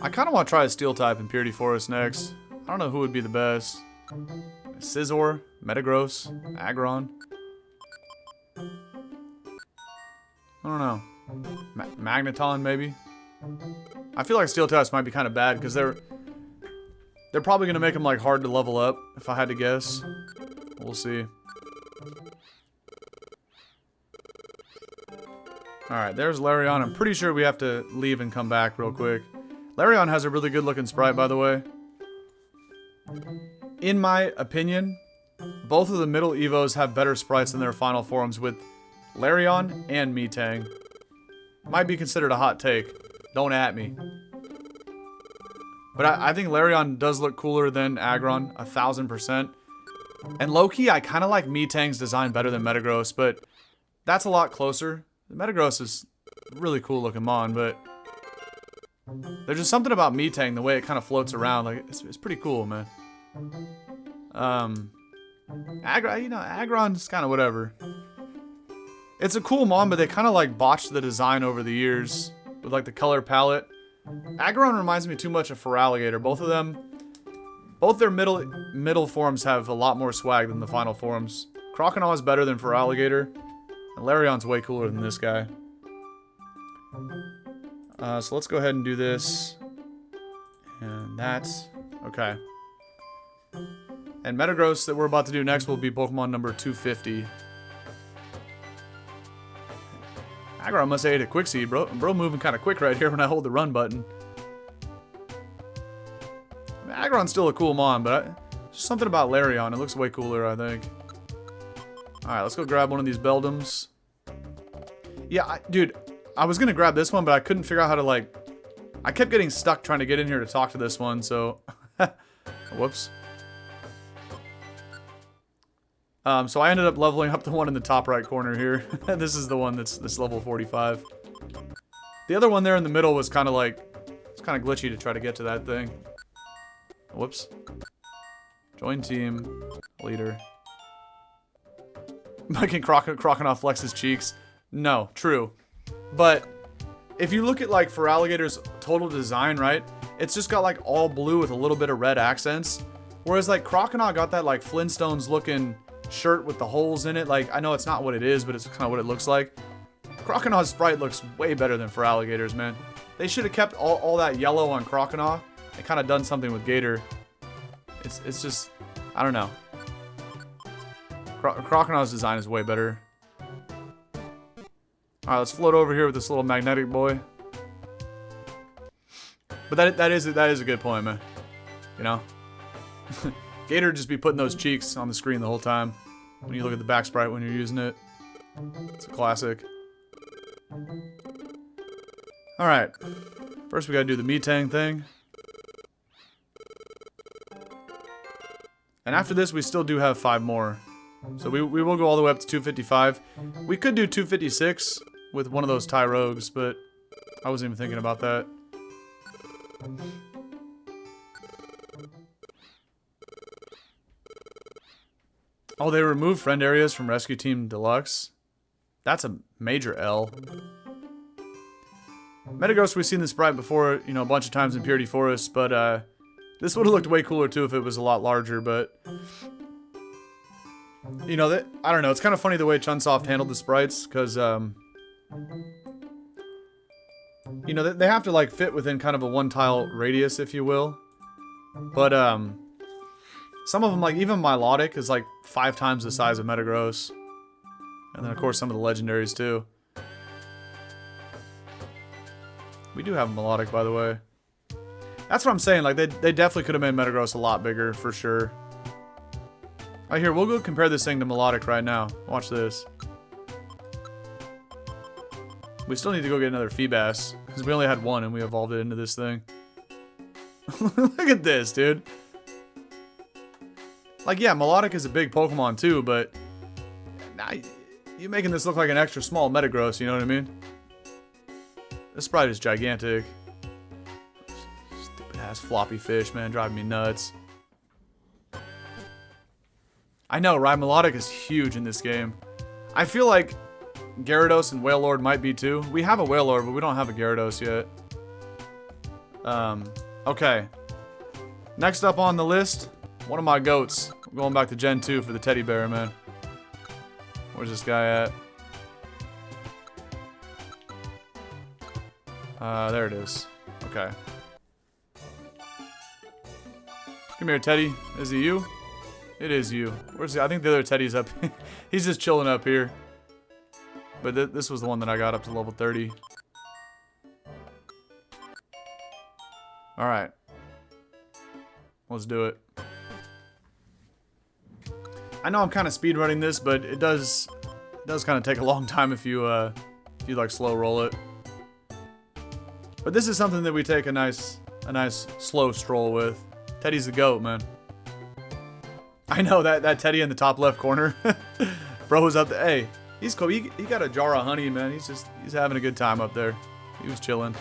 I kind of want to try a Steel type in Purity Forest next. I don't know who would be the best. Scizor, Metagross, Aggron. I don't know. Magneton, maybe? I feel like Steel types might be kind of bad because they're probably going to make them like hard to level up, if I had to guess. We'll see. Alright, there's Larion. I'm pretty sure we have to leave and come back real quick. Larion has a really good looking sprite, by the way. In my opinion, both of the middle Evos have better sprites than their final forms with Larion and Metang. Might be considered a hot take. Don't at me. But I think Larion does look cooler than Aggron, 1000%. And low-key, I kind of like Metang's design better than Metagross, but that's a lot closer. The Metagross is really cool looking mon, but there's just something about Metang, the way it kind of floats around. Like, it's pretty cool, man. Aggron, you know, Aggron's kind of whatever. It's a cool mon, but they kind of like botched the design over the years with like the color palette. Aggron reminds me too much of Feraligatr. Both of them, both their middle forms have a lot more swag than the final forms. Croconaw is better than Feraligatr, and Larion's way cooler than this guy. So let's go ahead and do this. And that's... okay. And Metagross that we're about to do next will be Pokemon number 250. Aggron must have ate a quick seed, bro. Bro moving kind of quick right here when I hold the run button. I mean, Aggron's still a cool mon, but just something about Larion. It looks way cooler, I think. Alright, let's go grab one of these Beldums. Yeah, dude, I was gonna grab this one, but I couldn't figure out how to, like... I kept getting stuck trying to get in here to talk to this one, so... Whoops. So I ended up leveling up the one in the top right corner here. This is the one that's level 45. The other one there in the middle was kind of like... it's kind of glitchy to try to get to that thing. Whoops. Join team. Leader. Can Croconaw flex his cheeks? No, true. But if you look at like Feraligatr's total design, right? It's just got like all blue with a little bit of red accents. Whereas like Croconaw got that like Flintstones looking shirt with the holes in it. Like, I know it's not what it is, but it's kind of what it looks like. Croconaw's sprite looks way better than Feraligatr's, man. They should have kept all that yellow on Croconaw and kind of done something with Gator. It's just, I don't know. Croconaw's design is way better. Alright, let's float over here with this little magnetic boy. But that is a good point, man. You know? Gator just be putting those cheeks on the screen the whole time. When you look at the back sprite when you're using it. It's a classic. Alright. First we gotta do the Metang thing. And after this, we still do have 5 more. So we will go all the way up to 255. We could do 256 with one of those Tyrogues, but I wasn't even thinking about that. Oh, they removed friend areas from Rescue Team Deluxe. That's a major L. Metagross, we've seen this sprite before, you know, a bunch of times in Purity Forest, but this would have looked way cooler too if it was a lot larger, but you know, I don't know, it's kind of funny the way Chunsoft handled the sprites, because you know, they have to like fit within kind of a 1-tile radius, if you will. But some of them, like even Milotic, is like 5 times the size of Metagross. And then of course some of the legendaries too. We do have a Milotic, by the way. That's what I'm saying, like they definitely could have made Metagross a lot bigger, for sure. Alright, here, we'll go compare this thing to Milotic right now. Watch this. We still need to go get another Feebas, because we only had one and we evolved it into this thing. Look at this, dude. Like, yeah, Milotic is a big Pokemon too, but now you're making this look like an extra small Metagross, you know what I mean? This sprite is gigantic. Stupid ass floppy fish, man, driving me nuts. I know, right? Milotic is huge in this game. I feel like Gyarados and Wailord might be too. We have a Wailord, but we don't have a Gyarados yet. Okay. Next up on the list, one of my goats. I'm going back to Gen 2 for the teddy bear, man. Where's this guy at? There it is. Okay. Come here, Teddy. Is it you? It is you. Where's he? I think the other Teddy's up. He's just chilling up here. But this was the one that I got up to level 30. Alright. Let's do it. I know I'm kind of speedrunning this, but it does kind of take a long time if you like slow roll it. But this is something that we take a nice slow stroll with. Teddy's the goat, man. I know that Teddy in the top left corner. Bro was up there. Hey, he's cool. He got a jar of honey, man. He's having a good time up there. He was chilling.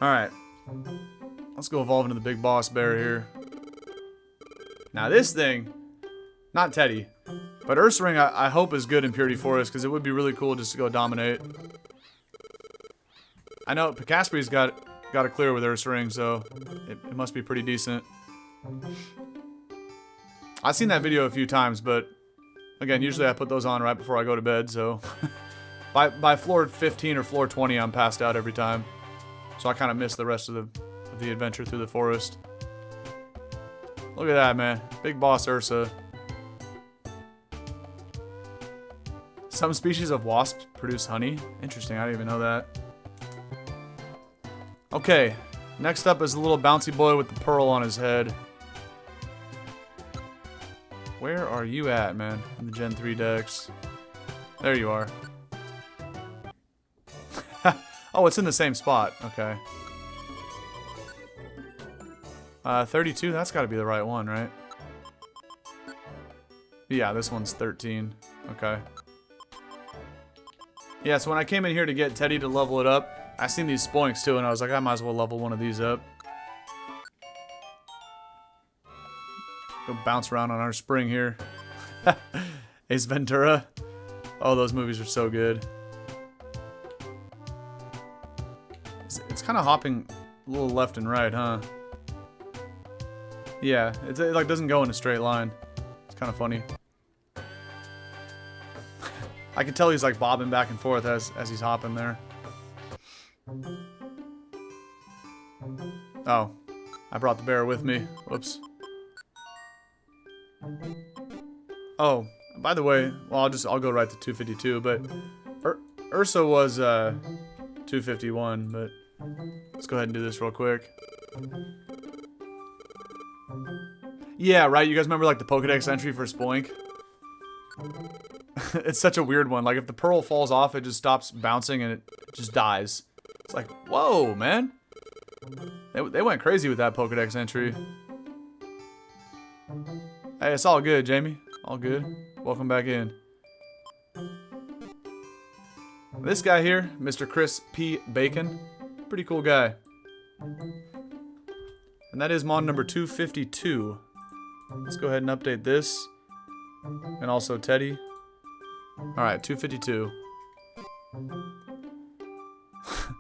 Alright. Let's go evolve into the big boss bear here. Now this thing, not Teddy, but Ursaring I hope is good in Purity Forest, because it would be really cool just to go dominate. I know Picaspee's got a clear with Ursaring, so it must be pretty decent. I've seen that video a few times, but again, usually I put those on right before I go to bed, so by floor 15 or floor 20 I'm passed out every time. So I kind of miss the rest of the adventure through the forest. Look at that, man. Big boss Ursa. Some species of wasps produce honey. Interesting, I didn't even know that. Okay, next up is a little bouncy boy with the pearl on his head. Where are you at, man? In the Gen 3 decks. There you are. Oh, it's in the same spot. Okay. 32, that's got to be the right one, right? Yeah, this one's 13. Okay. Yeah, so when I came in here to get Teddy to level it up, I seen these Spoinks too, and I was like, I might as well level one of these up. Go bounce around on our spring here. Ace Ventura. Oh, those movies are so good. It's kind of hopping a little left and right, huh? Yeah, it like doesn't go in a straight line. It's kind of funny. I can tell he's like bobbing back and forth as he's hopping there. Oh, I brought the bear with me. Whoops. Oh, by the way, well I'll go right to 252, but Ursa was 251, but let's go ahead and do this real quick. Yeah, right, you guys remember like the Pokedex entry for Spoink? It's such a weird one. Like if the pearl falls off, it just stops bouncing and it just dies. It's like, whoa, man. They went crazy with that Pokedex entry. Hey, it's all good, Jamie. All good. Welcome back in. This guy here, Mr. Chris P. Bacon, pretty cool guy. And that is Mon number 252. Let's go ahead and update this. And also Teddy. Alright, 252.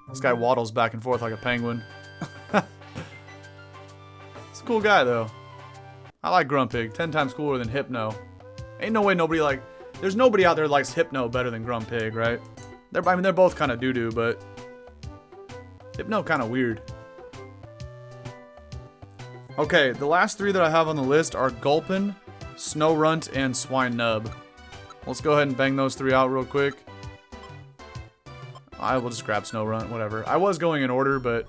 This guy waddles back and forth like a penguin. It's a cool guy, though. I like Grumpig. 10 times cooler than Hypno. Ain't no way nobody like... There's nobody out there that likes Hypno better than Grumpig, right? I mean, they're both kind of doo-doo, but... Hypno kind of weird. Okay, the last three that I have on the list are Gulpin, Snorunt, and Swine Nub. Let's go ahead and bang those three out real quick. I will just grab Snorunt, whatever. I was going in order, but...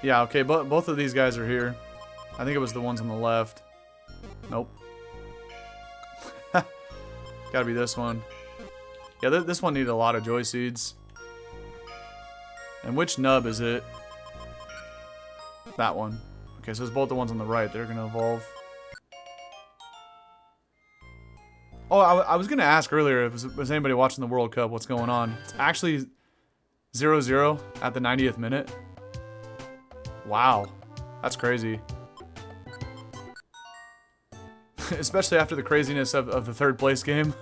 Yeah, okay, but both of these guys are here. I think it was the ones on the left. Nope. Gotta be this one. Yeah, this one needed a lot of Joy Seeds. And which nub is it? That one. Okay, so it's both the ones on the right. They're gonna evolve. Oh, I was gonna ask earlier if was anybody watching the World Cup, what's going on? It's actually 0-0 at the 90th minute. Wow. That's crazy. Especially after the craziness of the third place game.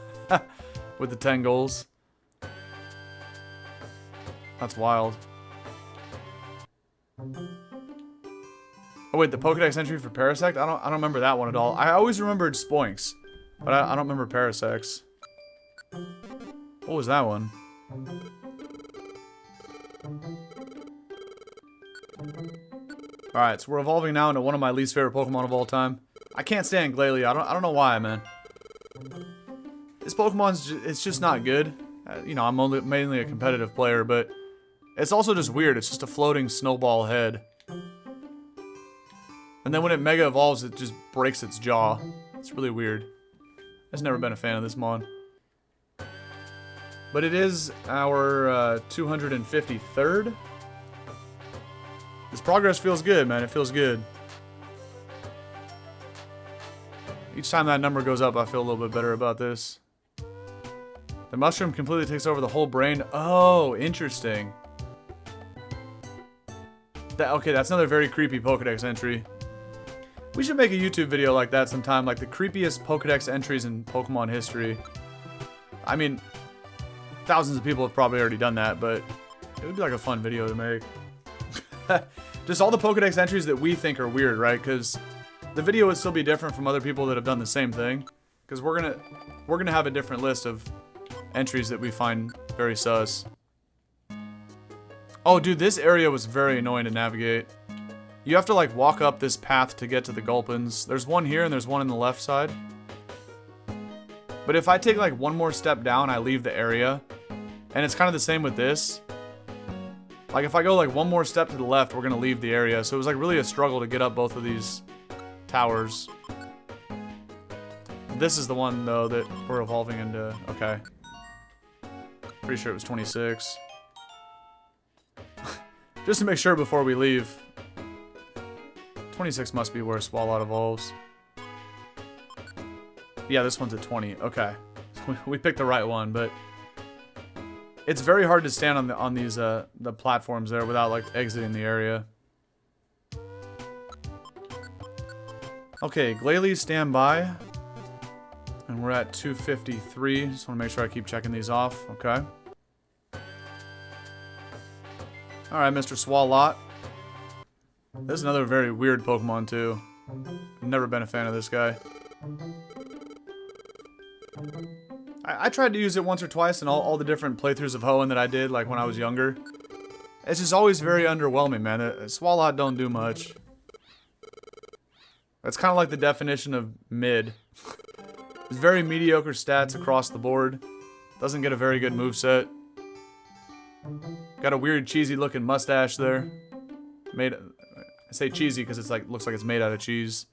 With the 10 goals. That's wild. Oh wait, the Pokédex entry for Parasect? I don't remember that one at all. I always remembered Spoinks. But I don't remember Parasex. What was that one? Alright, so we're evolving now into one of my least favorite Pokemon of all time. I can't stand Glalie. I don't know why, man. This Pokemon's it's just not good. You know, I'm mainly a competitive player, but it's also just weird. It's just a floating snowball head. And then when it Mega Evolves, it just breaks its jaw. It's really weird. I've never been a fan of this mon. But it is our 253rd. This progress feels good, man. It feels good. Each time that number goes up, I feel a little bit better about this. The mushroom completely takes over the whole brain. Oh, interesting. Okay, that's another very creepy Pokédex entry. We should make a YouTube video like that sometime, like the creepiest Pokédex entries in Pokemon history. I mean, thousands of people have probably already done that, but it would be like a fun video to make. Just all the Pokédex entries that we think are weird, right? Because the video would still be different from other people that have done the same thing. Because we're gonna have a different list of entries that we find very sus. Oh, dude, this area was very annoying to navigate. You have to, like, walk up this path to get to the Gulpins. There's one here and there's one on the left side. But if I take, like, one more step down, I leave the area. And it's kind of the same with this. Like, if I go, like, one more step to the left, we're gonna leave the area. So it was, like, really a struggle to get up both of these towers. This is the one, though, that we're evolving into. Okay. Pretty sure it was 26. Just to make sure before we leave. 26 must be where Swalot evolves. Yeah, this one's at 20. Okay. We picked the right one, but it's very hard to stand on these the platforms there without, like, exiting the area. Okay, Glalie, stand by. And we're at 253. Just want to make sure I keep checking these off. Okay. Alright, Mr. Swalot. This is another very weird Pokemon, too. I've never been a fan of this guy. I tried to use it once or twice in all the different playthroughs of Hoenn that I did, like when I was younger. It's just always very underwhelming, man. Swalot don't do much. That's kind of like the definition of mid. It's very mediocre stats across the board. Doesn't get a very good moveset. Got a weird cheesy looking mustache there. I say cheesy because it's like looks like it's made out of cheese.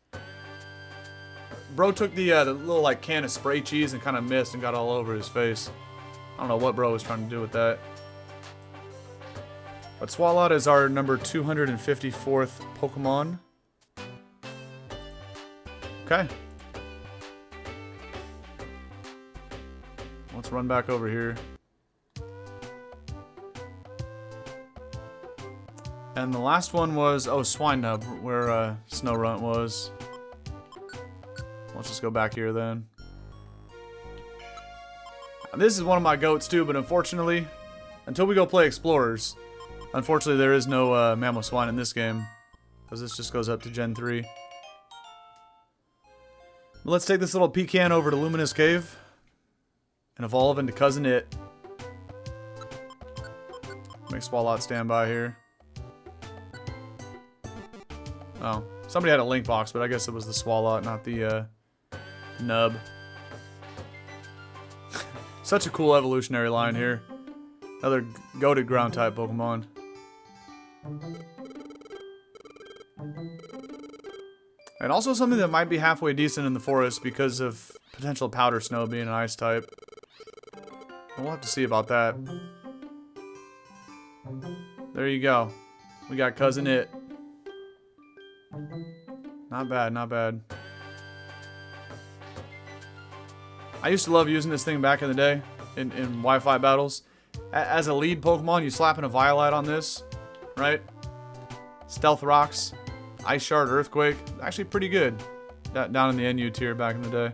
Bro took the little like can of spray cheese and kind of missed and got all over his face. I don't know what bro was trying to do with that. But Swalot is our number 254th Pokemon. Okay. Let's run back over here. And the last one was, oh, Swine Nub, where Snow Runt was. Let's just go back here then. This is one of my goats too, but unfortunately, until we go play Explorers, unfortunately there is no Mamoswine in this game, because this just goes up to Gen 3. But let's take this little pecan over to Luminous Cave and evolve into Cousin It. Make Swalot stand by here. Oh, somebody had a link box, but I guess it was the Swalot, not the Nub. Such a cool evolutionary line here. Another goated ground-type Pokemon. And also something that might be halfway decent in the forest because of potential Powder Snow being an ice type. We'll have to see about that. There you go. We got Cousin It. Not bad, not bad. I used to love using this thing back in the day in Wi-Fi battles. As a lead Pokemon, you slap in a Violite on this, right? Stealth Rocks, Ice Shard, Earthquake. Actually pretty good down in the NU tier back in the day.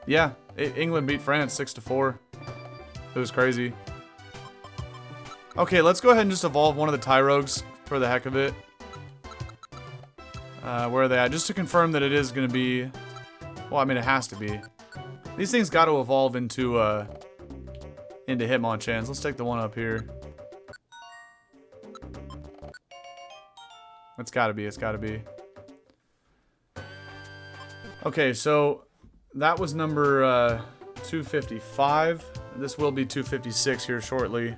Yeah, England beat France 6-4. It was crazy. Okay, let's go ahead and just evolve one of the Tyrogues for the heck of it. Where are they at? Just to confirm that it is going to be... Well, I mean, it has to be. These things got to evolve into Hitmonchans. Let's take the one up here. It's got to be. It's got to be. Okay, so that was number 255. This will be 256 here shortly.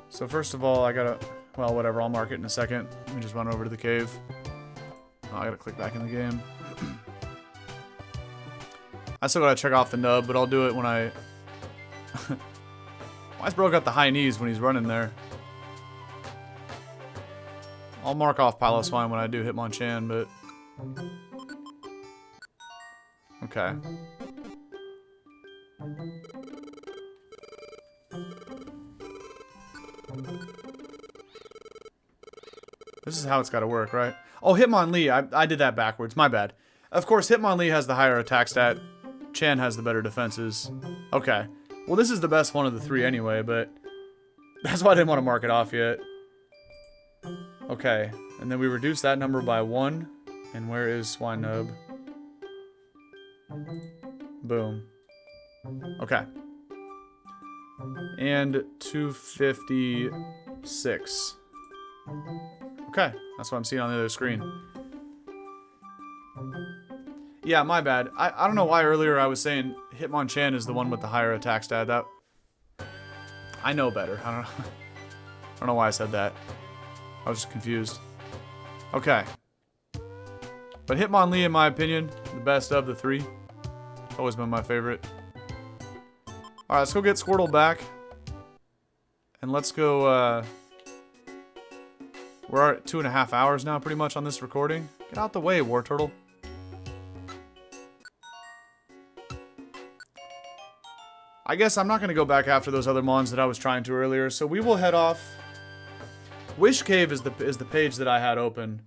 So first of all, I gotta... Well, whatever. I'll mark it in a second. Let me just run over to the cave. Oh, I gotta click back in the game. I still gotta check off the nub, but I'll do it when I... Why's bro got the high knees when he's running there? I'll mark off Piloswine when I do Hitmonchan, but... Okay. This is how it's gotta work, right? Oh, Hitmonlee, I did that backwards, my bad. Of course, Hitmonlee has the higher attack stat. Chan has the better defenses. Okay. Well, this is the best one of the three anyway, but... That's why I didn't want to mark it off yet. Okay. And then we reduce that number by 1. And where is Swinub? Boom. Okay. And 256. Okay. That's what I'm seeing on the other screen. Yeah, my bad. I don't know why earlier I was saying Hitmonchan is the one with the higher attack stat. That I know better. I don't know why I said that. I was just confused. Okay. But Hitmonlee, in my opinion, the best of the three. Always been my favorite. Alright, let's go get Squirtle back. And let's go, we're at 2.5 hours now, pretty much, on this recording. Get out the way, Wartortle. I guess I'm not going to go back after those other mons that I was trying to earlier, so we will head off. Wish Cave is the page that I had open.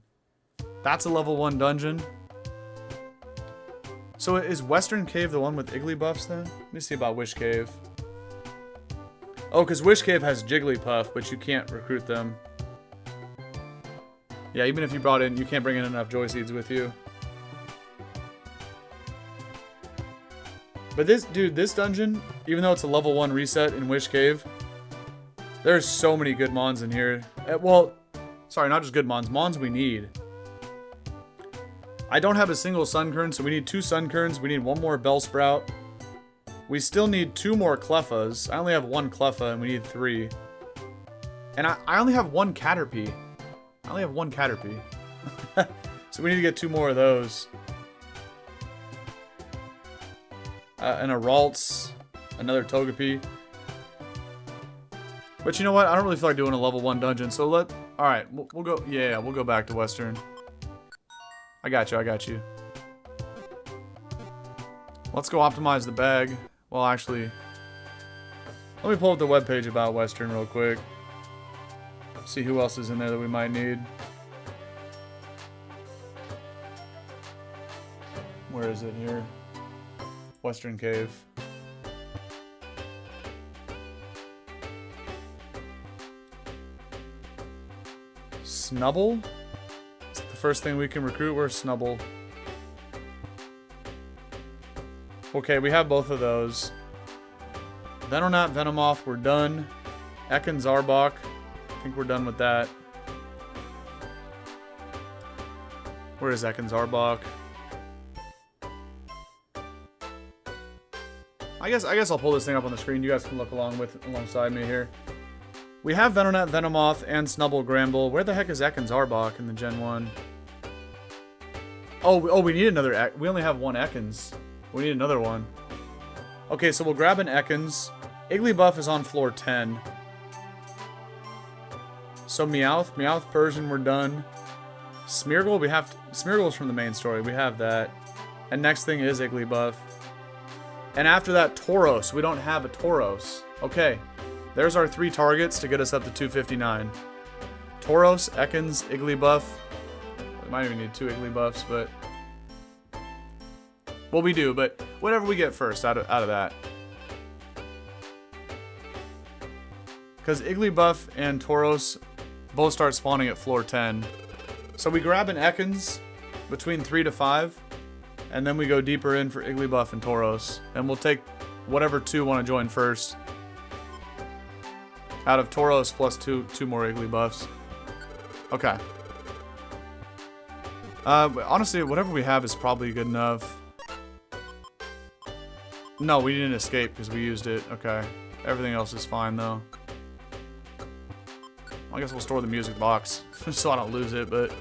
That's a level 1 dungeon. So is Western Cave the one with Iggly buffs then? Let me see about Wish Cave. Oh, because Wish Cave has Jigglypuff, but you can't recruit them. Yeah, even if you brought in, you can't bring in enough Joy Seeds with you. But this, dude, this dungeon, even though it's a level 1 reset in Wish Cave, there's so many good mons in here. Well, sorry, not just good mons, mons we need. I don't have a single Sunkern, so we need 2 Sunkerns. We need 1 more Bellsprout. We still need 2 more Cleffas. I only have 1 Cleffa, and we need 3. And I only have 1 Caterpie. I only have 1 Caterpie. So we need to get 2 more of those. And a Ralts, another Togepi. But you know what? I don't really feel like doing a level 1 dungeon, so Alright, we'll go... Yeah, we'll go back to Western. I got you, I got you. Let's go optimize the bag. Well, actually... Let me pull up the webpage about Western real quick. See who else is in there that we might need. Where is it here? Western Cave. Snubble? Is that the first thing we can recruit? Where's Snubble? Okay, we have both of those. Venonat, Venomoth, we're done. Ekans Arbok, I think we're done with that. Where is Ekans Arbok? I guess I'll pull this thing up on the screen. You guys can look alongside me here. We have Venonat, Venomoth, and Snubble Gramble. Where the heck is Ekans Arbok in the Gen 1? Oh, we need another we only have one Ekans. We need another one. Okay, so we'll grab an Ekans. Igglybuff is on floor 10. So Meowth Persian, we're done. Smeargle, Smeargle's from the main story. We have that. And next thing is Igglybuff. And after that, Tauros. We don't have a Tauros. Okay. There's our 3 targets to get us up to 259. Tauros, Ekans, Igglybuff. We might even need 2 Igglybuffs, but... Well, we do, but whatever we get first out of that. Because Igglybuff and Tauros both start spawning at floor 10. So we grab an Ekans between 3 to 5, and then we go deeper in for Igglybuff and Tauros. And we'll take whatever 2 want to join first. Out of Tauros plus 2 more Igglybuffs. Okay. Honestly, whatever we have is probably good enough. No, we didn't escape because we used it. Okay. Everything else is fine, though. I guess we'll store the music box so I don't lose it, but...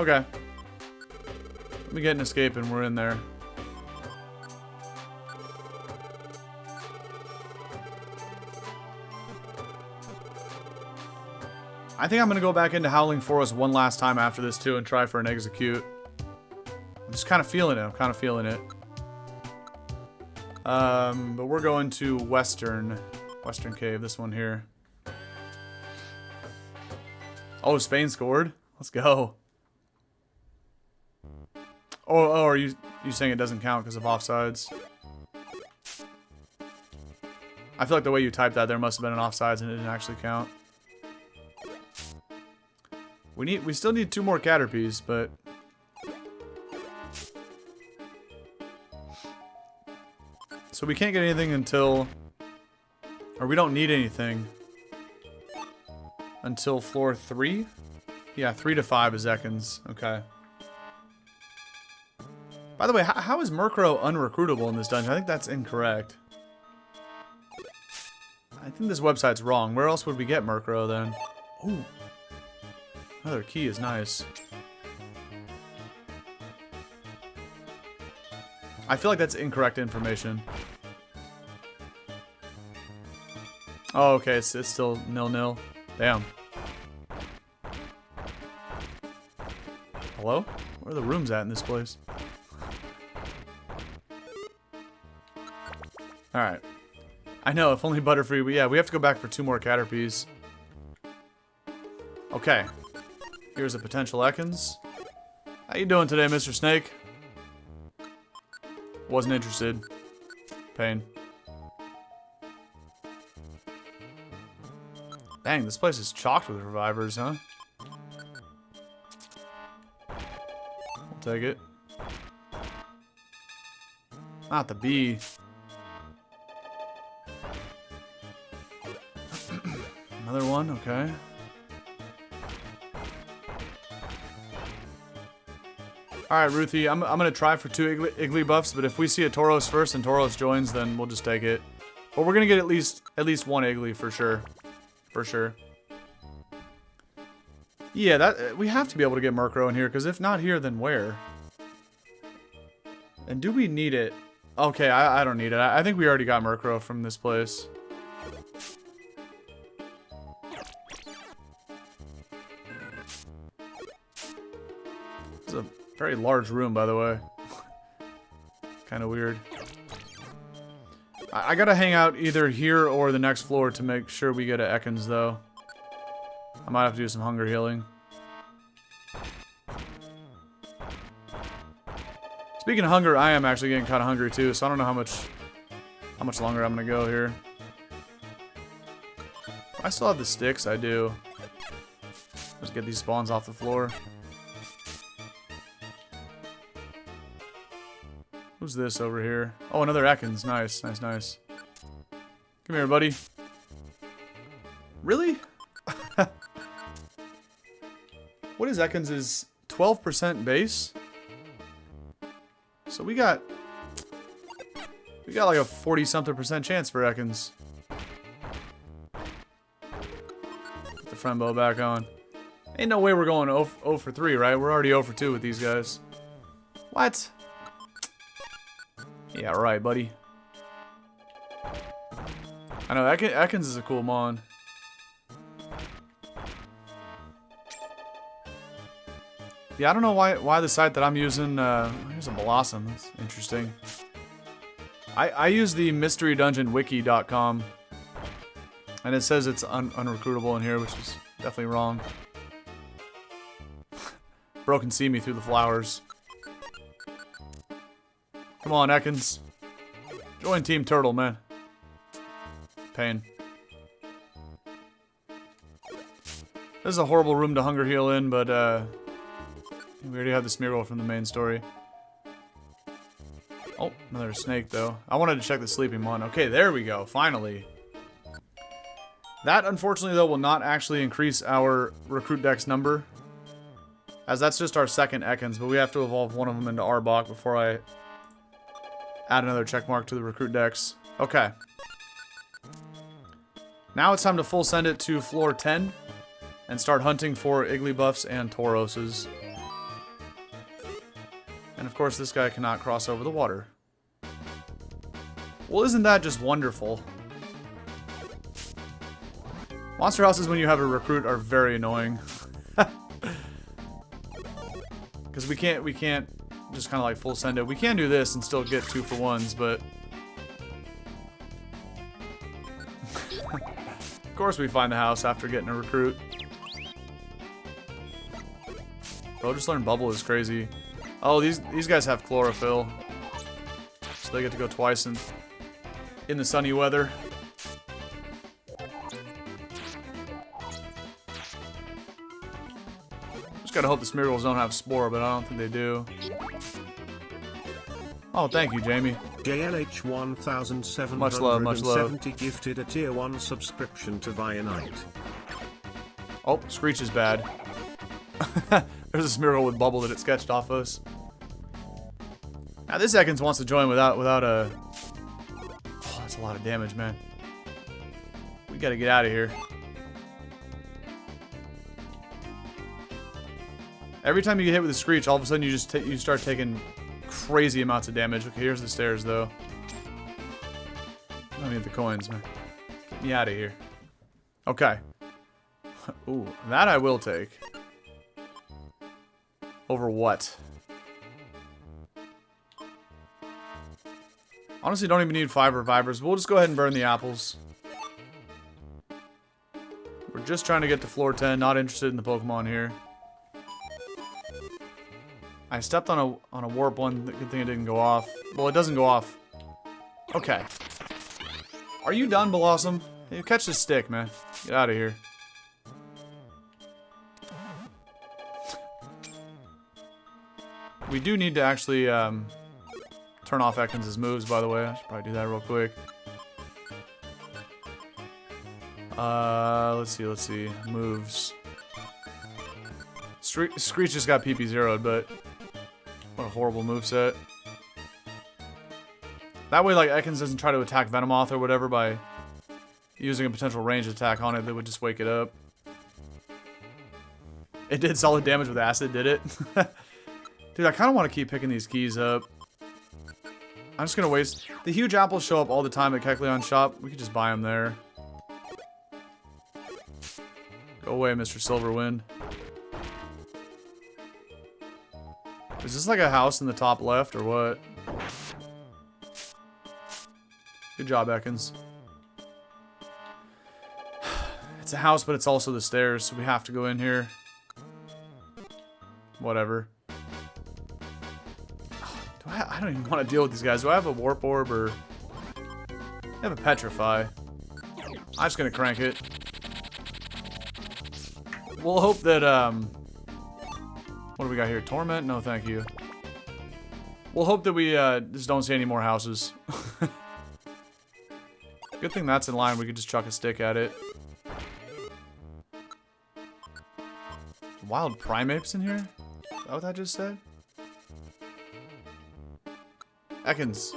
Okay. Let me get an escape and we're in there. I think I'm going to go back into Howling Forest one last time after this, too, and try for an Exeggcute. I'm just kind of feeling it. But we're going to Western Cave, this one here. Oh, Spain scored? Let's go. Oh, are you saying it doesn't count because of offsides? I feel like the way you typed that, there must have been an offsides and it didn't actually count. We still need 2 more Caterpies, but... So we can't get anything until... Or we don't need anything until floor 3? Yeah, 3 to 5 is Ekans. Okay. By the way, how is Murkrow unrecruitable in this dungeon? I think that's incorrect. I think this website's wrong. Where else would we get Murkrow then? Ooh. Another key is nice. I feel like that's incorrect information. Oh, okay, it's still 0-0. Damn. Hello? Where are the rooms at in this place? Alright. I know, if only Butterfree, but yeah, we have to go back for 2 more Caterpies. Okay. Here's a potential Ekans. How you doing today, Mr. Snake? Wasn't interested. Pain. Dang, this place is chocked with revivers, huh? I'll take it. Not the bee. Another one, okay. Alright, Ruthie, I'm gonna try for 2 Igglybuffs, but if we see a Tauros first and Tauros joins, then we'll just take it. But we're gonna get at least 1 Iggly for sure. For sure. Yeah, that we have to be able to get Murkrow in here, because if not here, then where? And do we need it? Okay, I don't need it. I think we already got Murkrow from this place. This is a very large room, by the way. Kind of weird. I gotta hang out either here or the next floor to make sure we get a Ekans, though. I might have to do some hunger healing. Speaking of hunger, I am actually getting kind of hungry too, so I don't know how much longer I'm gonna go here. I still have the sticks, I do. Let's get these spawns off the floor. Who's this over here? Oh, another Ekans. Nice, nice, nice. Come here, buddy. Really? What is Ekans? Is 12% base? So we got like a 40-something% chance for Ekans. Put the friend bow back on. Ain't no way we're going 0 for 3, right? We're already 0 for 2 with these guys. What? Yeah, right, buddy. I know, Ekans is a cool mon. Yeah, I don't know why the site that I'm using, here's a Blossom, that's interesting. I use the Mystery Dungeon wiki.com, and it says it's unrecruitable in here, which is definitely wrong. Bro can see me through the flowers. Come on, Ekans. Join Team Turtle, man. Pain. This is a horrible room to hunger heal in, but we already have the Smeargle from the main story. Oh, another snake, though. I wanted to check the sleeping one. Okay, there we go. Finally. That, unfortunately, though, will not actually increase our recruit dex number, as that's just our second Ekans, but we have to evolve one of them into Arbok before I add another check mark to the recruit dex. Okay. Now it's time to full send it to floor 10 and start hunting for Igglybuffs and Tauroses. And of course, this guy cannot cross over the water. Well, isn't that just wonderful? Monster houses, when you have a recruit, are very annoying. Because we can't just kind of like full send it. We can do this and still get 2-for-1s, but of course we find the house after getting a recruit. Bro, just learned Bubble is crazy. Oh, these guys have chlorophyll, so they get to go twice in the sunny weather. Just gotta hope the Smeargles don't have Spore, but I don't think they do. Oh, thank you, Jamie. JLH 1770 much love. Gifted a tier 1 subscription to Vionite. Oh, Screech is bad. There's a Smeargle with Bubble that it sketched off us. Now this Ekans wants to join without a... Oh, that's a lot of damage, man. We gotta get out of here. Every time you get hit with a Screech, all of a sudden you start taking crazy amounts of damage. Okay, here's the stairs, though. I don't need the coins, man. Get me out of here. Okay. Ooh, that I will take. Over what? Honestly, don't even need 5 revivers. We'll just go ahead and burn the apples. We're just trying to get to floor 10. Not interested in the Pokemon here. I stepped on a warp one. Good thing it didn't go off. Well, it doesn't go off. Okay. Are you done, Blossom? Hey, catch the stick, man. Get out of here. We do need to actually turn off Ekans' moves, by the way. I should probably do that real quick. Let's see. Moves. Screech just got PP zeroed, but what a horrible moveset. That way, like, Ekans doesn't try to attack Venomoth or whatever by using a potential ranged attack on it that would just wake it up. It did solid damage with acid, did it? Dude, I kind of want to keep picking these keys up. I'm just going to waste... The huge apples show up all the time at Kecleon's shop. We could just buy them there. Go away, Mr. Silverwind. Is this like a house in the top left or what? Good job, Ekans. It's a house, but it's also the stairs, so we have to go in here. Whatever. I don't even want to deal with these guys. Do I have a Warp Orb or... I have a Petrify. I'm just going to crank it. We'll hope that, what do we got here? Torment? No, thank you. We'll hope that we, just don't see any more houses. Good thing that's in line. We could just chuck a stick at it. Wild Primates in here? Is that what I just said? Ekans,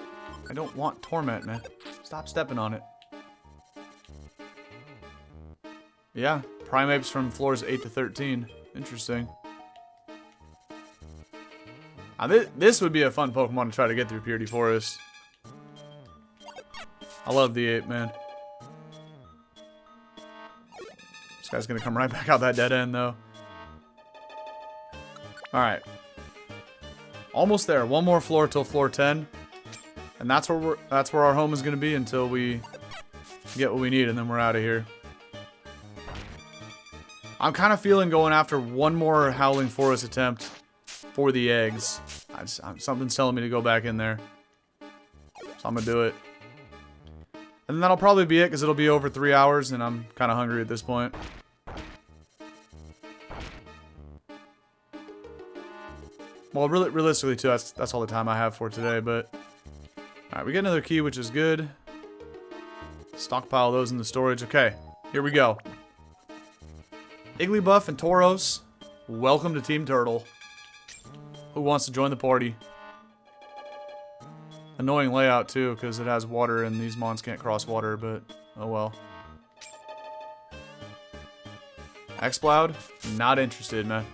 I don't want Torment, man. Stop stepping on it. Yeah, Primates from floors 8 to 13. Interesting. Now, this would be a fun Pokemon to try to get through Buried Forest. I love the ape, man. This guy's gonna come right back out that dead end, though. Alright. Almost there. One more floor till floor 10. And that's where our home is gonna be until we get what we need, and then we're out of here. I'm kind of feeling going after one more Howling Forest attempt for the eggs. Something's telling me to go back in there. So I'm gonna do it. And then that'll probably be it, because it'll be over 3 hours, and I'm kind of hungry at this point. Well, realistically, too, that's all the time I have for today, but... Alright, we get another key, which is good. Stockpile those in the storage. Okay, here we go. Igglybuff and Tauros, welcome to Team Turtle. Who wants to join the party? Annoying layout, too, because it has water, and these mons can't cross water, but oh well. Exploud? Not interested, man.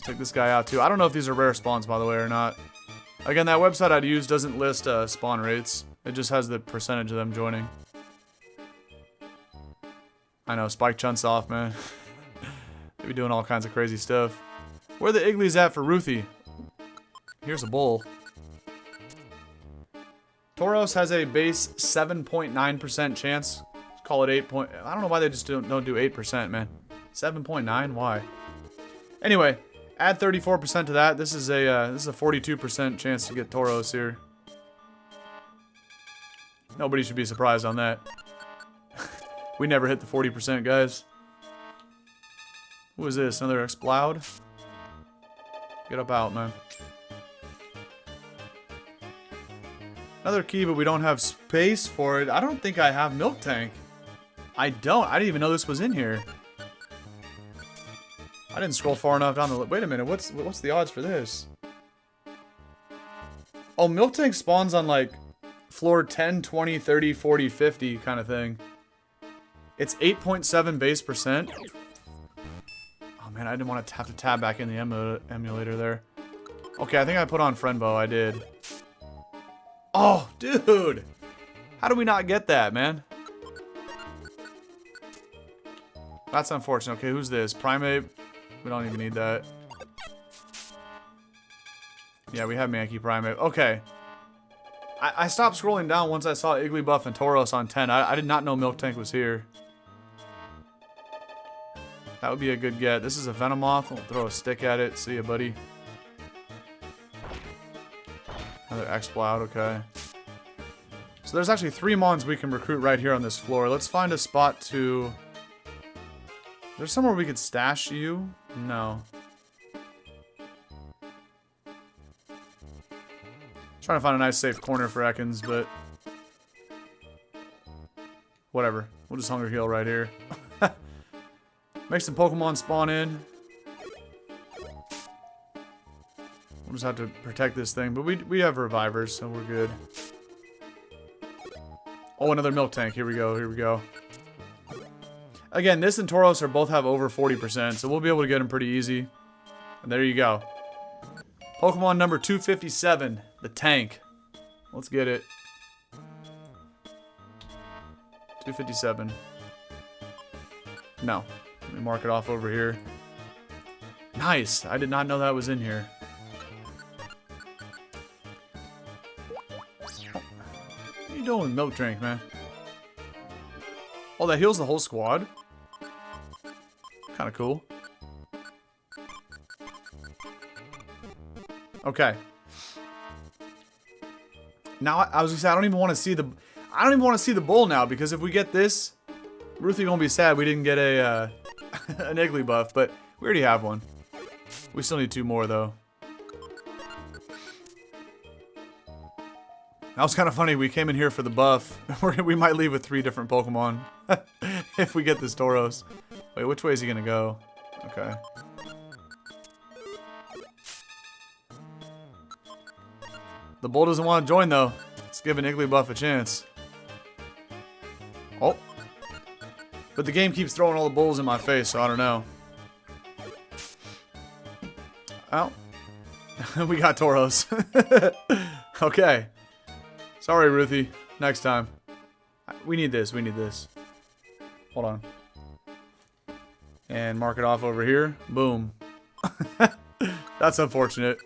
Take this guy out too. I don't know if these are rare spawns, by the way, or not. Again, that website I'd use doesn't list spawn rates. It just has the percentage of them joining. I know, Spike Chunks off, man. They be doing all kinds of crazy stuff. Where are the Igglies at for Ruthie? Here's a bull. Tauros has a base 7.9% chance. Let's call it 8. I don't know why they just don't do 8%, man. 7.9? Why? Anyway. Add 34% to that. This is a 42% chance to get Tauros here. Nobody should be surprised on that. We never hit the 40%, guys. Who is this? Another Exploud? Get up out, man. Another key, but we don't have space for it. I don't think I have Milk Tank. I don't. I didn't even know this was in here. I didn't scroll far enough down the list. Wait a minute, what's the odds for this? Oh, Milk Tank spawns on like floor 10, 20, 30, 40, 50 kind of thing. It's 8.7 base percent. Oh man, I didn't want to have to tab back in the emulator there. Okay, I think I put on Friendbow. I did. Oh, dude! How do we not get that, man? That's unfortunate. Okay, who's this? Primate? We don't even need that. Yeah, we have Mankey Primate. Okay. I stopped scrolling down once I saw Igglybuff and Tauros on 10. I did not know Milk Tank was here. That would be a good get. This is a Venomoth. We'll throw a stick at it. See ya, buddy. Another Exploud. Okay. So there's actually 3 mons we can recruit right here on this floor. Let's find a spot to... There's somewhere we could stash you? No. Trying to find a nice safe corner for Ekans, but... Whatever. We'll just Hunger Heal right here. Make some Pokemon spawn in. We'll just have to protect this thing, but we have Revivers, so we're good. Oh, another Milk Tank. Here we go, here we go. Again, this and Tauros both have over 40%, so we'll be able to get them pretty easy. And there you go. Pokemon number 257, the Tank. Let's get it. 257. No. Let me mark it off over here. Nice. I did not know that was in here. What are you doing with milk drink, man? Oh, that heals the whole squad? Kind of cool. Okay. Now I was gonna say I don't even want to see the bull now, because if we get this, Ruthie gonna be sad we didn't get a an Iggly buff, but we already have one. We still need 2 more though. That was kind of funny. We came in here for the buff. We might leave with 3 different Pokemon if we get this Tauros. Wait, which way is he gonna go? Okay. The bull doesn't want to join though. Let's give an Igglybuff a chance. Oh. But the game keeps throwing all the bulls in my face, so I don't know. Oh. We got Tauros. Okay. Sorry, Ruthie. Next time. We need this. We need this. Hold on. And mark it off over here. Boom. That's unfortunate.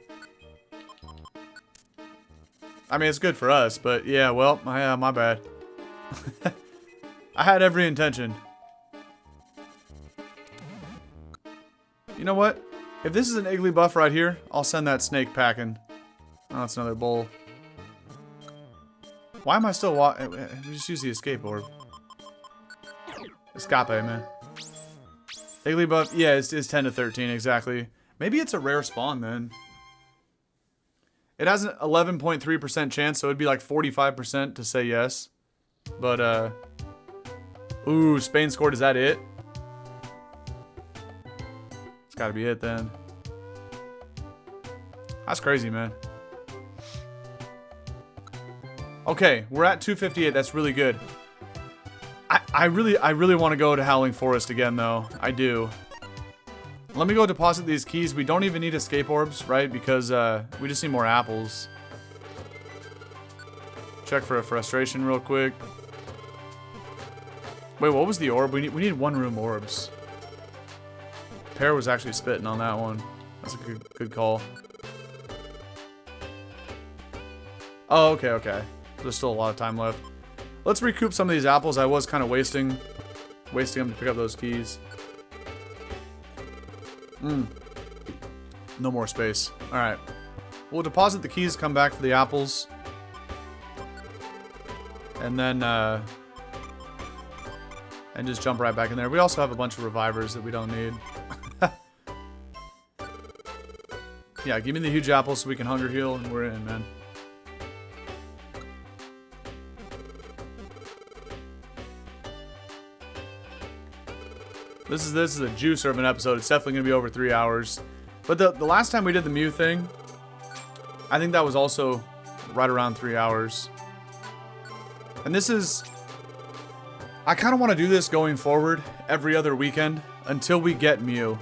I mean, it's good for us, but yeah, well, my bad. I had every intention. You know what? If this is an Igglybuff right here, I'll send that snake packing. Oh, that's another bull. Why am I still we just use the escape orb. Escape, man. Igglybuff, yeah, it's 10 to 13, exactly. Maybe it's a rare spawn, then. It has an 11.3% chance, so it'd be like 45% to say yes. But, ooh, Spain scored, is that it? It's gotta be it, then. That's crazy, man. Okay, we're at 258, that's really good. I really want to go to Howling Forest again, though. I do. Let me go deposit these keys. We don't even need escape orbs, right? Because we just need more apples. Check for a frustration real quick. Wait, what was the orb? We need 1 room orbs. Pear was actually spitting on that one. That's a good call. Oh, okay, okay. There's still a lot of time left. Let's recoup some of these apples. I was kind of wasting them to pick up those keys. No more space. Alright. We'll deposit the keys, come back for the apples. And then, and just jump right back in there. We also have a bunch of revivers that we don't need. Yeah, give me the huge apple so we can hunger heal, and we're in, man. This is a juicer of an episode. It's definitely going to be over 3 hours. But the last time we did the Mew thing, I think that was also right around 3 hours. And this is... I kind of want to do this going forward every other weekend until we get Mew.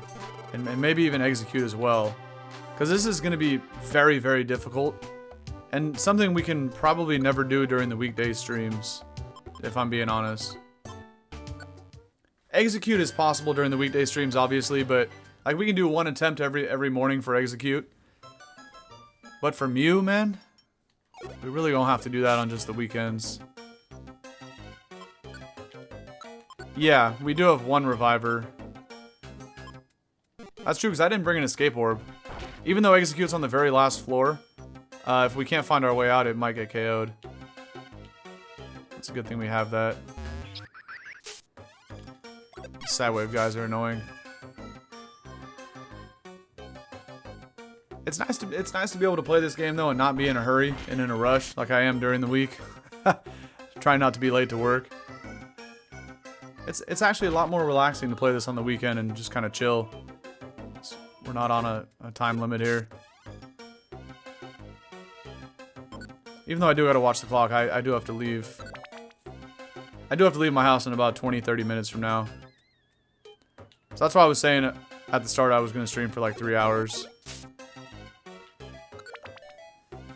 And maybe even Exeggcute as well. Because this is going to be very, very difficult. And something we can probably never do during the weekday streams, if I'm being honest. Exeggcute is possible during the weekday streams, obviously, but like we can do 1 attempt every morning for Exeggcute. But for Mew, man, we really don't have to do that on just the weekends. Yeah, we do have 1 reviver. That's true, because I didn't bring an escape orb. Even though Execcute's on the very last floor, if we can't find our way out, it might get KO'd. It's a good thing we have that. Sidewave guys are annoying. It's nice to be able to play this game though and not be in a hurry and in a rush like I am during the week. Trying not to be late to work. It's actually a lot more relaxing to play this on the weekend and just kind of chill. We're not on a time limit here. Even though I do gotta watch the clock, I do have to leave. I do have to leave my house in about 20-30 minutes from now. So that's why I was saying at the start I was going to stream for like 3 hours.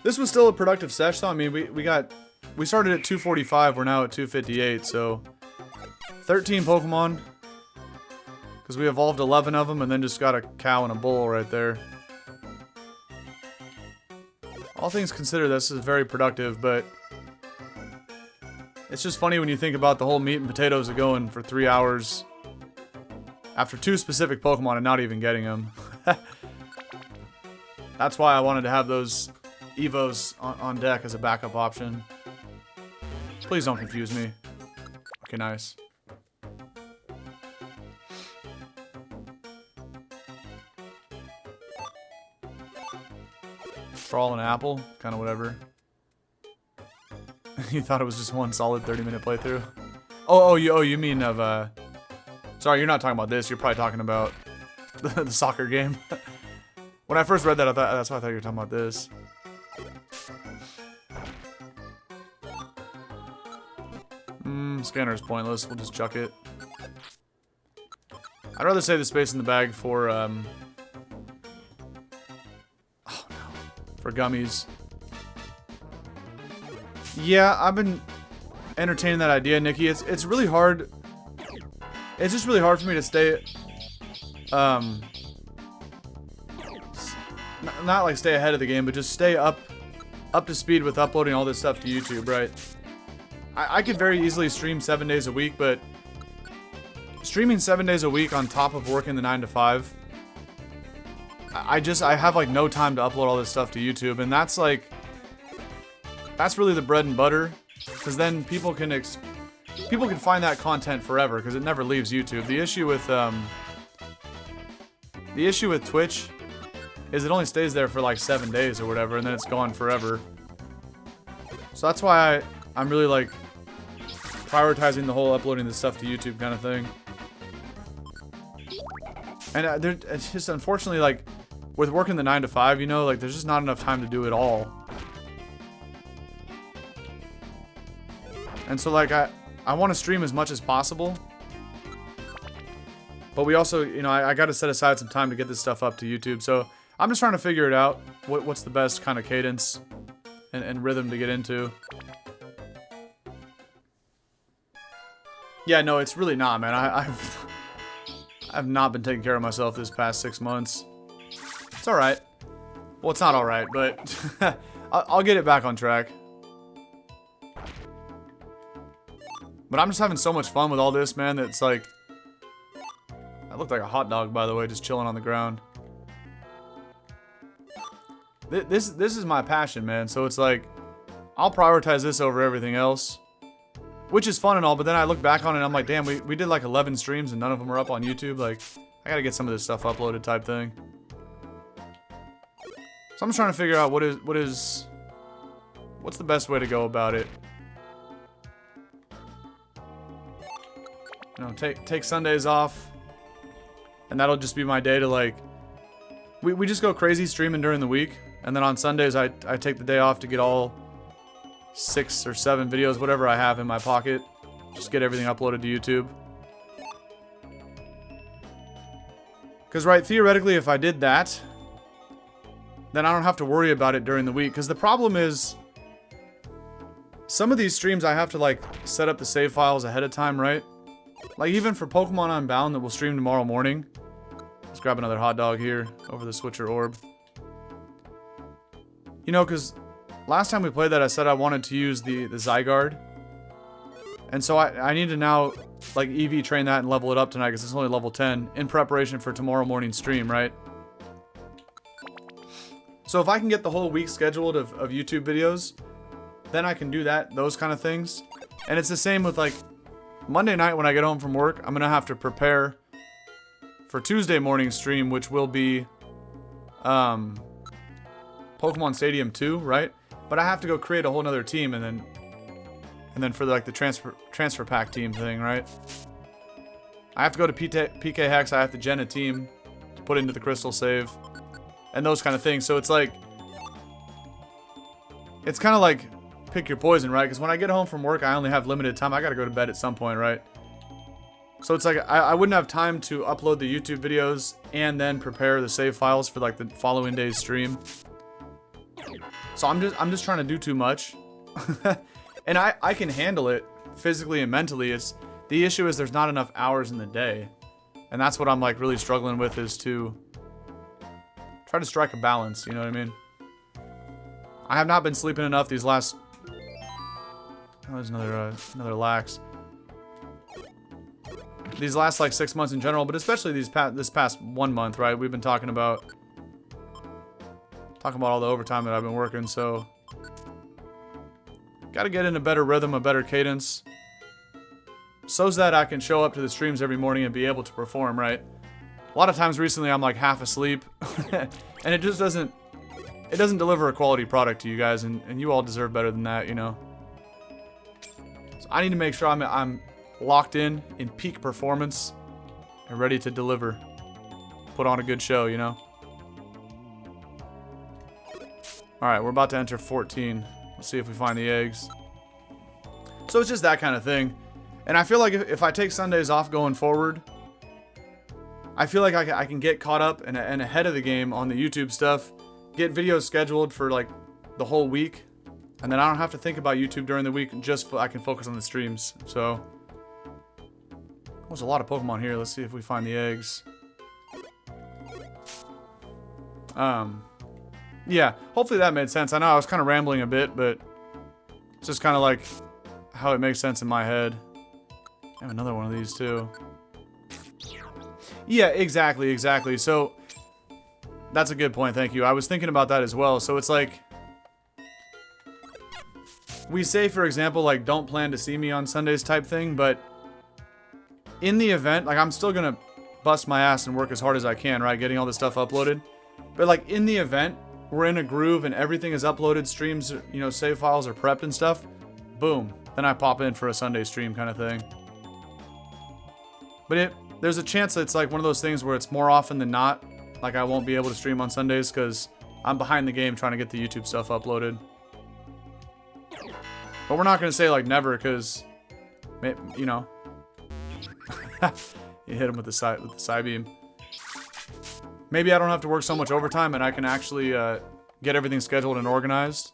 This was still a productive sesh though. I mean, we started at 245, we're now at 258, so 13 Pokemon. Because we evolved 11 of them and then just got a cow and a bull right there. All things considered, this is very productive, but it's just funny when you think about the whole meat and potatoes of going for 3 hours after 2 specific Pokemon and not even getting them. That's why I wanted to have those Evos on deck as a backup option. Please don't confuse me. Okay, nice. Crawl an apple, kind of whatever. You thought it was just one solid 30-minute playthrough? Oh, you mean of, sorry, you're not talking about this. You're probably talking about the soccer game. When I first read that, that's why I thought you were talking about this. Scanner is pointless. We'll just chuck it. I'd rather save the space in the bag for, oh no, for gummies. Yeah, I've been entertaining that idea, Nikki. It's really hard. It's just really hard for me to stay, not like stay ahead of the game, but just stay up to speed with uploading all this stuff to YouTube, right? I could very easily stream 7 days a week, but streaming 7 days a week on top of working the 9 to 5, I have like no time to upload all this stuff to YouTube, and that's really the bread and butter, because then people can find that content forever, because it never leaves YouTube. The issue with Twitch is it only stays there for like 7 days or whatever, and then it's gone forever. So that's why I'm really like prioritizing the whole uploading this stuff to YouTube kind of thing. And it's just unfortunately, like, with working the 9 to 5, you know, like, there's just not enough time to do it all. And so, like, I want to stream as much as possible. But we also, you know, I got to set aside some time to get this stuff up to YouTube. So I'm just trying to figure it out. What's the best kind of cadence and rhythm to get into. Yeah, no, it's really not, man. I've not been taking care of myself this past 6 months. It's alright. Well, it's not alright, but I'll get it back on track. But I'm just having so much fun with all this, man, that it's like... I look like a hot dog, by the way, just chilling on the ground. This is my passion, man, so it's like... I'll prioritize this over everything else. Which is fun and all, but then I look back on it and I'm like, damn, we did like 11 streams and none of them are up on YouTube. Like, I gotta get some of this stuff uploaded type thing. So I'm just trying to figure out what's the best way to go about it. You know, take Sundays off. And that'll just be my day to like... We just go crazy streaming during the week. And then on Sundays, I take the day off to get all 6 or 7 videos, whatever I have in my pocket. Just get everything uploaded to YouTube. Because, right, theoretically, if I did that, then I don't have to worry about it during the week. Because the problem is, some of these streams I have to, like, set up the save files ahead of time, right? Like, even for Pokemon Unbound that we'll stream tomorrow morning. Let's grab another hot dog here over the Switcher Orb. You know, because last time we played that, I said I wanted to use the Zygarde. And so I need to now, like, EV train that and level it up tonight, because it's only level 10, in preparation for tomorrow morning's stream, right? So if I can get the whole week scheduled of YouTube videos, then I can do those kind of things. And it's the same with, like, Monday night when I get home from work, I'm going to have to prepare for Tuesday morning stream, which will be Pokemon Stadium 2, right? But I have to go create a whole nother team and then for like the transfer pack team thing, right? I have to go to PK Hex, I have to gen a team to put into the crystal save and those kind of things. So it's like, it's kind of like pick your poison, right? Because when I get home from work, I only have limited time. I got to go to bed at some point, right? So it's like I wouldn't have time to upload the YouTube videos and then prepare the save files for like the following day's stream. So I'm just trying to do too much. And I can handle it physically and mentally. The issue is there's not enough hours in the day. And that's what I'm like really struggling with, is to try to strike a balance, you know what I mean? I have not been sleeping enough these last... Oh, there's another lax. These last like 6 months in general, but especially this past 1 month, right? We've been talking about all the overtime that I've been working, so got to get in a better rhythm, a better cadence, so that I can show up to the streams every morning and be able to perform, right? A lot of times recently I'm like half asleep, and it just doesn't deliver a quality product to you guys, and you all deserve better than that, you know. So I need to make sure I'm locked in peak performance and ready to deliver, put on a good show, you know. All right, we're about to enter 14. Let's see if we find the eggs. So it's just that kind of thing. And I feel like if I take Sundays off going forward, I feel like I can get caught up and ahead of the game on the YouTube stuff, get videos scheduled for like the whole week, and then I don't have to think about YouTube during the week, just I can focus on the streams. So there's a lot of Pokemon here. Let's see if we find the eggs. Yeah, hopefully that made sense. I know I was kind of rambling a bit, but it's just kind of like how it makes sense in my head. I have another one of these too. Yeah, exactly. So that's a good point, thank you. I was thinking about that as well. So it's like, we say, for example, like, don't plan to see me on Sundays type thing, but in the event, like, I'm still gonna bust my ass and work as hard as I can, right? Getting all this stuff uploaded. But like, in the event we're in a groove and everything is uploaded, streams, you know, save files are prepped and stuff, boom, then I pop in for a Sunday stream kind of thing. But there's a chance that it's like one of those things where it's more often than not, like I won't be able to stream on Sundays because I'm behind the game trying to get the YouTube stuff uploaded. But we're not going to say like never, because, you know, you hit him with the side beam. Maybe I don't have to work so much overtime and I can actually get everything scheduled and organized.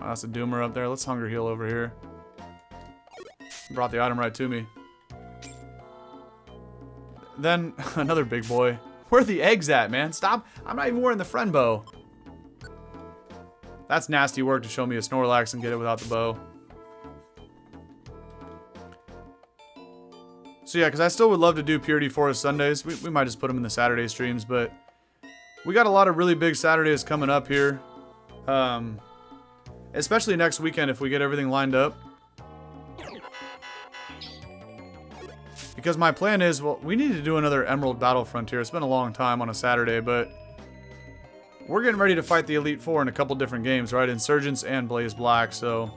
Oh, that's a Doomer up there. Let's Hunger Heal over here. Brought the item right to me. Then another big boy. Where are the eggs at, man? Stop. I'm not even wearing the friend bow. That's nasty work to show me a Snorlax and get it without the bow. So yeah, because I still would love to do Buried Forest Sundays. We might just put them in the Saturday streams, but we got a lot of really big Saturdays coming up here. Especially next weekend if we get everything lined up. Because my plan is, well, we need to do another Emerald Battle Frontier. It's been a long time on a Saturday, but we're getting ready to fight the Elite Four in a couple different games, right? Insurgents and Blaze Black, so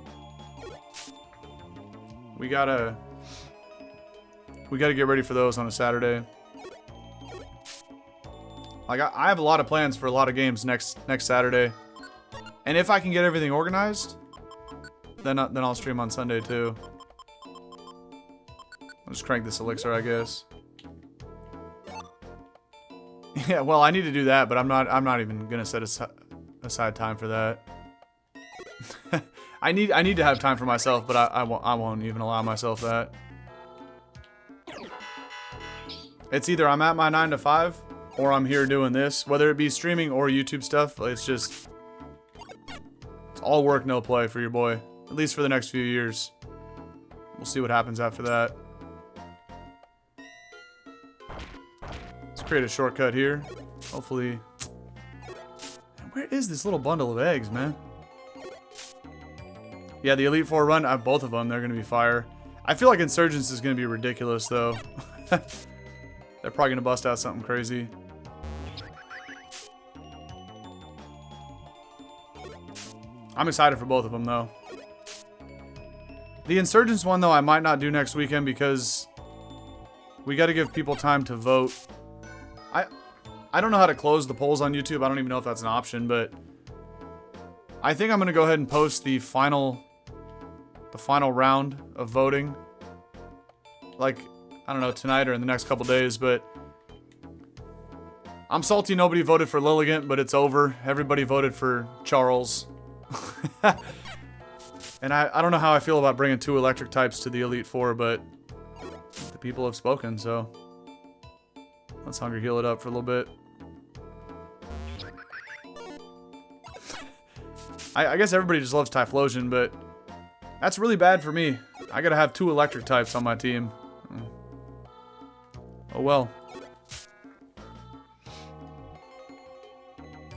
we gotta get ready for those on a Saturday. Like, I have a lot of plans for a lot of games next Saturday. And if I can get everything organized, then I'll stream on Sunday too. I'll just crank this elixir, I guess. Yeah, well, I need to do that, but I'm not even gonna set aside time for that. I need to have time for myself, but I won't even allow myself that. It's either I'm at my 9 to 5 or I'm here doing this, whether it be streaming or YouTube stuff. It's all work, no play for your boy, at least for the next few years. We'll see what happens after that. Let's create a shortcut here. Hopefully. Where is this little bundle of eggs, man? Yeah, the Elite Four run, I have both of them. They're going to be fire. I feel like Insurgents is going to be ridiculous, though. They're probably going to bust out something crazy. I'm excited for both of them, though. The Insurgents one, though, I might not do next weekend because we got to give people time to vote. I don't know how to close the polls on YouTube. I don't even know if that's an option, but I think I'm going to go ahead and post the final round of voting. Like, I don't know, tonight or in the next couple days, but I'm salty nobody voted for Lilligant, but it's over. Everybody voted for Charles. And I don't know how I feel about bringing 2 electric types to the Elite Four, but the people have spoken, so Let's hunger heal it up for a little bit. I guess everybody just loves Typhlosion, but that's really bad for me. I gotta have 2 electric types on my team. Oh well.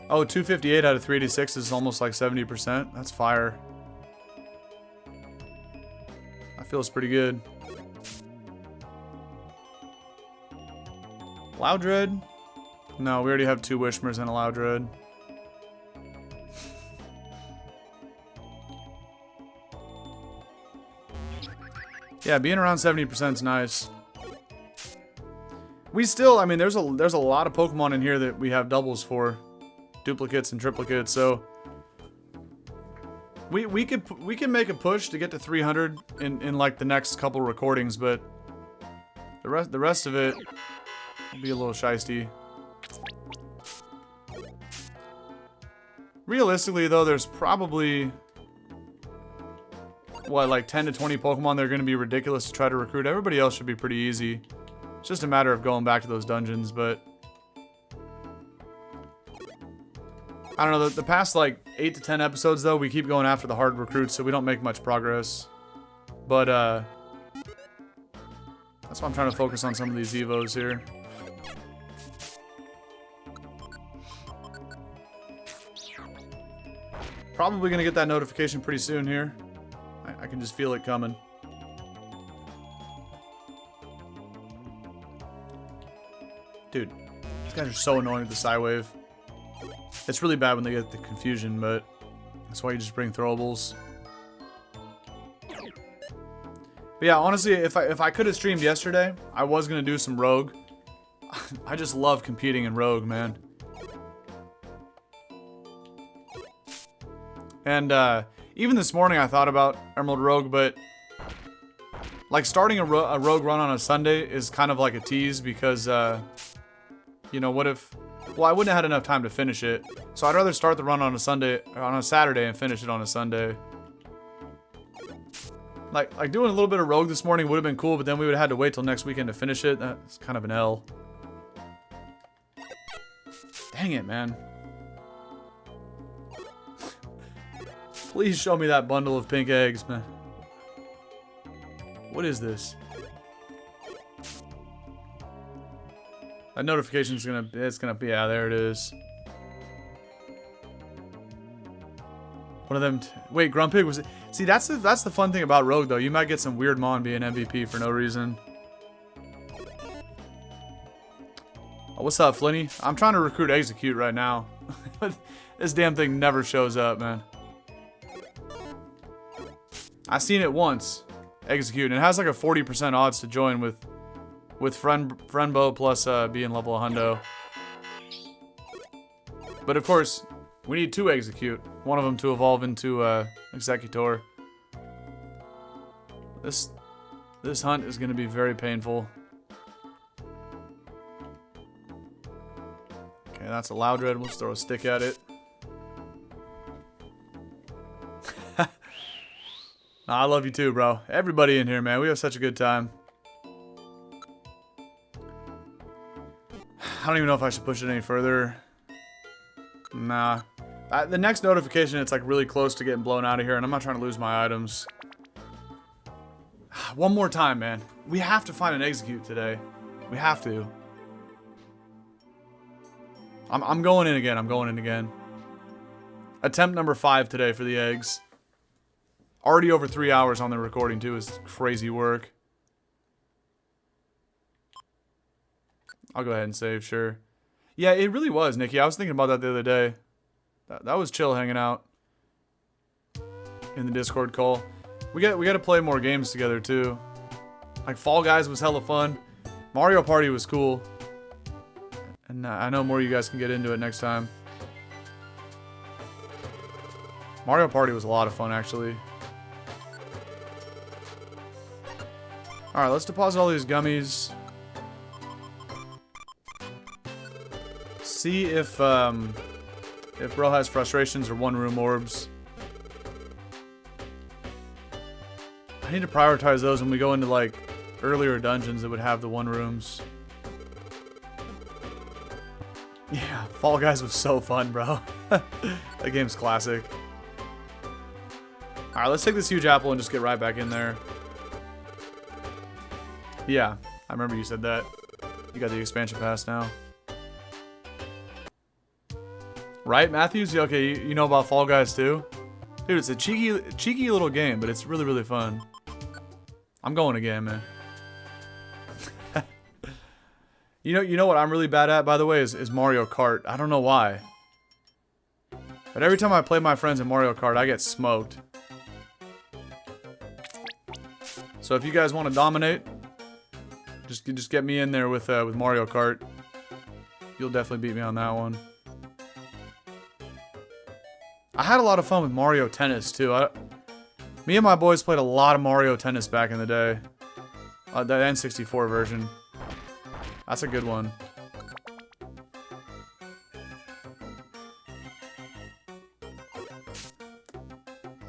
Oh, 258 out of 386 is almost like 70%. That's fire. That feels pretty good. Loudred? No, we already have 2 Wishmers and a Loudred. Yeah, being around 70% is nice. We still, I mean, there's a lot of Pokemon in here that we have doubles for, duplicates and triplicates. So we can make a push to get to 300 in like the next couple recordings, but the rest of it will be a little shysty. Realistically, though, there's probably what, like 10 to 20 Pokemon that are going to be ridiculous to try to recruit. Everybody else should be pretty easy. It's just a matter of going back to those dungeons, but I don't know, the past like 8 to 10 episodes though, we keep going after the hard recruits, so we don't make much progress. But that's why I'm trying to focus on some of these Evos here. Probably gonna get that notification pretty soon here. I can just feel it coming. Dude, these guys are so annoying with the Psywave. It's really bad when they get the confusion, but that's why you just bring throwables. But yeah, honestly, if I could have streamed yesterday, I was gonna do some Rogue. I just love competing in Rogue, man. And even this morning I thought about Emerald Rogue, but like starting a Rogue run on a Sunday is kind of like a tease because, you know, what if... Well, I wouldn't have had enough time to finish it, so I'd rather start the run on a Saturday and finish it on a Sunday. Like doing a little bit of Rogue this morning would have been cool, but then we would have had to wait till next weekend to finish it. That's kind of an L. Dang it, man. Please show me that bundle of pink eggs, man. What is this? That notification's it's gonna be, yeah, there it is. One of them, wait, Grumpig was it? See, that's the fun thing about Rogue though. You might get some weird Mon being MVP for no reason. Oh, what's up, Flinny? I'm trying to recruit Exeggcute right now. This damn thing never shows up, man. I seen it once, Exeggcute, and it has like a 40% odds to join with Friendbo plus being level 100. But of course, we need 2 Exeggcute. One of them to evolve into Exeggutor. This hunt is going to be very painful. Okay, that's a Loudred. We'll just throw a stick at it. Nah, I love you too, bro. Everybody in here, man. We have such a good time. I don't even know if I should push it any further. Nah. The next notification, it's like really close to getting blown out of here, and I'm not trying to lose my items. One more time, man. We have to find an Exeggcute today. We have to. I'm going in again. I'm going in again. Attempt number 5 today for the eggs. Already over 3 hours on the recording, too. Is crazy work. I'll go ahead and save, sure. Yeah, it really was, Nikki. I was thinking about that the other day. That was chill hanging out in the Discord call. We got to play more games together, too. Like, Fall Guys was hella fun. Mario Party was cool. And I know more of you guys can get into it next time. Mario Party was a lot of fun, actually. Alright, let's deposit all these gummies. See if Bro has frustrations or one-room orbs. I need to prioritize those when we go into, like, earlier dungeons that would have the one-rooms. Yeah, Fall Guys was so fun, bro. That game's classic. Alright, let's take this huge apple and just get right back in there. Yeah, I remember you said that. You got the expansion pass now. Right, Matthews? Yeah, okay, you know about Fall Guys too? Dude, it's a cheeky little game, but it's really, really fun. I'm going again, man. You know what I'm really bad at, by the way, is Mario Kart. I don't know why. But every time I play my friends in Mario Kart, I get smoked. So if you guys want to dominate, just get me in there with Mario Kart. You'll definitely beat me on that one. I had a lot of fun with Mario Tennis too. Me and my boys played a lot of Mario Tennis back in the day. The N64 version. That's a good one.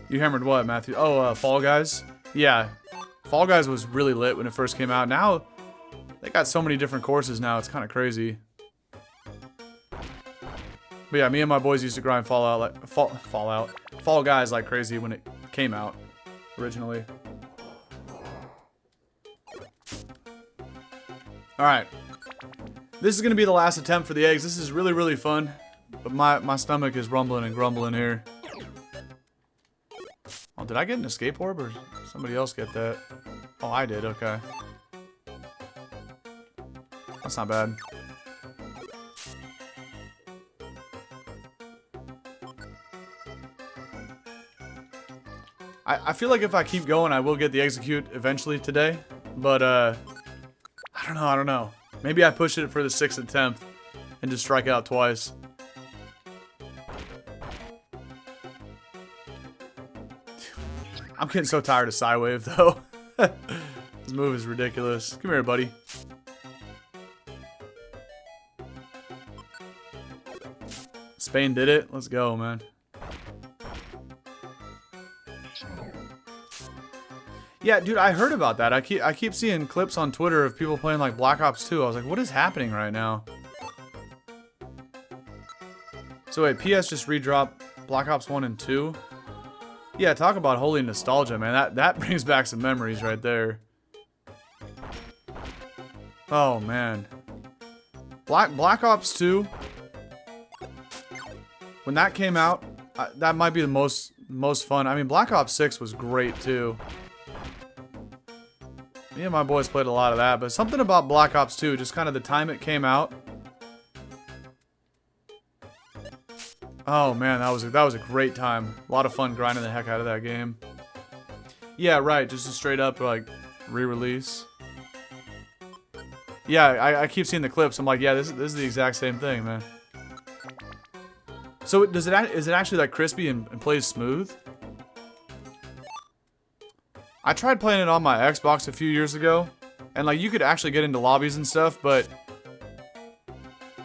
You hammered what, Matthew? Oh, Fall Guys? Yeah. Fall Guys was really lit when it first came out. Now, they got so many different courses now. It's kind of crazy. But yeah, me and my boys used to grind Fall Guys like crazy when it came out originally. Alright. This is going to be the last attempt for the eggs. This is really, really fun. But my stomach is rumbling and grumbling here. Oh, did I get an escape orb or somebody else get that? Oh, I did. Okay. That's not bad. I feel like if I keep going, I will get the Exeggcute eventually today. But, I don't know. Maybe I push it for the 6th attempt and just strike out twice. I'm getting so tired of Psywave, though. This move is ridiculous. Come here, buddy. Spain did it. Let's go, man. Yeah, dude, I heard about that. I keep seeing clips on Twitter of people playing like Black Ops 2. I was like, what is happening right now? So wait, PS just redropped Black Ops 1 and 2? Yeah, talk about holy nostalgia, man. That brings back some memories right there. Oh, man. Black Ops 2, when that came out, that might be the most fun. I mean, Black Ops 6 was great, too. Me and my boys played a lot of that, but something about Black Ops 2, just kind of the time it came out. Oh man, that was a great time. A lot of fun grinding the heck out of that game. Yeah, right, just a straight up like re-release. Yeah, I keep seeing the clips. I'm like, yeah, this is the exact same thing, man. So is it actually like crispy and plays smooth? I tried playing it on my Xbox a few years ago, and like you could actually get into lobbies and stuff, but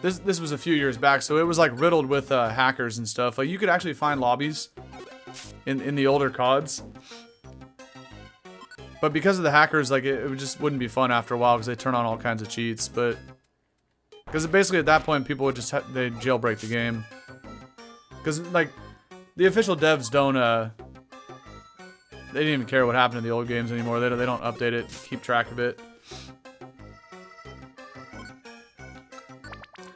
this was a few years back, so it was like riddled with hackers and stuff. Like you could actually find lobbies in the older CODs, but because of the hackers, like it just wouldn't be fun after a while because they turn on all kinds of cheats. But because basically at that point people would just they jailbreak the game because like the official devs don't they didn't even care what happened in the old games anymore. They don't update it, keep track of it.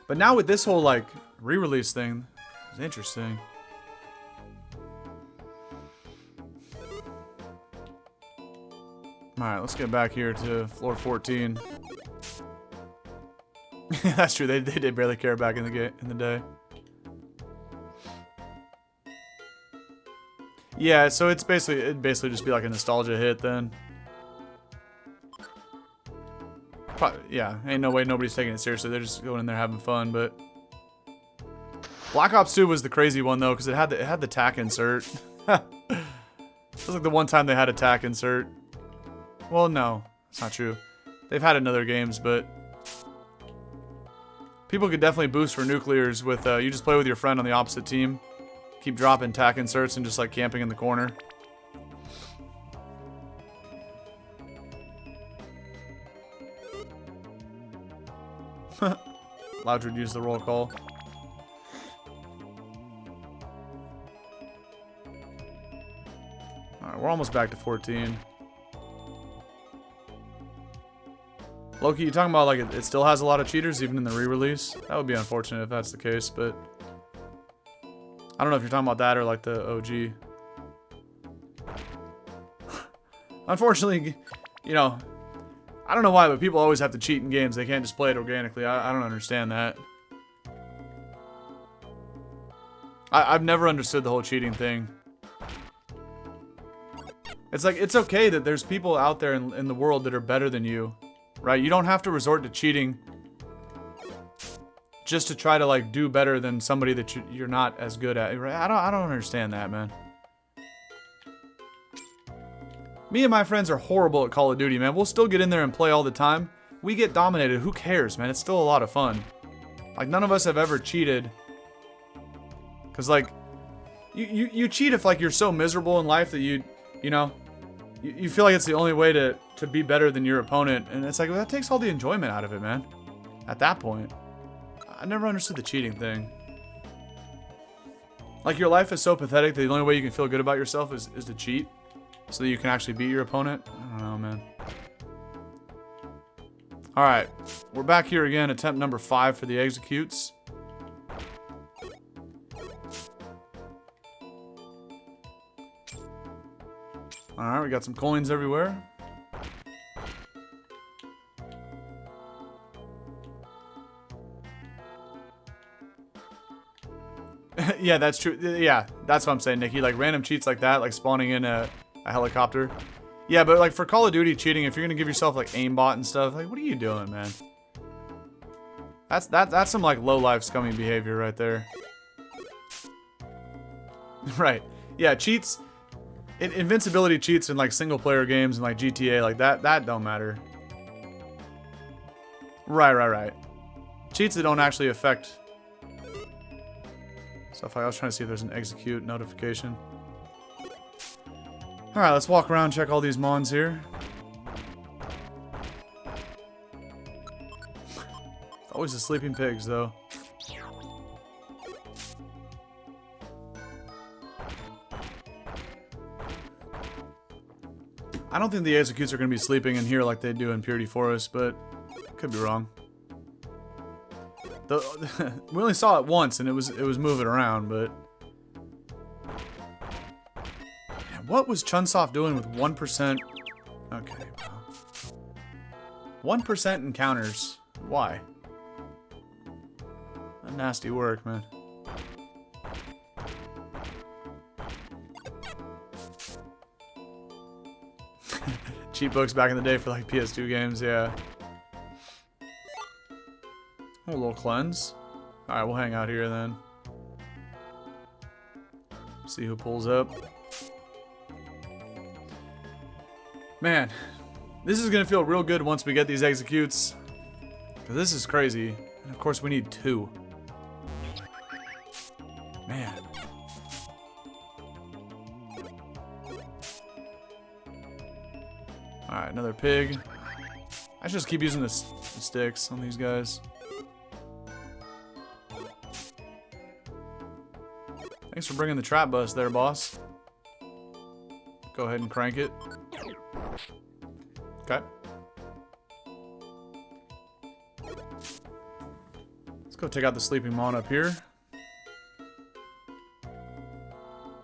But now with this whole like re-release thing, it's interesting. All right, let's get back here to floor 14. That's true. They did barely care back in the day. Yeah, so it'd basically just be like a nostalgia hit then. Probably, yeah, ain't no way nobody's taking it seriously. They're just going in there having fun. But Black Ops 2 was the crazy one though, because it had the tack insert. It was like the one time they had a tack insert. Well, no, that's not true. They've had it in other games, but people could definitely boost for nuclears with you just play with your friend on the opposite team. Keep dropping tack inserts and just like camping in the corner. Loudred used the roll call. Alright, we're almost back to 14. Loki, you talking about like it still has a lot of cheaters even in the re-release? That would be unfortunate if that's the case, but I don't know if you're talking about that or like the OG. Unfortunately, you know, I don't know why, but people always have to cheat in games. They can't just play it organically. I don't understand that. I've never understood the whole cheating thing. It's like, it's okay that there's people out there in the world that are better than you, right? You don't have to resort to cheating just to try to like do better than somebody that you're not as good at, right? I don't understand that, man. Me and my friends are horrible at Call of Duty, man. We'll still get in there and play all the time. We get dominated. Who cares, man? It's still a lot of fun. Like, none of us have ever cheated. Because, like, you cheat if, like, you're so miserable in life that you know, you feel like it's the only way to be better than your opponent. And it's like, well, that takes all the enjoyment out of it, man. At that point. I never understood the cheating thing. Like, your life is so pathetic that the only way you can feel good about yourself is to cheat. So that you can actually beat your opponent? I don't know, man. Alright. We're back here again. Attempt number 5 for the Exeggcutes. Alright, we got some coins everywhere. Yeah, that's true. Yeah, that's what I'm saying, Nikki. Like, random cheats like that, like spawning in a helicopter. Yeah, but like for Call of Duty cheating, if you're gonna give yourself like aimbot and stuff, like what are you doing, man? That's some like low life scummy behavior right there. Right. Yeah, cheats. Invincibility cheats in like single player games and like GTA, like that don't matter. Right. Cheats that don't actually affect stuff. I was trying to see if there's an Exeggcute notification. Alright, let's walk around, check all these mons here. Always the sleeping pigs, though. I don't think the Exeggcutes are going to be sleeping in here like they do in Buried Forest, but I could be wrong. We only saw it once, and it was moving around, but... What was Chunsoft doing with 1%? Okay, well. 1% encounters. Why? Nasty work, man. Cheat books back in the day for like PS2 games, yeah. Oh, a little cleanse. Alright, we'll hang out here then. See who pulls up. Man, this is gonna feel real good once we get these Exeggcutes. Cause this is crazy. And of course we need 2. Man. Alright, another pig. I should just keep using the sticks on these guys. Thanks for bringing the trap bus there, boss. Go ahead and crank it. Okay. Let's go take out the sleeping mon up here.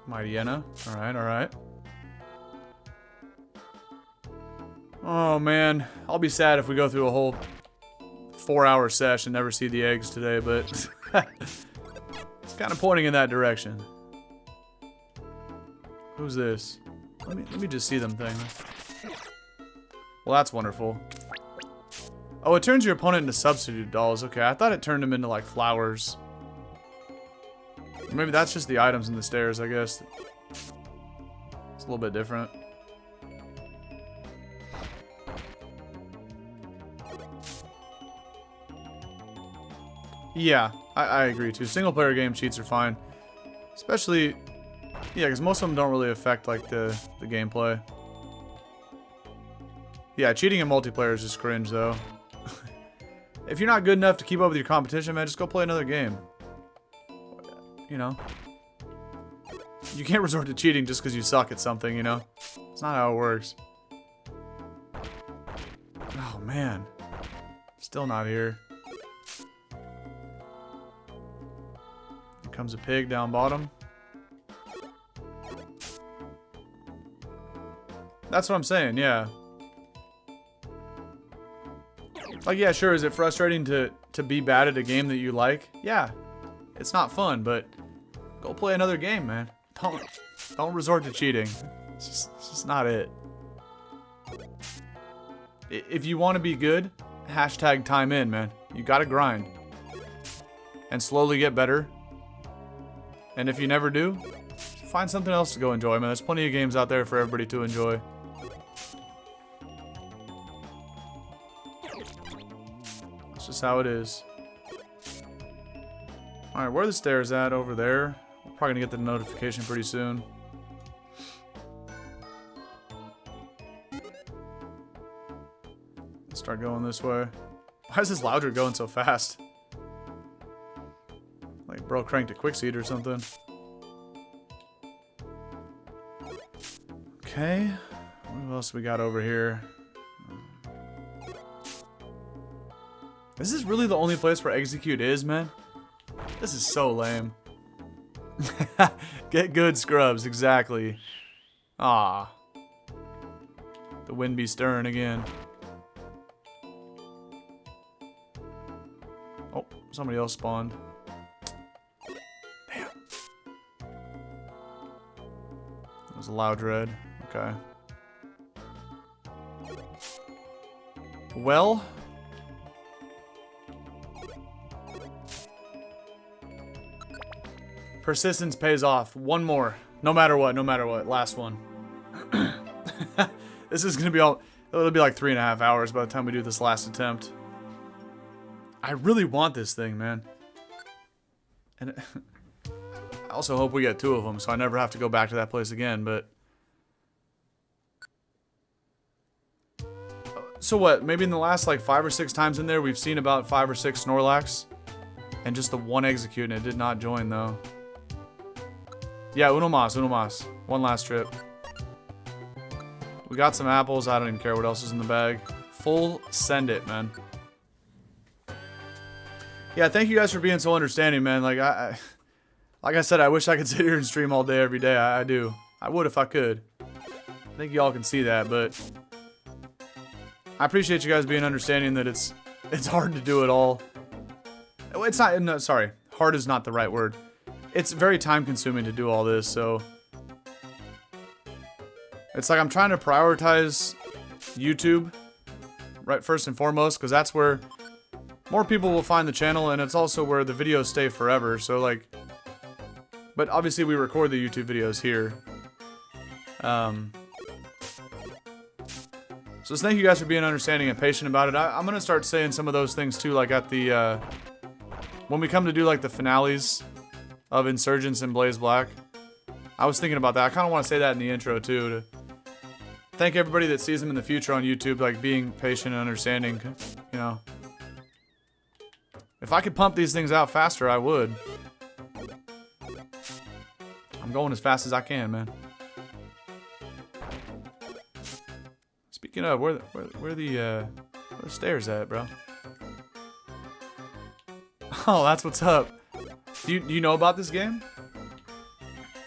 Mightyena. Alright. Oh man, I'll be sad if we go through a whole 4-hour sesh and never see the eggs today, but it's kind of pointing in that direction. Who's this? Let me just see them thing. Well, that's wonderful. Oh, it turns your opponent into substitute dolls. Okay, I thought it turned them into like flowers. Maybe that's just the items in the stairs, I guess. It's a little bit different. Yeah, I agree too. Single player game cheats are fine. Especially, yeah, because most of them don't really affect like the gameplay. Yeah, cheating in multiplayer is just cringe though. If you're not good enough to keep up with your competition, man, just go play another game. You know. you can't resort to cheating just because you suck at something, you know? It's not how it works. Oh, man. Still not here. Here comes a pig down bottom. That's what I'm saying, yeah. Like, yeah, sure, is it frustrating to be bad at a game that you like? Yeah. It's not fun, but go play another game, man. Don't resort to cheating. It's just not it. If you want to be good, hashtag time in, man. You gotta grind. And slowly get better. And if you never do, find something else to go enjoy, man. There's plenty of games out there for everybody to enjoy. That's just how it is. Alright, where are the stairs at? Over there. We're probably gonna get the notification pretty soon. Let's start going this way. Why is this Loudred going so fast? Like, bro cranked a quickseed or something. Okay. What else we got over here? Is this really the only place where Exeggcute is, man? This is so lame. Get good, scrubs. Exactly. Ah. The wind be stirring again. Oh, somebody else spawned. Damn. That was a Loudred. Okay. Well. Persistence pays off. One more. No matter what. No matter what. Last one. This is going to be all... It'll be like 3.5 hours by the time we do this last attempt. I really want this thing, man. And I also hope we get 2 of them, so I never have to go back to that place again, but... So what? Maybe in the last like 5 or 6 times in there, we've seen about 5 or 6 Snorlax. And just the one Exeggcute, and it did not join, though. Yeah, uno mas. One last trip. We got some apples. I don't even care what else is in the bag. Full send it, man. Yeah, thank you guys for being so understanding, man. Like I said, I wish I could sit here and stream all day, every day. I do. I would if I could. I think y'all can see that, but I appreciate you guys being understanding that it's hard to do it all. It's not, no, sorry. Hard is not the right word. It's very time consuming to do all this, so it's like I'm trying to prioritize YouTube, right, first and foremost, because that's where more people will find the channel, and it's also where the videos stay forever, so like, but obviously we record the YouTube videos here. So thank you guys for being understanding and patient about it. I'm going to start saying some of those things too, like at the, when we come to do like the finales of Insurgents and Blaze Black. I was thinking about that. I kind of want to say that in the intro too, to thank everybody that sees them in the future on YouTube, like being patient and understanding, you know. If I could pump these things out faster, I would. I'm going as fast as I can, man. Speaking of, where the stairs at, bro? Oh, that's what's up. Do you know about this game?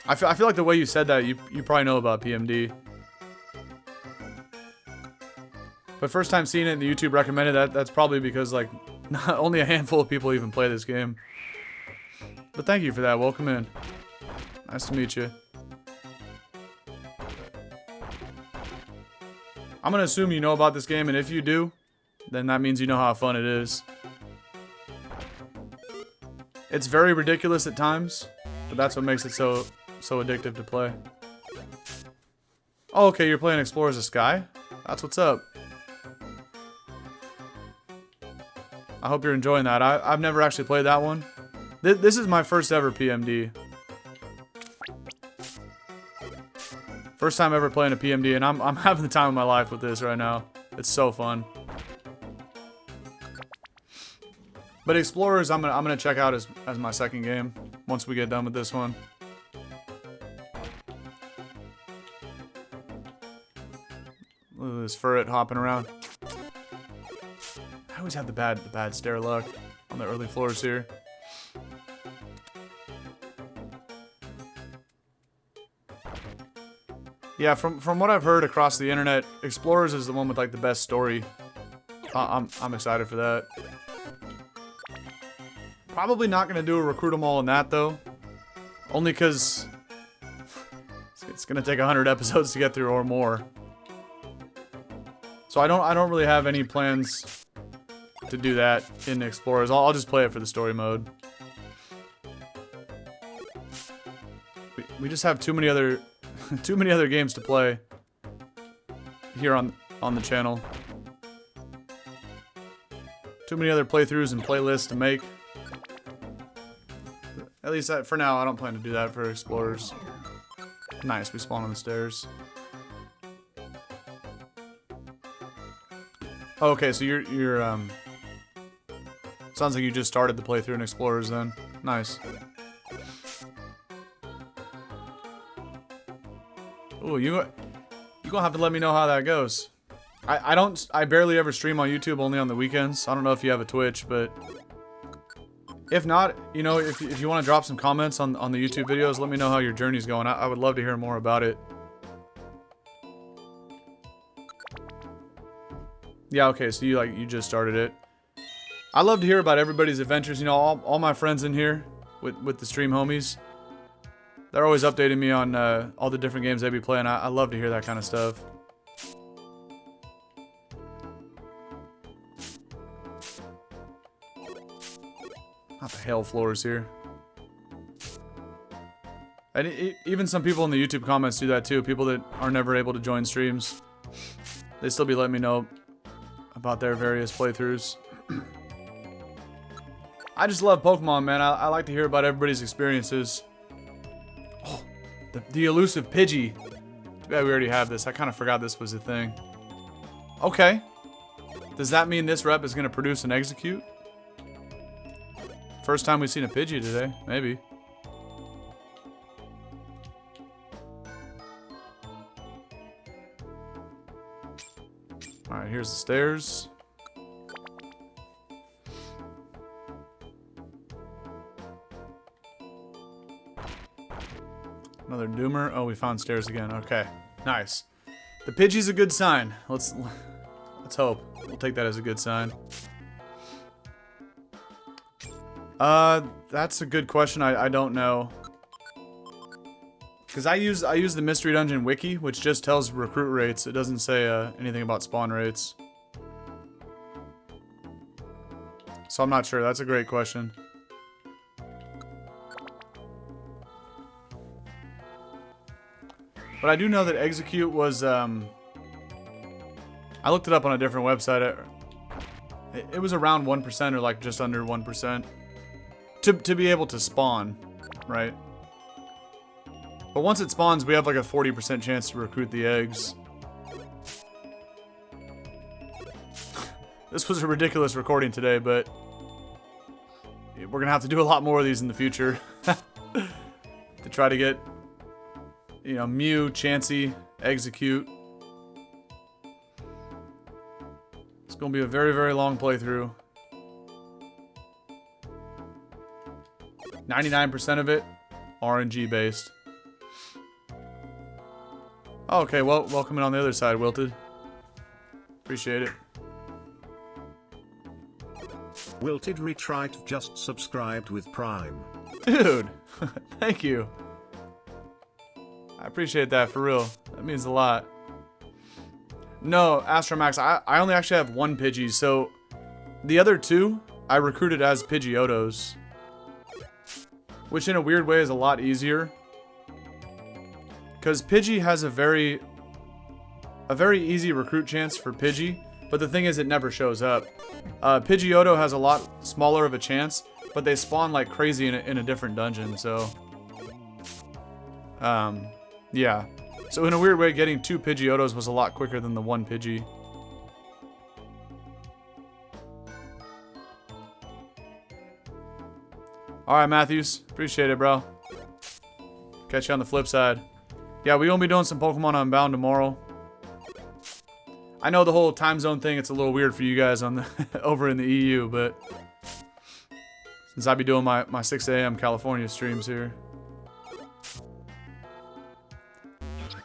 I feel like the way you said that, you probably know about PMD. But first time seeing it and the YouTube recommended that's probably because like not only a handful of people even play this game. But thank you for that. Welcome in. Nice to meet you. I'm gonna assume you know about this game, and if you do, then that means you know how fun it is. It's very ridiculous at times, but that's what makes it so addictive to play. Oh, okay, you're playing Explorers of Sky? That's what's up. I hope you're enjoying that. I've never actually played that one. This is my first ever PMD. First time ever playing a PMD, and I'm having the time of my life with this right now. It's so fun. But Explorers, I'm gonna check out as my second game once we get done with this one. this ferret hopping around. I always have the bad stair luck on the early floors here. Yeah, from what I've heard across the internet, Explorers is the one with like the best story. I'm excited for that. Probably not gonna do a recruit them all in that though, only because it's gonna take 100 episodes to get through or more. So I don't really have any plans to do that in Explorers. I'll just play it for the story mode. We just have too many other games to play here on the channel. Too many other playthroughs and playlists to make. At least for now, I don't plan to do that for Explorers. Nice, we spawn on the stairs. Okay, so you're sounds like you just started the playthrough in Explorers then. Nice. Ooh, you gonna have to let me know how that goes. I barely ever stream on YouTube, only on the weekends. I don't know if you have a Twitch, but if not, you know, if you want to drop some comments on the YouTube videos, let me know how your journey's going. I would love to hear more about it. Yeah, okay, so you just started it. I love to hear about everybody's adventures. You know, all my friends in here with the stream homies, they're always updating me on all the different games they be playing. I love to hear that kind of stuff. Not the hell floors here. And even some people in the YouTube comments do that too. People that are never able to join streams, they still be letting me know about their various playthroughs. I just love Pokemon, man. I like to hear about everybody's experiences. Oh, the elusive Pidgey. Too bad we already have this. I kind of forgot this was a thing. Okay. Does that mean this rep is going to produce an Exeggcute? First time we've seen a Pidgey today. Maybe. Alright, here's the stairs. Another Doomer. Oh, we found stairs again. Okay. Nice. The Pidgey's a good sign. Let's hope. We'll take that as a good sign. That's a good question. I don't know. Because I use the Mystery Dungeon wiki, which just tells recruit rates. It doesn't say anything about spawn rates. So I'm not sure. That's a great question. But I do know that Exeggcute was, I looked it up on a different website. It was around 1% or like just under 1%. To be able to spawn, right? But once it spawns, we have like a 40% chance to recruit the eggs. This was a ridiculous recording today, but we're gonna have to do a lot more of these in the future. To try to get, you know, Mew, Chansey, Exeggcute. It's gonna be a very, very long playthrough. 99% of it RNG based. Oh, okay, well, welcome in on the other side, Wilted. Appreciate it. Wilted Retrite just subscribed with Prime. Dude, thank you. I appreciate that, for real. That means a lot. No, Astromax, I only actually have one Pidgey, so the other two I recruited as Pidgeotos. Which in a weird way is a lot easier. Because Pidgey has a very easy recruit chance for Pidgey, but the thing is it never shows up. Pidgeotto has a lot smaller of a chance, but they spawn like crazy in a different dungeon, so... yeah. So in a weird way, getting two Pidgeottos was a lot quicker than the one Pidgey. Alright, Matthews. Appreciate it, bro. Catch you on the flip side. Yeah, we gonna be doing some Pokemon Unbound tomorrow. I know the whole time zone thing, it's a little weird for you guys on the over in the EU, but since I be doing my 6 a.m. California streams here.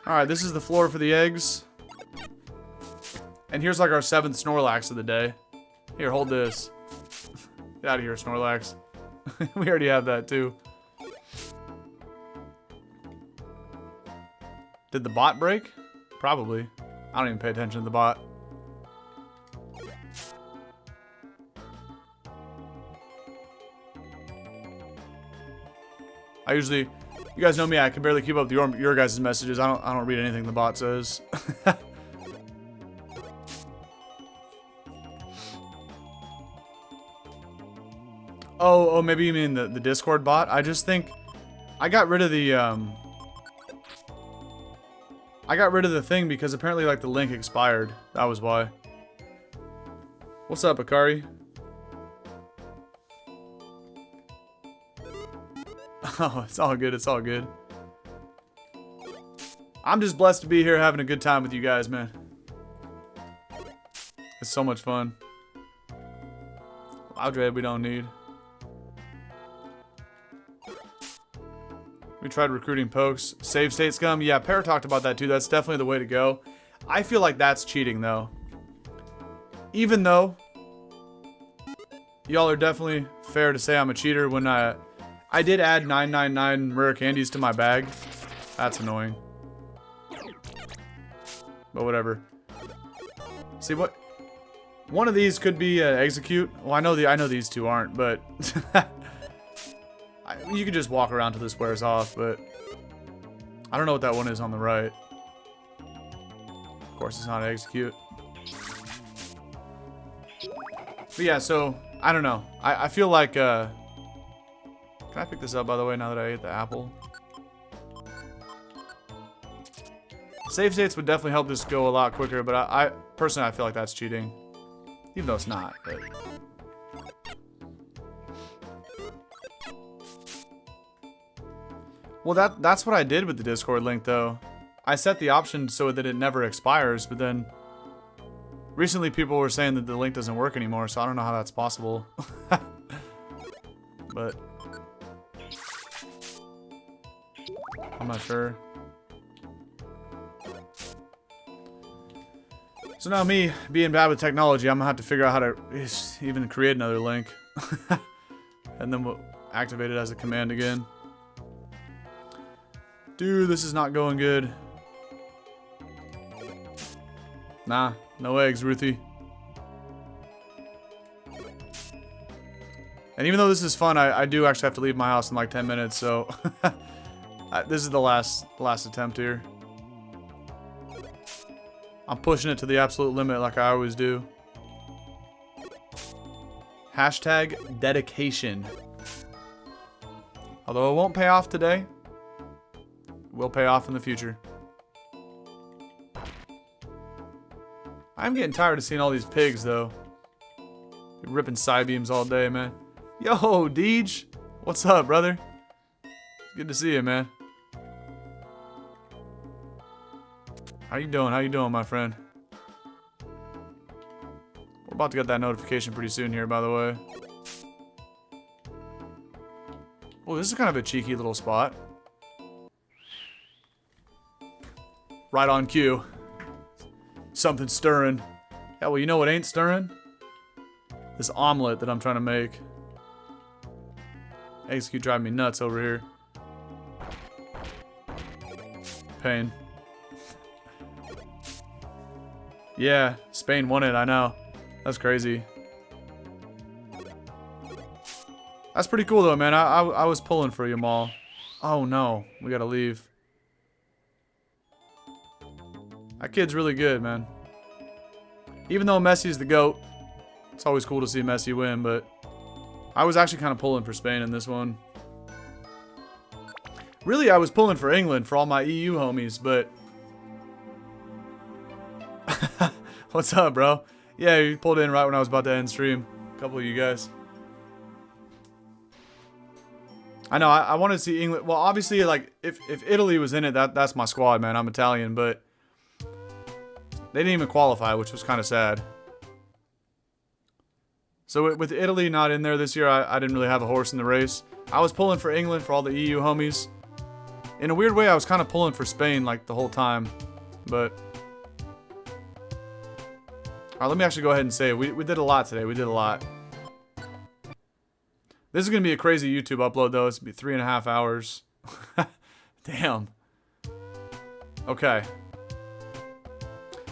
Alright, this is the floor for the eggs. And here's like our 7th Snorlax of the day. Here, hold this. Get out of here, Snorlax. We already have that too. Did the bot break? Probably. I don't even pay attention to the bot. I usually, you guys know me, I can barely keep up with your guys' messages. I don't read anything the bot says. Oh, maybe you mean the Discord bot? I just think I got rid of the thing because apparently like the link expired. That was why. What's up, Akari? Oh, it's all good. It's all good. I'm just blessed to be here having a good time with you guys, man. It's so much fun. Loudred we don't need. We tried recruiting pokes. Save state scum. Yeah, Pear talked about that too. That's definitely the way to go. I feel like that's cheating though. Even though y'all are definitely fair to say I'm a cheater when I did add 999 rare candies to my bag. That's annoying. But whatever. See what? One of these could be Exeggcute. Well, I know these two aren't, but you could just walk around till this wears off, but I don't know what that one is on the right. Of course, it's not Exeggcute. But yeah, so I don't know. I feel like can I pick this up, by the way, now that I ate the apple? Save states would definitely help this go a lot quicker, but I personally, I feel like that's cheating. Even though it's not, but... Well, that's what I did with the Discord link, though. I set the option so that it never expires, but then... Recently, people were saying that the link doesn't work anymore, so I don't know how that's possible. But... I'm not sure. So now me, being bad with technology, I'm gonna have to figure out how to even create another link. And then we'll activate it as a command again. Dude, this is not going good. Nah, no eggs, Ruthie. And even though this is fun, I do actually have to leave my house in like 10 minutes, so... this is the last attempt here. I'm pushing it to the absolute limit like I always do. Hashtag dedication. Although it won't pay off today, it will pay off in the future. I'm getting tired of seeing all these pigs, though. They're ripping side beams all day, man. Yo, Deej. What's up, brother? Good to see you, man. How you doing? How you doing, my friend? We're about to get that notification pretty soon here, by the way. Oh, this is kind of a cheeky little spot. Right on cue. Something stirring. Yeah, well, you know what ain't stirring? This omelet that I'm trying to make. Exeggcute driving me nuts over here. Pain. Yeah, Spain won it, I know. That's crazy. That's pretty cool though, man. I was pulling for you, Maul. Oh no, we gotta leave. That kid's really good, man. Even though Messi's the GOAT, it's always cool to see Messi win, but I was actually kind of pulling for Spain in this one. Really, I was pulling for England for all my EU homies, but... What's up, bro? Yeah, you pulled in right when I was about to end stream. A couple of you guys. I know, I wanted to see England. Well, obviously, like, if Italy was in it, that's my squad, man. I'm Italian, but... They didn't even qualify, which was kind of sad. So with Italy not in there this year, I didn't really have a horse in the race. I was pulling for England for all the EU homies. In a weird way, I was kind of pulling for Spain like the whole time. But all right, let me actually go ahead and say we did a lot today. We did a lot. This is going to be a crazy YouTube upload, though. It's going to be 3.5 hours. Damn. Okay.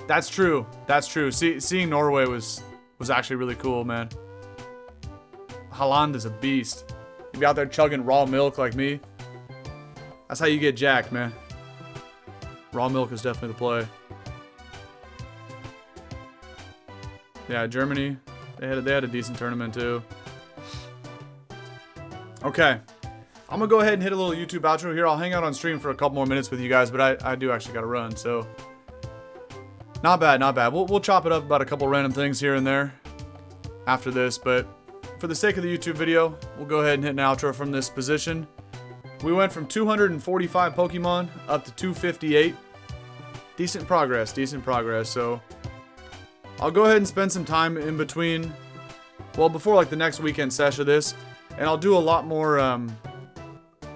That's true. That's true. Seeing Norway was actually really cool, man. Holland is a beast. You be out there chugging raw milk like me. That's how you get jacked, man. Raw milk is definitely the play. Yeah, Germany. They had a decent tournament too. Okay. I'm gonna go ahead and hit a little YouTube outro here. I'll hang out on stream for a couple more minutes with you guys, but I do actually gotta run, so not bad, not bad. We'll chop it up about a couple random things here and there after this, but for the sake of the YouTube video, we'll go ahead and hit an outro from this position. We went from 245 Pokemon up to 258. Decent progress, so I'll go ahead and spend some time in between, well, before like the next weekend sesh of this, and I'll do a lot more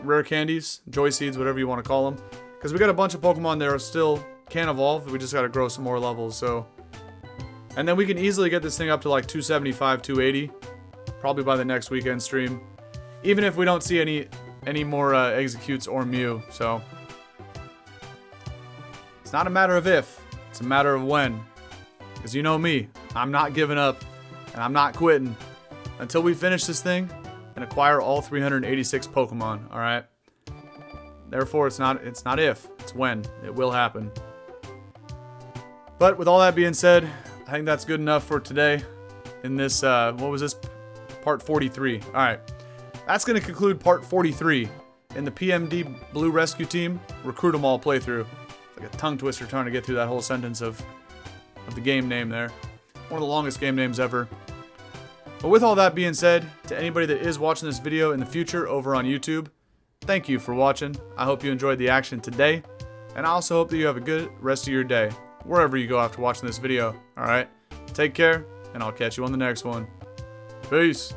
rare candies, joy seeds, whatever you want to call them, because we got a bunch of Pokemon that are still can evolve. We just got to grow some more levels, so, and then we can easily get this thing up to like 275, 280, probably by the next weekend stream, even if we don't see any more Exeggcutes or Mew. So it's not a matter of if, it's a matter of when, because you know me, I'm not giving up and I'm not quitting until we finish this thing and acquire all 386 Pokemon. All right. Therefore, it's not if, it's when. It will happen. But with all that being said, I think that's good enough for today. In this, what was this? Part 43. All right. That's going to conclude part 43 in the PMD Blue Rescue Team Recruit 'em All playthrough. It's like a tongue twister trying to get through that whole sentence of the game name there. One of the longest game names ever. But with all that being said, to anybody that is watching this video in the future over on YouTube, thank you for watching. I hope you enjoyed the action today, and I also hope that you have a good rest of your day, wherever you go after watching this video. Alright, take care, and I'll catch you on the next one. Peace!